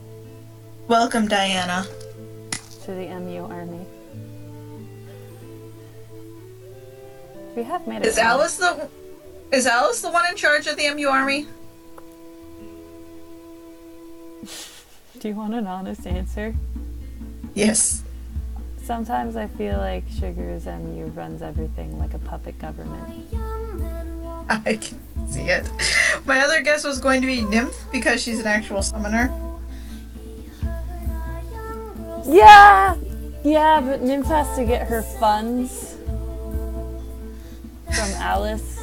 Welcome, Diana. To the MU army. We have made it. Is Alice the one in charge of the MU army? Do you want an honest answer? Yes. Sometimes I feel like Sugar's MU runs everything like a puppet government. I can see it. My other guess was going to be Nymph because she's an actual summoner. Yeah! Yeah, but Nymph has to get her funds from Alice.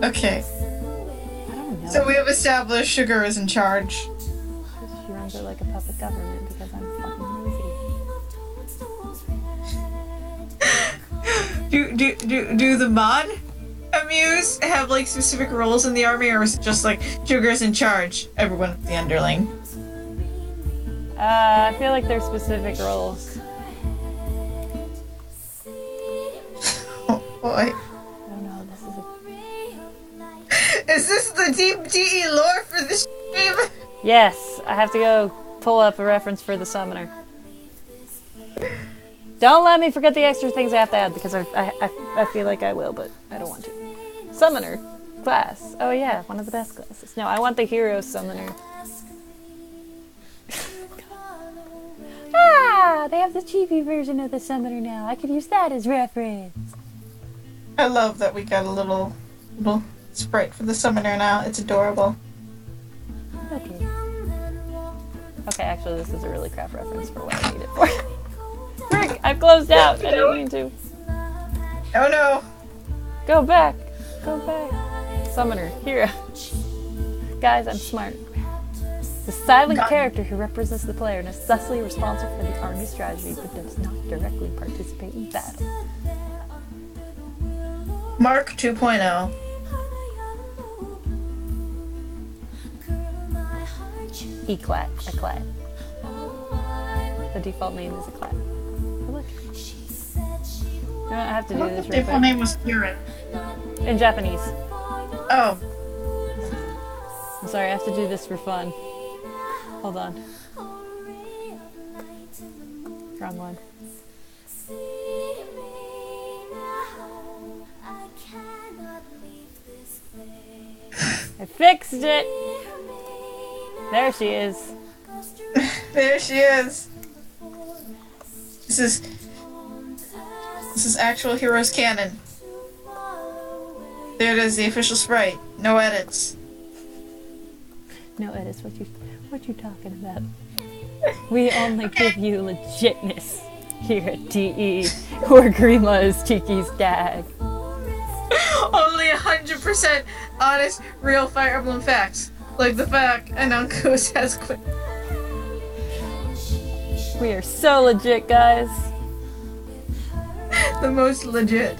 Okay. I don't know. So we have established Sugar is in charge. She runs it like a puppet government because I'm fucking lazy. Do the mod MUs have like specific roles in the army, or is it just like Sugar's in charge, everyone is the underling? I feel like there's specific roles. Oh boy. I don't know, this is Is this the deep DE lore for this game? Yes, I have to go pull up a reference for the summoner. Don't let me forget the extra things I have to add because I feel like I will, but I don't want to. Summoner class. Oh yeah, one of the best classes. No, I want the hero summoner. Ah, they have the chibi version of the summoner now. I could use that as reference. I love that we got a little sprite for the summoner now. It's adorable. Okay. Okay, actually, this is a really crap reference for what I need it for. Frick, I've closed out. I didn't mean to. Oh no! Go back. Go back. Summoner, hero. Guys, I'm smart. The silent character who represents the player and is thusly responsible for the army strategy but does not directly participate in battle. Mark 2.0. Eclat. Eclat. The default name is Eclat. Oh, look. I have to do this real Default quick. name was Kieran. In Japanese. Oh. I'm sorry, I have to do this for fun. Hold on. Wrong one. I fixed it! There she is. There she is. This is actual Heroes canon. There it is, the official sprite. No edits. No edits, what you talking about? We only give you legitness here at DE, where Grima is Tiki's dad. Only 100% honest, real Fire Emblem facts. Like the fact Anonkus has quit. We are so legit, guys. The most legit.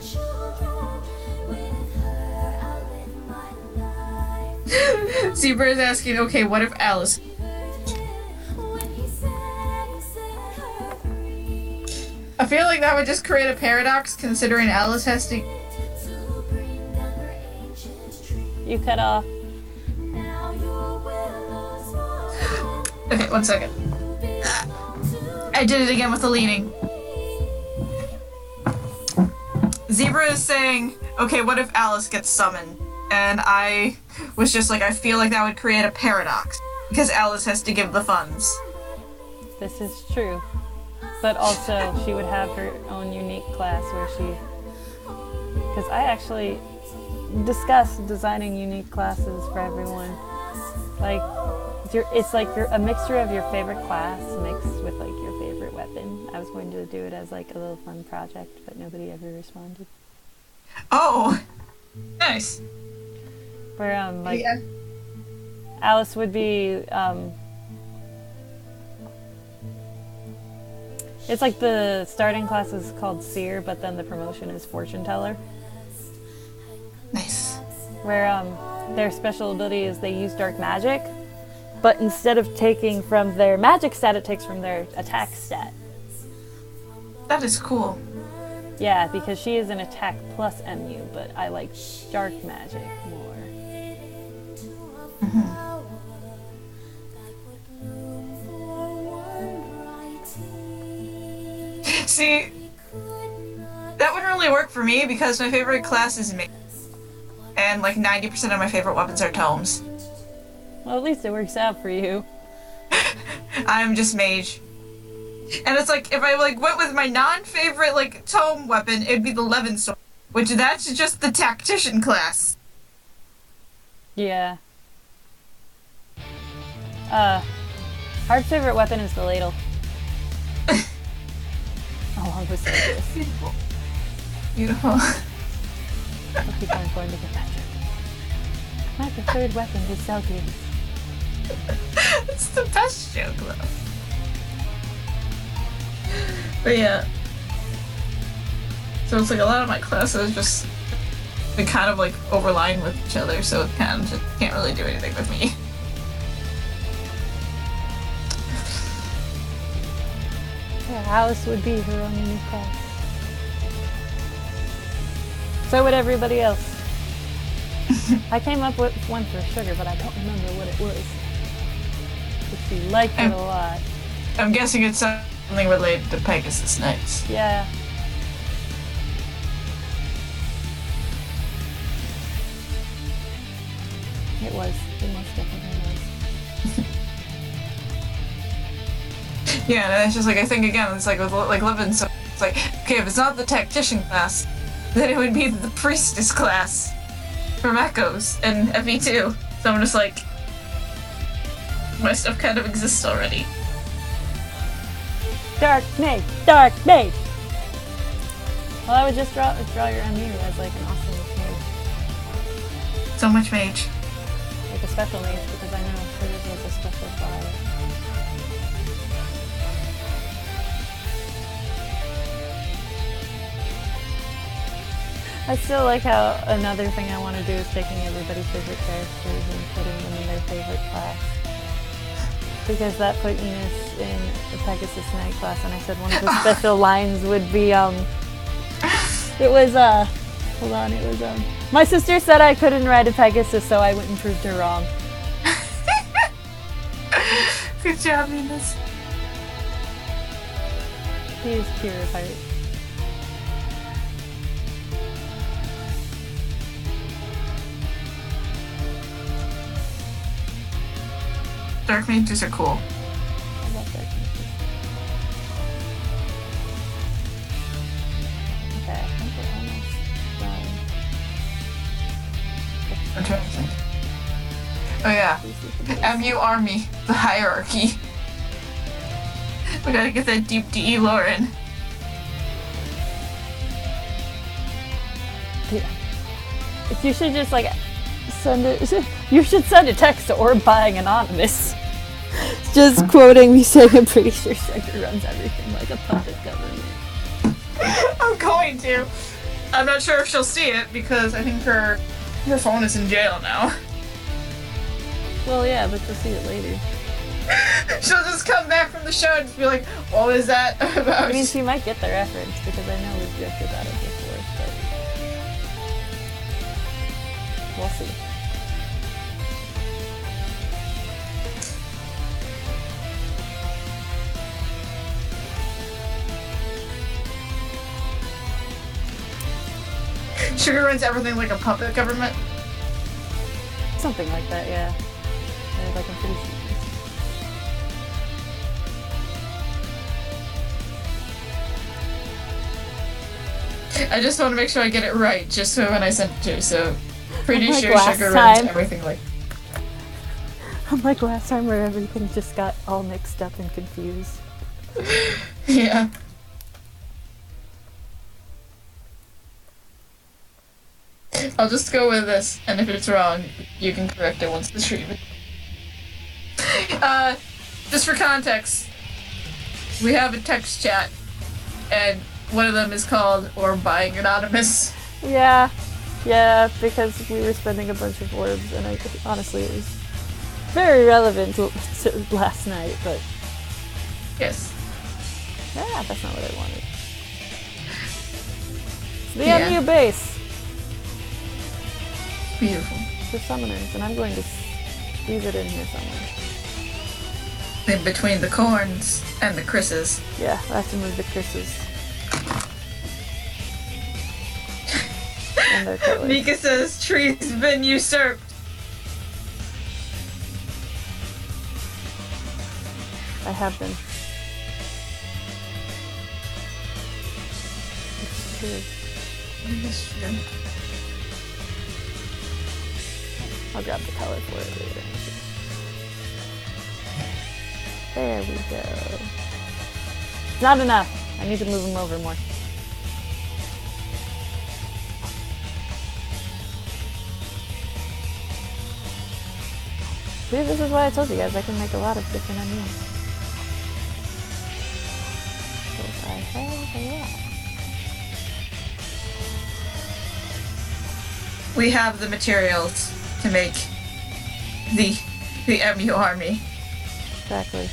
Zebra is asking, okay, what if Alice? I feel like that would just create a paradox, considering Alice has to... You cut off. Okay, 1 second. I did it again with the leaning. Zebra is saying, okay, what if Alice gets summoned? And I was just like, I feel like that would create a paradox. Because Alice has to give the funds. This is true. But also, she would have her own unique class where she... Because I actually discussed designing unique classes for everyone. Like, it's like a mixture of your favorite class mixed with like your favorite weapon. I was going to do it as like a little fun project, but nobody ever responded. Oh! Nice. Where, like... Yeah. Alice would be, It's like the starting class is called Seer, but then the promotion is Fortune Teller. Nice. Where their special ability is they use dark magic, but instead of taking from their magic stat, it takes from their attack stat. That is cool. Yeah, because she is an attack plus MU, but I like dark magic more. See, that wouldn't really work for me because my favorite class is mage. And like 90% of my favorite weapons are tomes. Well, at least it works out for you. I'm just mage. And it's like, if I like went with my non-favorite like tome weapon, it'd be the Levin sword, which that's just the tactician class. Yeah. Hard's favorite weapon is the ladle. Along with Cerberus. Beautiful. Beautiful. I'll keep on going to get that joke. My preferred weapon is Selkies. It's the best joke though. But yeah. So it's like a lot of my classes just they kind of like overline with each other, so it kind of just can't really do anything with me. Yeah, Alice would be her own unique class. So would everybody else. I came up with one for Sugar, but I don't remember what it was. But she liked it a lot. I'm guessing it's something related to Pegasus Knights. Yeah. It was. It most definitely was. Yeah, and it's just like I think again, it's like with like Levin, so it's like okay, if it's not the tactician class, then it would be the priestess class from Echoes and FE2. So I'm just like, my stuff kind of exists already. Dark Mage! Dark Mage! Well, I would just draw your MU as like an awesome mage. So much mage. Like a special mage, because I know hers was a special fire. I still like how another thing I want to do is taking everybody's favorite characters and putting them in their favorite class. Because that put Enos in the Pegasus Knight class, and I said one of the special lines would be, my sister said I couldn't ride a Pegasus, so I went and proved her wrong. Good job, Enos. He is pure of heart. Dark mages are cool. I love dark mages. Okay, I think we're almost done. I'm trying to think. Oh yeah. MU Army, the hierarchy. We gotta get that deep DE lore in. Yeah. You should just like send it. You should send a text to Orb Buying Anonymous. Just quoting me saying I'm pretty sure Sugar runs everything like a puppet government. I'm going to. I'm not sure if she'll see it because I think her phone is in jail now. Well, yeah, but you'll see it later. She'll just come back from the show and just be like, what was that about? I mean, she might get the reference because I know we've joked about it before, but we'll see. Sugar runs everything like a puppet government. Something like that, yeah. Like I'm pretty sure. I just want to make sure I get it right, just so when I send it to her, so pretty Like sure last Sugar runs time. everything like... Unlike last time where everything just got all mixed up and confused. Yeah. I'll just go with this, and if it's wrong, you can correct it once the stream is... just for context, we have a text chat, and one of them is called "Orb Buying Anonymous." Yeah, because we were spending a bunch of orbs, and honestly, it was very relevant to last night, but Yes. yeah, that's not what I wanted. It's the Yeah. MU base Beautiful. for summoners, and I'm going to leave it in here somewhere. In between the corns and the Chris's. Yeah, I have to move the Chris's. And their colors. Mika says tree's been usurped. I have been. It's true. I'll grab the color for it later. There we go. Not enough. I need to move them over more. See, this is why I told you guys I can make a lot of different onions. Because I have a lot. We have the materials to make the MU army. Exactly.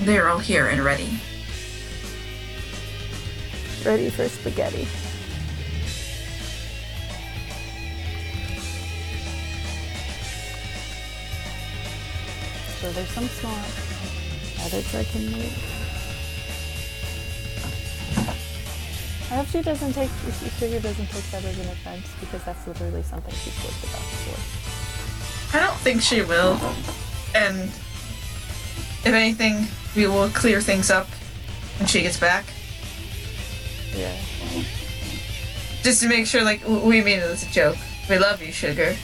They're all here and ready. Ready for spaghetti. So there's some small. Others I can make. I hope she doesn't take, Sugar doesn't take feathers in her fence, because that's literally something she's supposed to about before. I don't think she will. And if anything, we will clear things up when she gets back. Yeah. Just to make sure, like, we mean it as a joke. We love you, Sugar.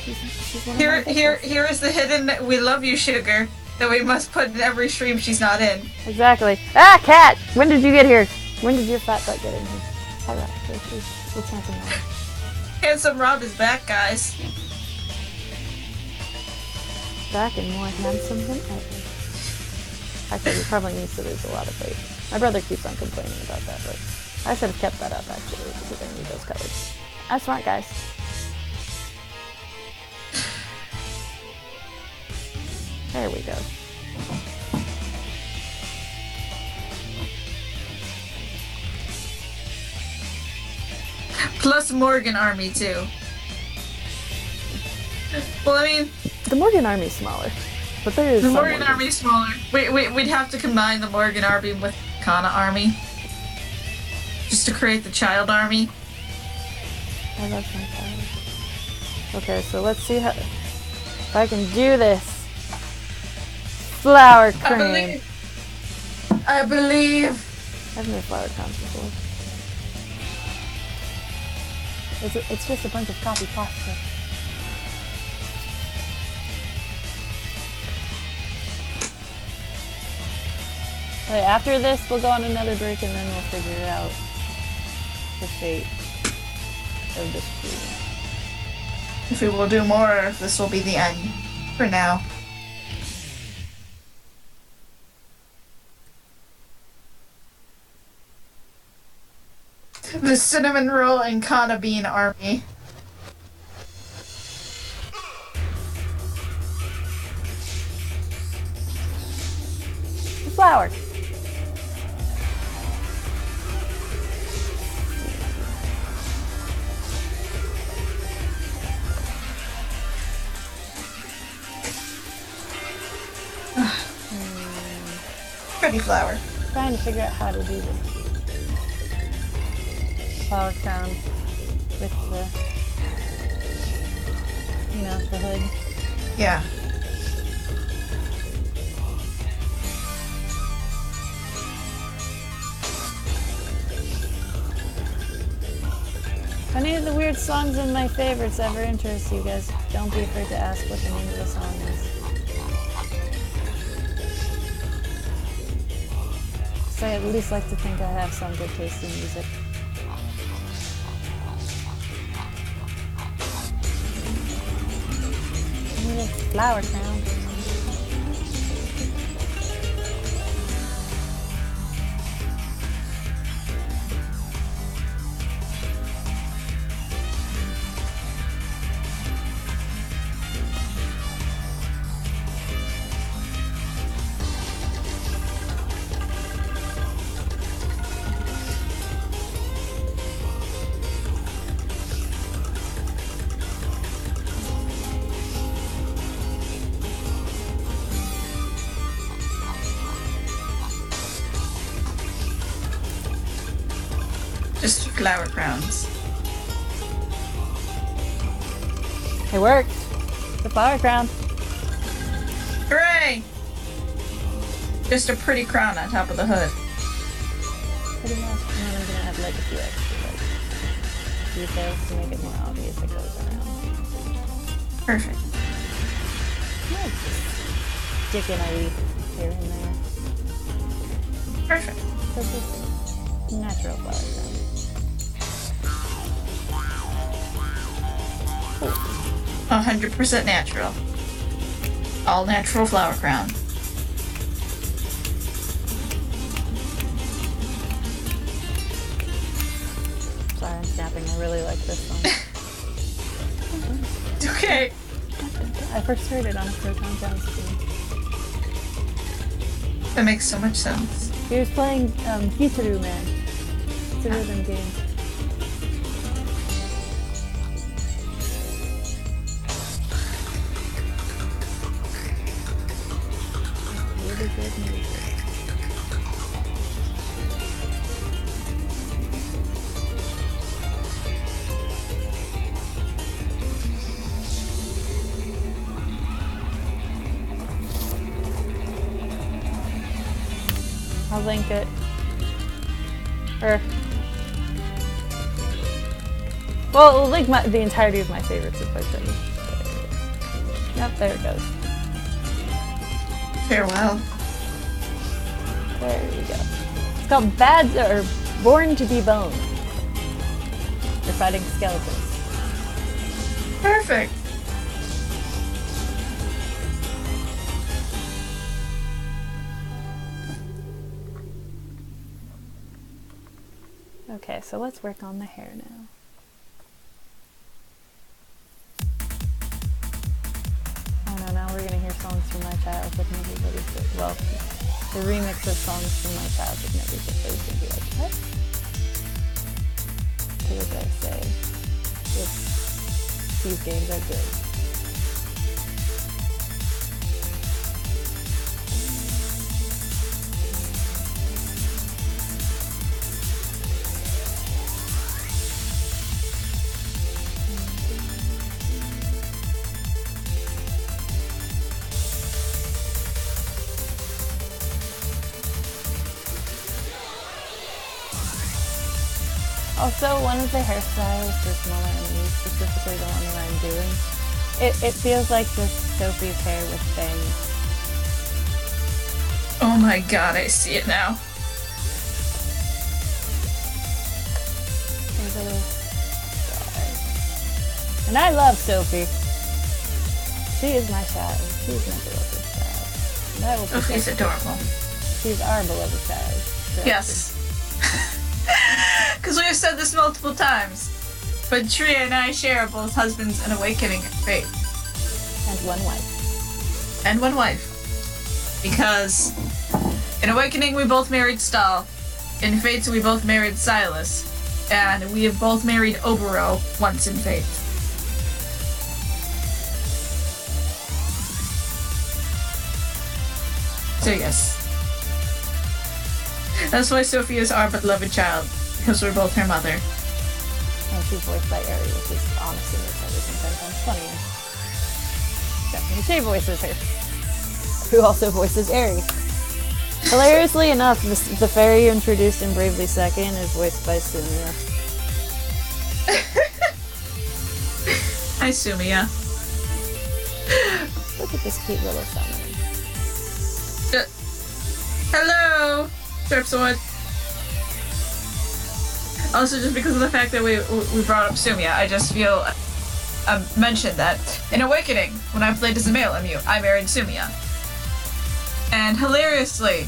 She's one of Here my bitches. is the hidden "we love you" Sugar that we must put in every stream she's not in. Exactly. Ah, cat! When did you get here? When did your fat butt get in here? Hi, Rob. It's handsome Rob. Handsome Rob is back, guys. Back and more handsome than ever. Actually, he probably needs to lose a lot of weight. My brother keeps on complaining about that, but I should have kept that up, actually, because I need those colors. I'm smart, guys. There we go. Plus Morgan army, too. Well, I mean, The Morgan army's smaller, but there is the some Morgan army is smaller. We'd have to combine the Morgan army with Kana army. Just to create the child army. I love my child. Okay, so let's see how if I can do this. Flour cream. I believe. I've made flour crowns before. It's just a bunch of copy pasta. Okay, after this, we'll go on another break and then we'll figure out the fate of this food. If we will do more, if this will be the end for now. The cinnamon roll and Kana bean army. The flour. Pretty flour. Trying to figure out how to do this. Flour crown with the, the hood. Yeah. If any of the weird songs in my favorites ever interest you guys, don't be afraid to ask what the name of the song is. So I at least like to think I have some good taste in music. Flower crown. Just flower crowns. It worked. The flower crown. Hooray! Just a pretty crown on top of the hood. Pretty much. And then I'm gonna have like a few extra like details to make it more obvious it goes around. Perfect. Yeah, just stick in a leaf here and there. Perfect. So just natural flower crown. 100% natural. All natural flower crown. Sorry, I'm snapping. I really like this song. It's okay. I first heard it on a Proton Sound stream. That makes so much sense. He was playing Hitaru Man. It's a rhythm game. Really good music. I'll link it. Well, it'll link the entirety of my favorites if I show you. Yep, there it goes. Farewell. There you go. It's called Born to be Boned. You're fighting skeletons. Perfect. Okay, so let's work on the hair now. Oh no, now we're gonna hear songs from my childhood and everybody's good. Well, the remix of songs from my childhood and everybody's gonna be like, what? So what did I say? These games are good. Also, one of the hairstyles for smaller enemies, specifically the one that I'm doing, it feels like just Sophie's hair with bangs. Oh my god, I see it now. And I love Sophie. She is my child. She is my beloved child. And I will Sophie's protect her. adorable. She's our beloved child. Correct. Yes. Because we have said this multiple times. But Tria and I share both husbands and awakening fate. And one wife. And one wife. Because in Awakening we both married Stahl. In Fates we both married Silas. And we have both married Obero once in Fate. So yes. That's why Sophie is our beloved child. Because we're both her mother. And she's voiced by Ari, which is honestly makes everything 10 times funnier. Stephanie Shea voices her. Who also voices Ari. Hilariously enough, the fairy you introduced in Bravely Second is voiced by Sumia. Hi, Sumia. Look at this cute little summon. Hello, Derp. Also, just because of the fact that we brought up Sumia, I just feel mention that in Awakening, when I played as a male MU, I married Sumia. And hilariously,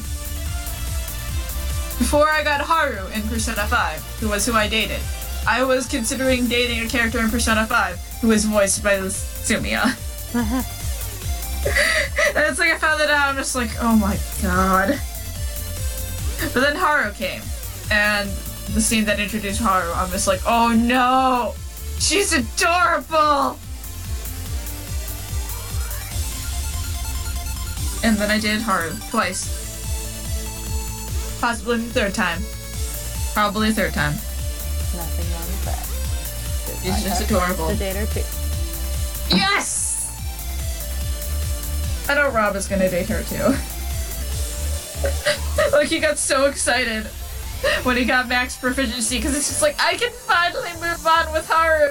before I got Haru in Persona 5, who was who I dated, I was considering dating a character in Persona 5 who was voiced by Sumia. And it's like I found that out, I'm just like, oh my god. But then Haru came, and the scene that introduced Haru, I'm just like, oh no! She's adorable! And then I did Haru twice. Possibly the third time. Probably the third time. Nothing wrong with that. She's just adorable. The date or two. Yes! I know Rob is gonna date her too. Like, he got so excited when he got max proficiency, because it's just like, I can finally move on with Haru!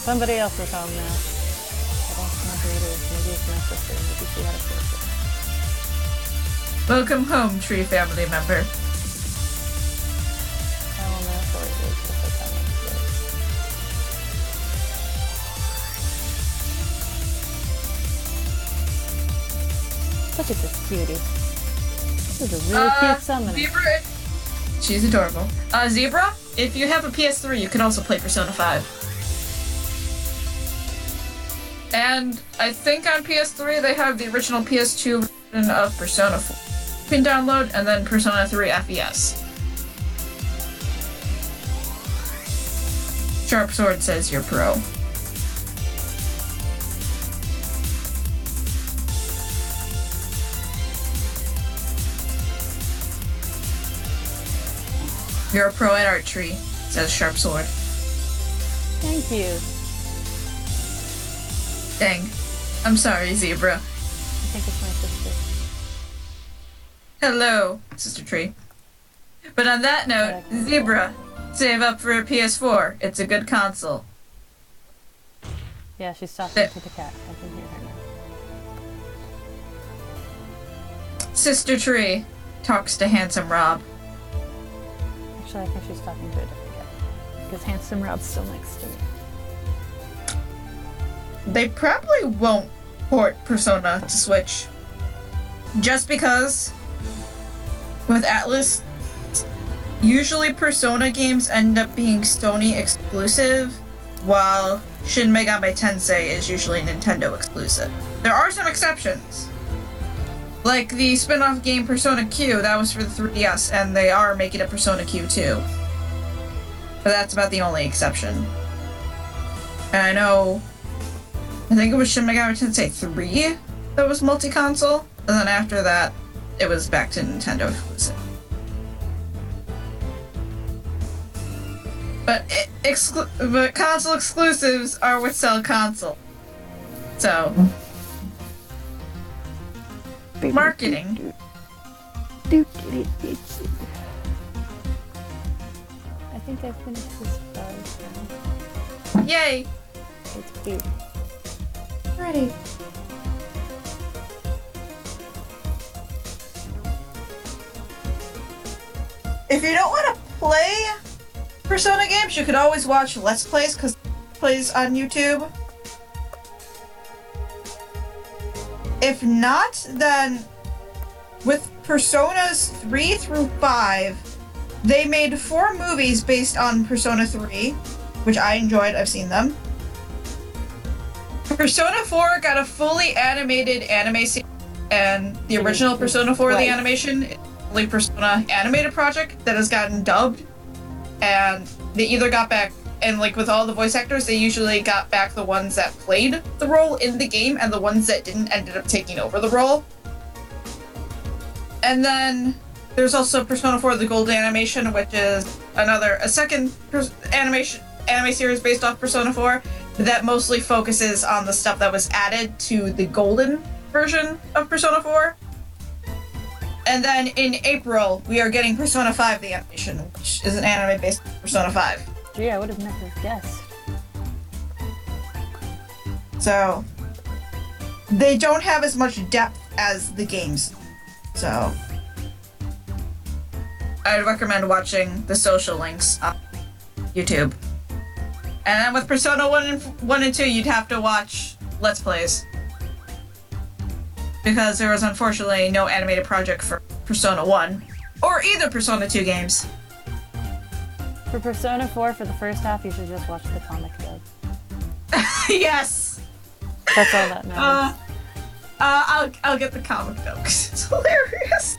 Somebody else is home now. I don't know who it is. Maybe it's my sister. Maybe she had a sister. Welcome home, tree family member. I will know who it is if I come into it. Look at this cutie. This is a really cute summoner. Zebra. She's adorable. Zebra, if you have a PS3, you can also play Persona 5. And I think on PS3 they have the original PS2 version of Persona 4. You can download, and then Persona 3 FES. Sharp Sword says you're pro. You're a pro at archery, says Sharp Sword. Thank you. Dang. I'm sorry, Zebra. I think it's my sister. Hello, Sister Tree. But on that note, Zebra, save up for a PS4. It's a good console. Yeah, she's talking to the cat. I can hear her now. Sister Tree talks to Handsome Rob. Actually, I think she's talking to a different cat. Because Handsome Rob's still next to me. They probably won't port Persona to Switch. Just because, with Atlas, usually Persona games end up being Sony exclusive, while Shin Megami Tensei is usually Nintendo exclusive. There are some exceptions. Like the spin-off game Persona Q, that was for the 3DS, and they are making a Persona Q too. But that's about the only exception. And I think it was Shin Megami Tensei 3 that was multi-console, and then after that, it was back to Nintendo exclusive. But but console exclusives are what sell console. So, marketing. I think I finished this buzz now. Yay! It's cute. Ready. If you don't want to play Persona games, you could always watch Let's Plays, because plays on YouTube. If not, then with Personas 3 through 5, they made 4 movies based on Persona 3, which I enjoyed. I've seen them. Persona 4 got a fully animated anime series, and the original Persona 4, the animation, is the Persona animated project that has gotten dubbed, and they either got back, and like with all the voice actors, they usually got back the ones that played the role in the game, and the ones that didn't ended up taking over the role. And then there's also Persona 4 the Gold Animation, which is a second anime series based off Persona 4 that mostly focuses on the stuff that was added to the golden version of Persona 4. And then in April, we are getting Persona 5 the animation, which is an anime based on Persona 5. Gee, I would have never guessed. So, they don't have as much depth as the games. So, I'd recommend watching the social links on YouTube. And then with Persona 1 and 2, you'd have to watch Let's Plays. Because there was unfortunately no animated project for Persona 1, or either Persona 2 games. For Persona 4, for the first half, you should just watch the comic dub. Yes! That's all that matters. I'll get the comic though, because it's hilarious.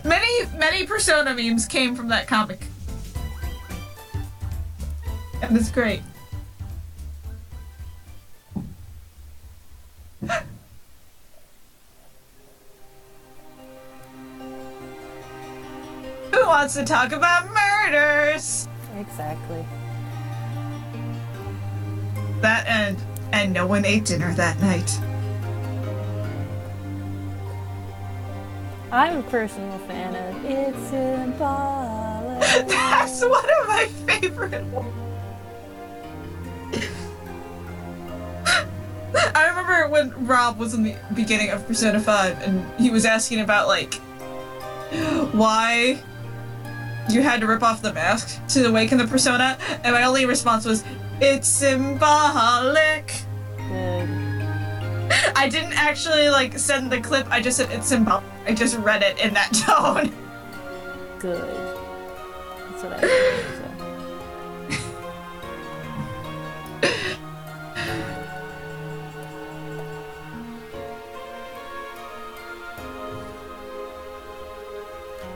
Many Persona memes came from that comic. And it's great. Who wants to talk about murders? Exactly. That and no one ate dinner that night. I'm a personal fan of It's Symbolic. That's one of my favorite ones. I remember when Rob was in the beginning of Persona 5 and he was asking about, like, why you had to rip off the mask to awaken the persona, and my only response was, it's symbolic. Good. I didn't actually, like, send the clip, I just said it's symbolic. I just read it in that tone. Good. That's what I think.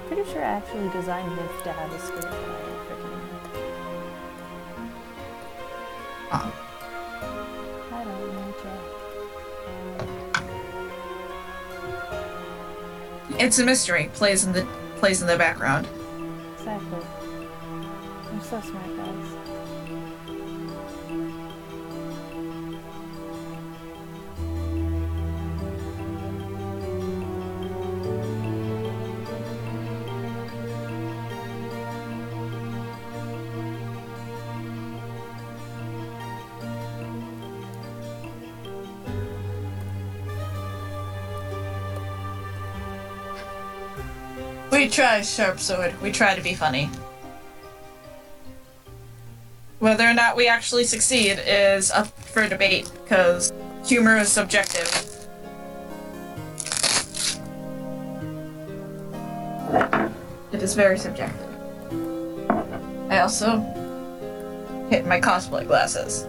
Pretty sure I actually designed this to have a skirt that I freaking. I don't know, Jack. It's a mystery. Plays in the background. Exactly. You're so smart, guys. We try, Sharp Sword. We try to be funny. Whether or not we actually succeed is up for debate, because humor is subjective. It is very subjective. I also hit my cosplay glasses.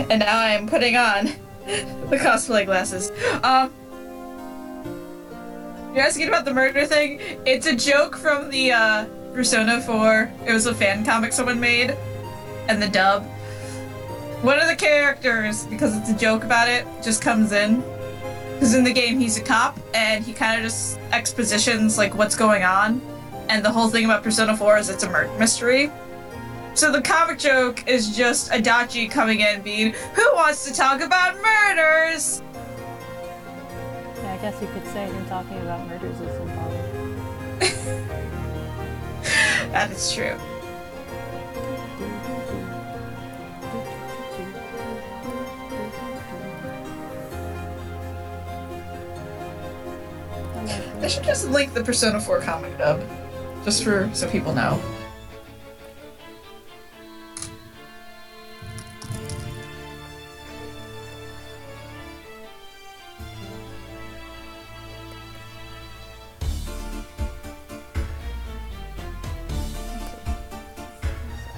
And now I am putting on the cosplay glasses. You're asking about the murder thing? It's a joke from the Persona 4. It was a fan comic someone made, and the dub. One of the characters, because it's a joke about it, just comes in. Because in the game he's a cop, and he kind of just expositions like what's going on. And the whole thing about Persona 4 is it's a murder mystery. So the comic joke is just Adachi coming in being, who wants to talk about murders? Yeah, I guess you could say him talking about murders is symbolic. That is true. I should just link the Persona 4 comic dub, just for so people know.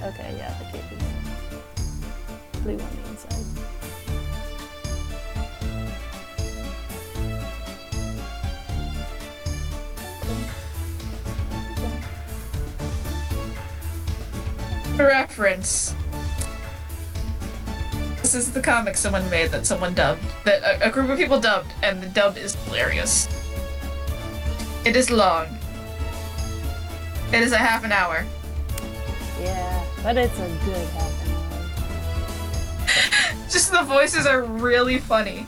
Okay, yeah, the cape is blue on the inside. For reference, this is the comic someone made that someone dubbed, that a group of people dubbed, and the dub is hilarious. It is long. It is a half an hour. Yeah, but it's a good half an hour. Just the voices are really funny.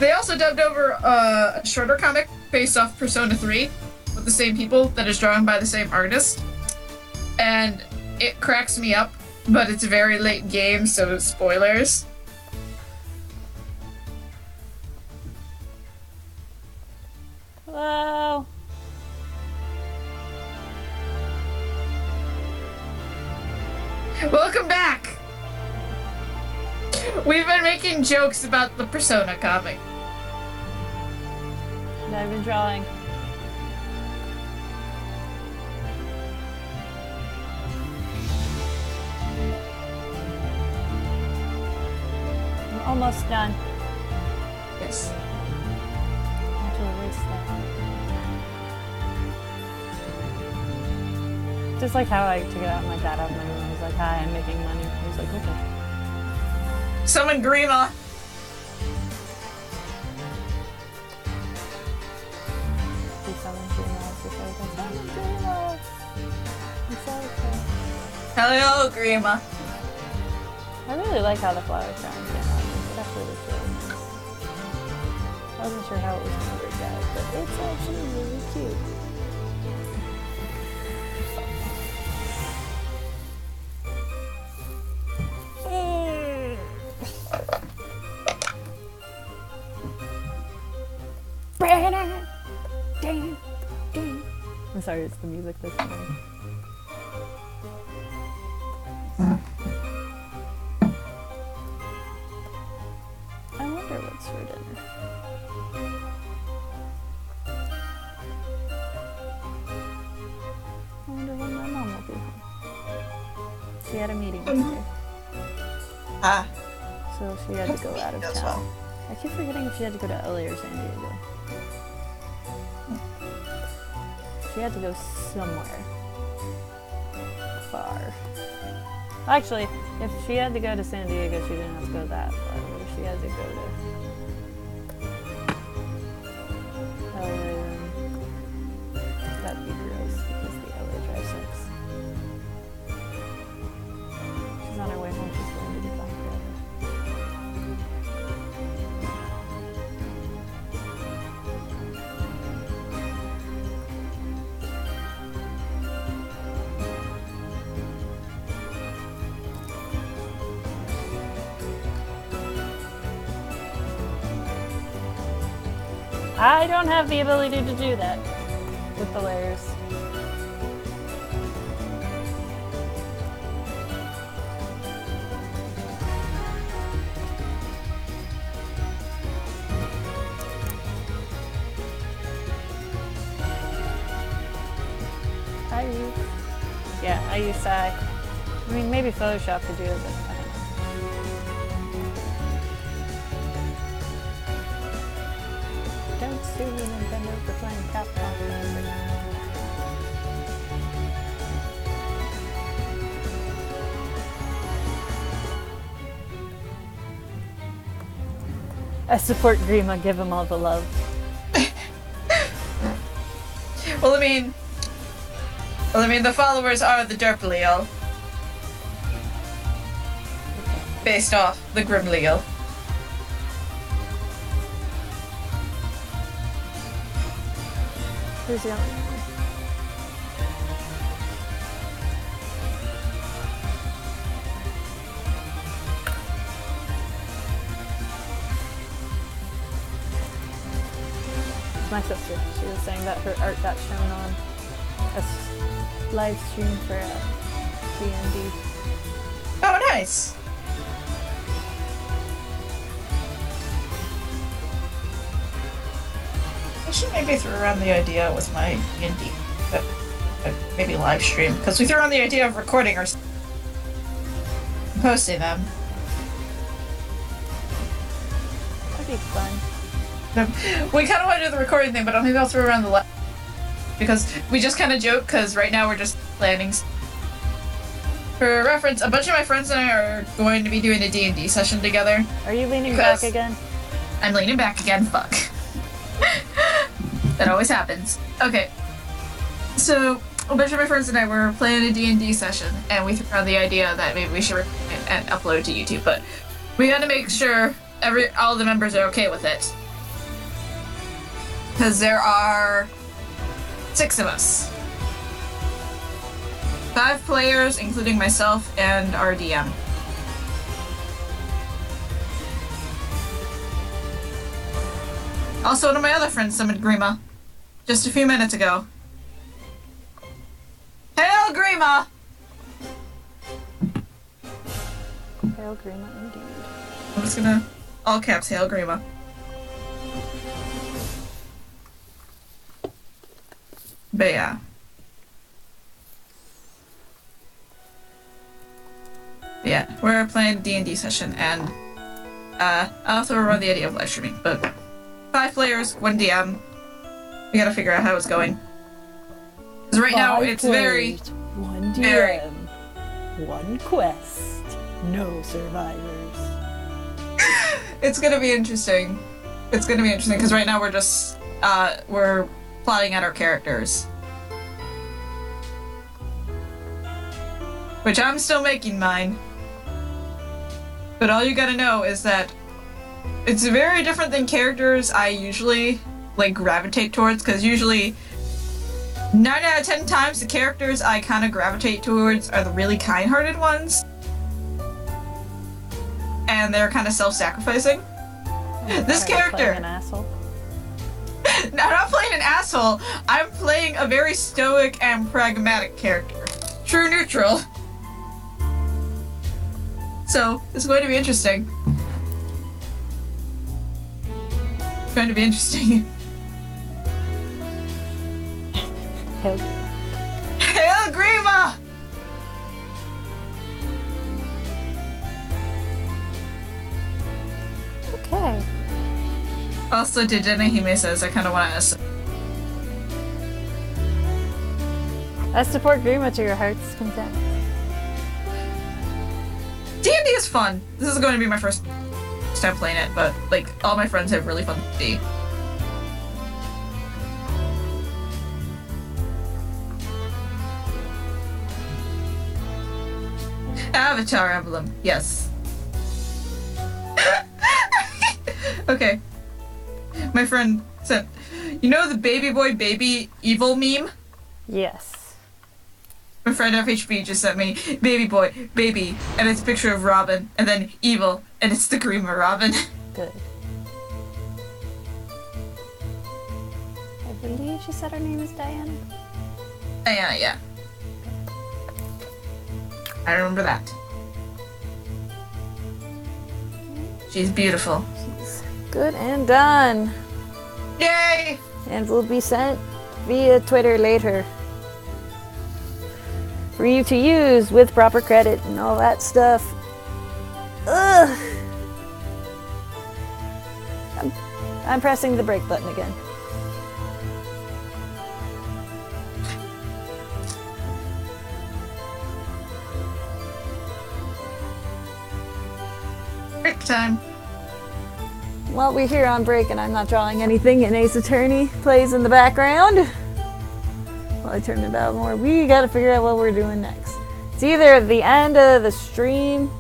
They also dubbed over a shorter comic based off Persona 3 with the same people that is drawn by the same artist. And it cracks me up, but it's a very late game, so spoilers. Hello. Welcome back! We've been making jokes about the Persona comic. And I've been drawing. I'm almost done. Yes. I have to erase that. Just like how I took it out, my dad out of my room. I was like, hi, I'm making money. He was like, okay. Summon Grima! He summoned Grima. It's just like, summon Grima! It's so okay. Hello, Grima. I really like how the flower crown came out. It actually looks really nice. I wasn't sure how it was going to work out, but it's actually really cute. I'm sorry, it's the music this time. I wonder what's for dinner. I wonder when my mom will be home. She had a meeting today, Ah, so she had to go out of as town. well. I keep forgetting if she had to go to LA or San Diego. She had to go somewhere far. Actually, if she had to go to San Diego, she didn't have to go that far. But if she had to go to LA, then that'd be gross because the LA drive sucks. She's on her way home. She's going to be back forever. I don't have the ability to do that with the layers. I use Sai. I mean, maybe Photoshop could do it, but I don't know. Don't sue Nintendo for playing Capcom music. I support Grima, give him all the love. Well, I mean, the followers are the Derp Leo. Based off the Grim Leo. Who's the other one? My sister. She was saying that her art got shown on a live stream for D&D. Oh, nice. I should maybe throw around the idea with my D&D, but maybe live stream, because we threw around the idea of recording or posting them. That'd be fun. We kind of want to do the recording thing, but maybe I'll throw around the live, because we just kind of joke, because right now we're just planning. For reference, a bunch of my friends and I are going to be doing a D&D session together. Are you leaning back again? I'm leaning back again, fuck. That always happens. Okay. So, a bunch of my friends and I were playing a D&D session, and we threw around the idea that maybe we should record it and upload to YouTube, but we gotta make sure all the members are okay with it. Because there are 6 of us. 5 players, including myself and our DM. Also, one of my other friends summoned Grima just a few minutes ago. Hello, Grima! Hail Grima, indeed. I'm just gonna all caps hail Grima. But yeah. Yeah, we're playing a D&D session, and I also run the idea of live streaming, but 5 players, 1 DM. We gotta figure out how it's going. Because right now, it's very... 1 DM, very... 1 quest, no survivors. It's gonna be interesting. It's gonna be interesting, because right now we're just, we're plotting out our characters. Which I'm still making mine. But all you gotta know is that it's very different than characters I usually, like, gravitate towards, because usually 9 out of 10 times the characters I kind of gravitate towards are the really kind-hearted ones. And they're kind of self-sacrificing. This character... An asshole. I'm not playing an asshole. I'm playing a very stoic and pragmatic character. True neutral. So, it's going to be interesting. It's going to be interesting. Hail. Hail Grima! Okay. Also, Hime says, I kind of want to ask... I support Grima to your heart's content. D&D is fun. This is going to be my first time playing it, but, like, all my friends have really fun with D. Avatar Emblem, yes. Okay. My friend said, you know the baby boy baby evil meme? Yes. My friend FHB just sent me baby boy, baby, and it's a picture of Robin, and then evil, and it's the Grima Robin. Good. I believe she said her name is Diana. Yeah. I remember that. She's beautiful. She's good and done. Yay! And will be sent via Twitter later. For you to use with proper credit and all that stuff. Ugh! I'm pressing the break button again. Break time. While we're here on break and I'm not drawing anything and Ace Attorney plays in the background, while I turn it out more, we gotta figure out what we're doing next. It's either the end of the stream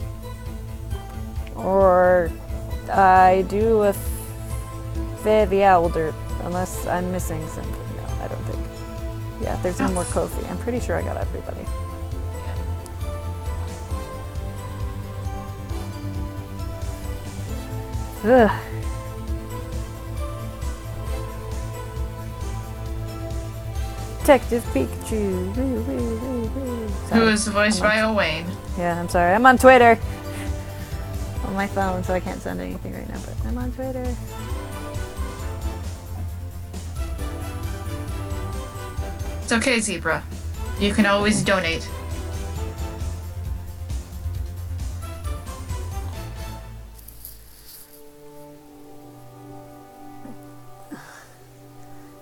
or I do a Fair the Owl Derp, unless I'm missing something. No, I don't think. Yeah, there's no more Kofi. I'm pretty sure I got everybody. Ugh. Detective Pikachu. Woo, woo, woo, woo. Who is voiced by Owain. Yeah, I'm sorry. I'm on Twitter. On my phone, so I can't send anything right now, but I'm on Twitter. It's okay, Zebra. You can always donate.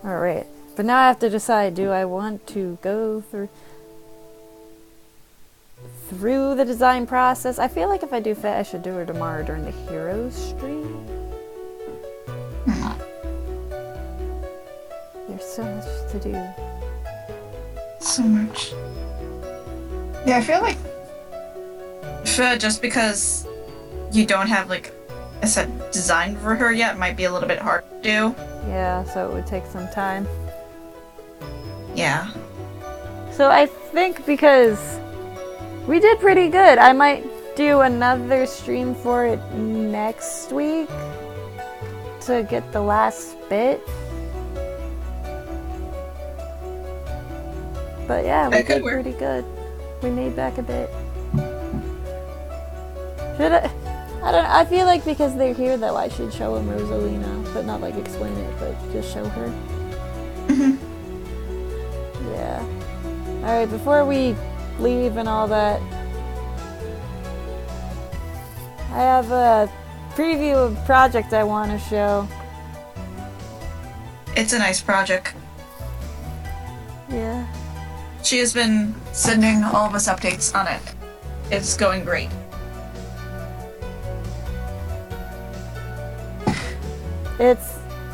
Alright. But now I have to decide, do I want to go through the design process? I feel like if I do Fit, I should do it tomorrow during the Heroes stream. There's so much to do. So much. Yeah, I feel like just because you don't have like a set design for her yet, it might be a little bit hard to do. Yeah, so it would take some time. Yeah. So I think because we did pretty good, I might do another stream for it next week to get the last bit. But yeah, we did pretty good. We made back a bit. I don't know. I feel like because they're here, though, I should show them Rosalina, but not like explain it, but just show her. Yeah. All right. Before we leave and all that, I have a preview of a project I want to show. It's a nice project. Yeah. She has been sending all of us updates on it. It's going great.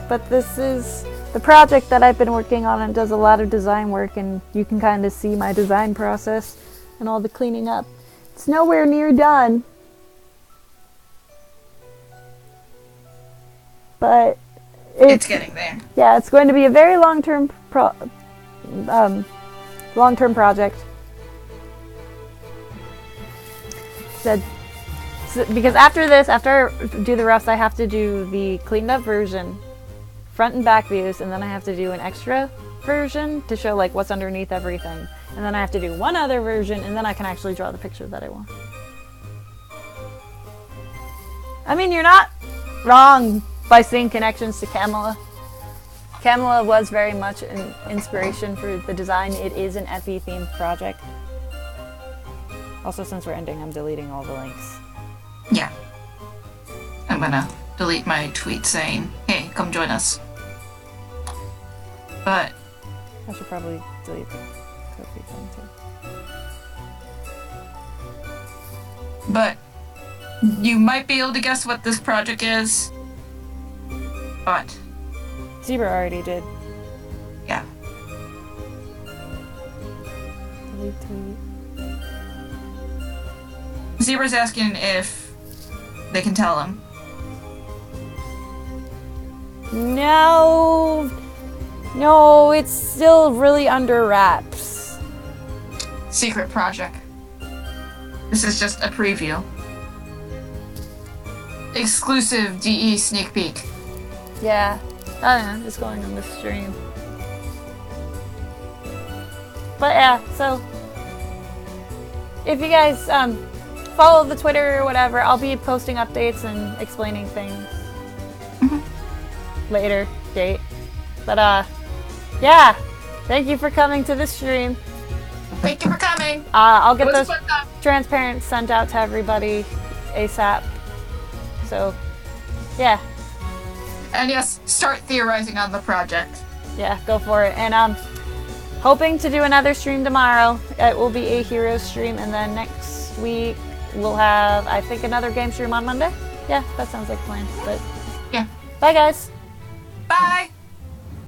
But this is the project that I've been working on, and does a lot of design work, and you can kind of see my design process and all the cleaning up. It's nowhere near done. But It's getting there. yeah, it's going to be a very long-term project. Because after this, after I do the rest, I have to do the cleaned up version, front and back views, and then I have to do an extra version to show like what's underneath everything. And then I have to do one other version, and then I can actually draw the picture that I want. I mean, you're not wrong by seeing connections to Camilla. Camilla was very much an inspiration for the design. It is an FE themed project. Also, since we're ending, I'm deleting all the links. Yeah. I'm gonna delete my tweet saying, hey, come join us. But I should probably delete the Kofi thing too. But you might be able to guess what this project is. But Zebra already did. yeah. Delete tweet. Zebra's asking if they can tell him. No, it's still really under wraps. Secret project. This is just a preview. Exclusive DE sneak peek. Yeah, I don't know, just going on the stream. But yeah, so if you guys follow the Twitter or whatever, I'll be posting updates and explaining things later date. But yeah, thank you for coming to the stream. Thank you for coming. I'll get It was those fun time. transparents sent out to everybody ASAP. So yeah, And yes, start theorizing on the project. yeah, go for it. And hoping to do another stream tomorrow. It will be a hero stream, and then next week we'll have, I think, another game stream on Monday. Yeah, that sounds like a plan. But Yeah. bye, guys. Bye!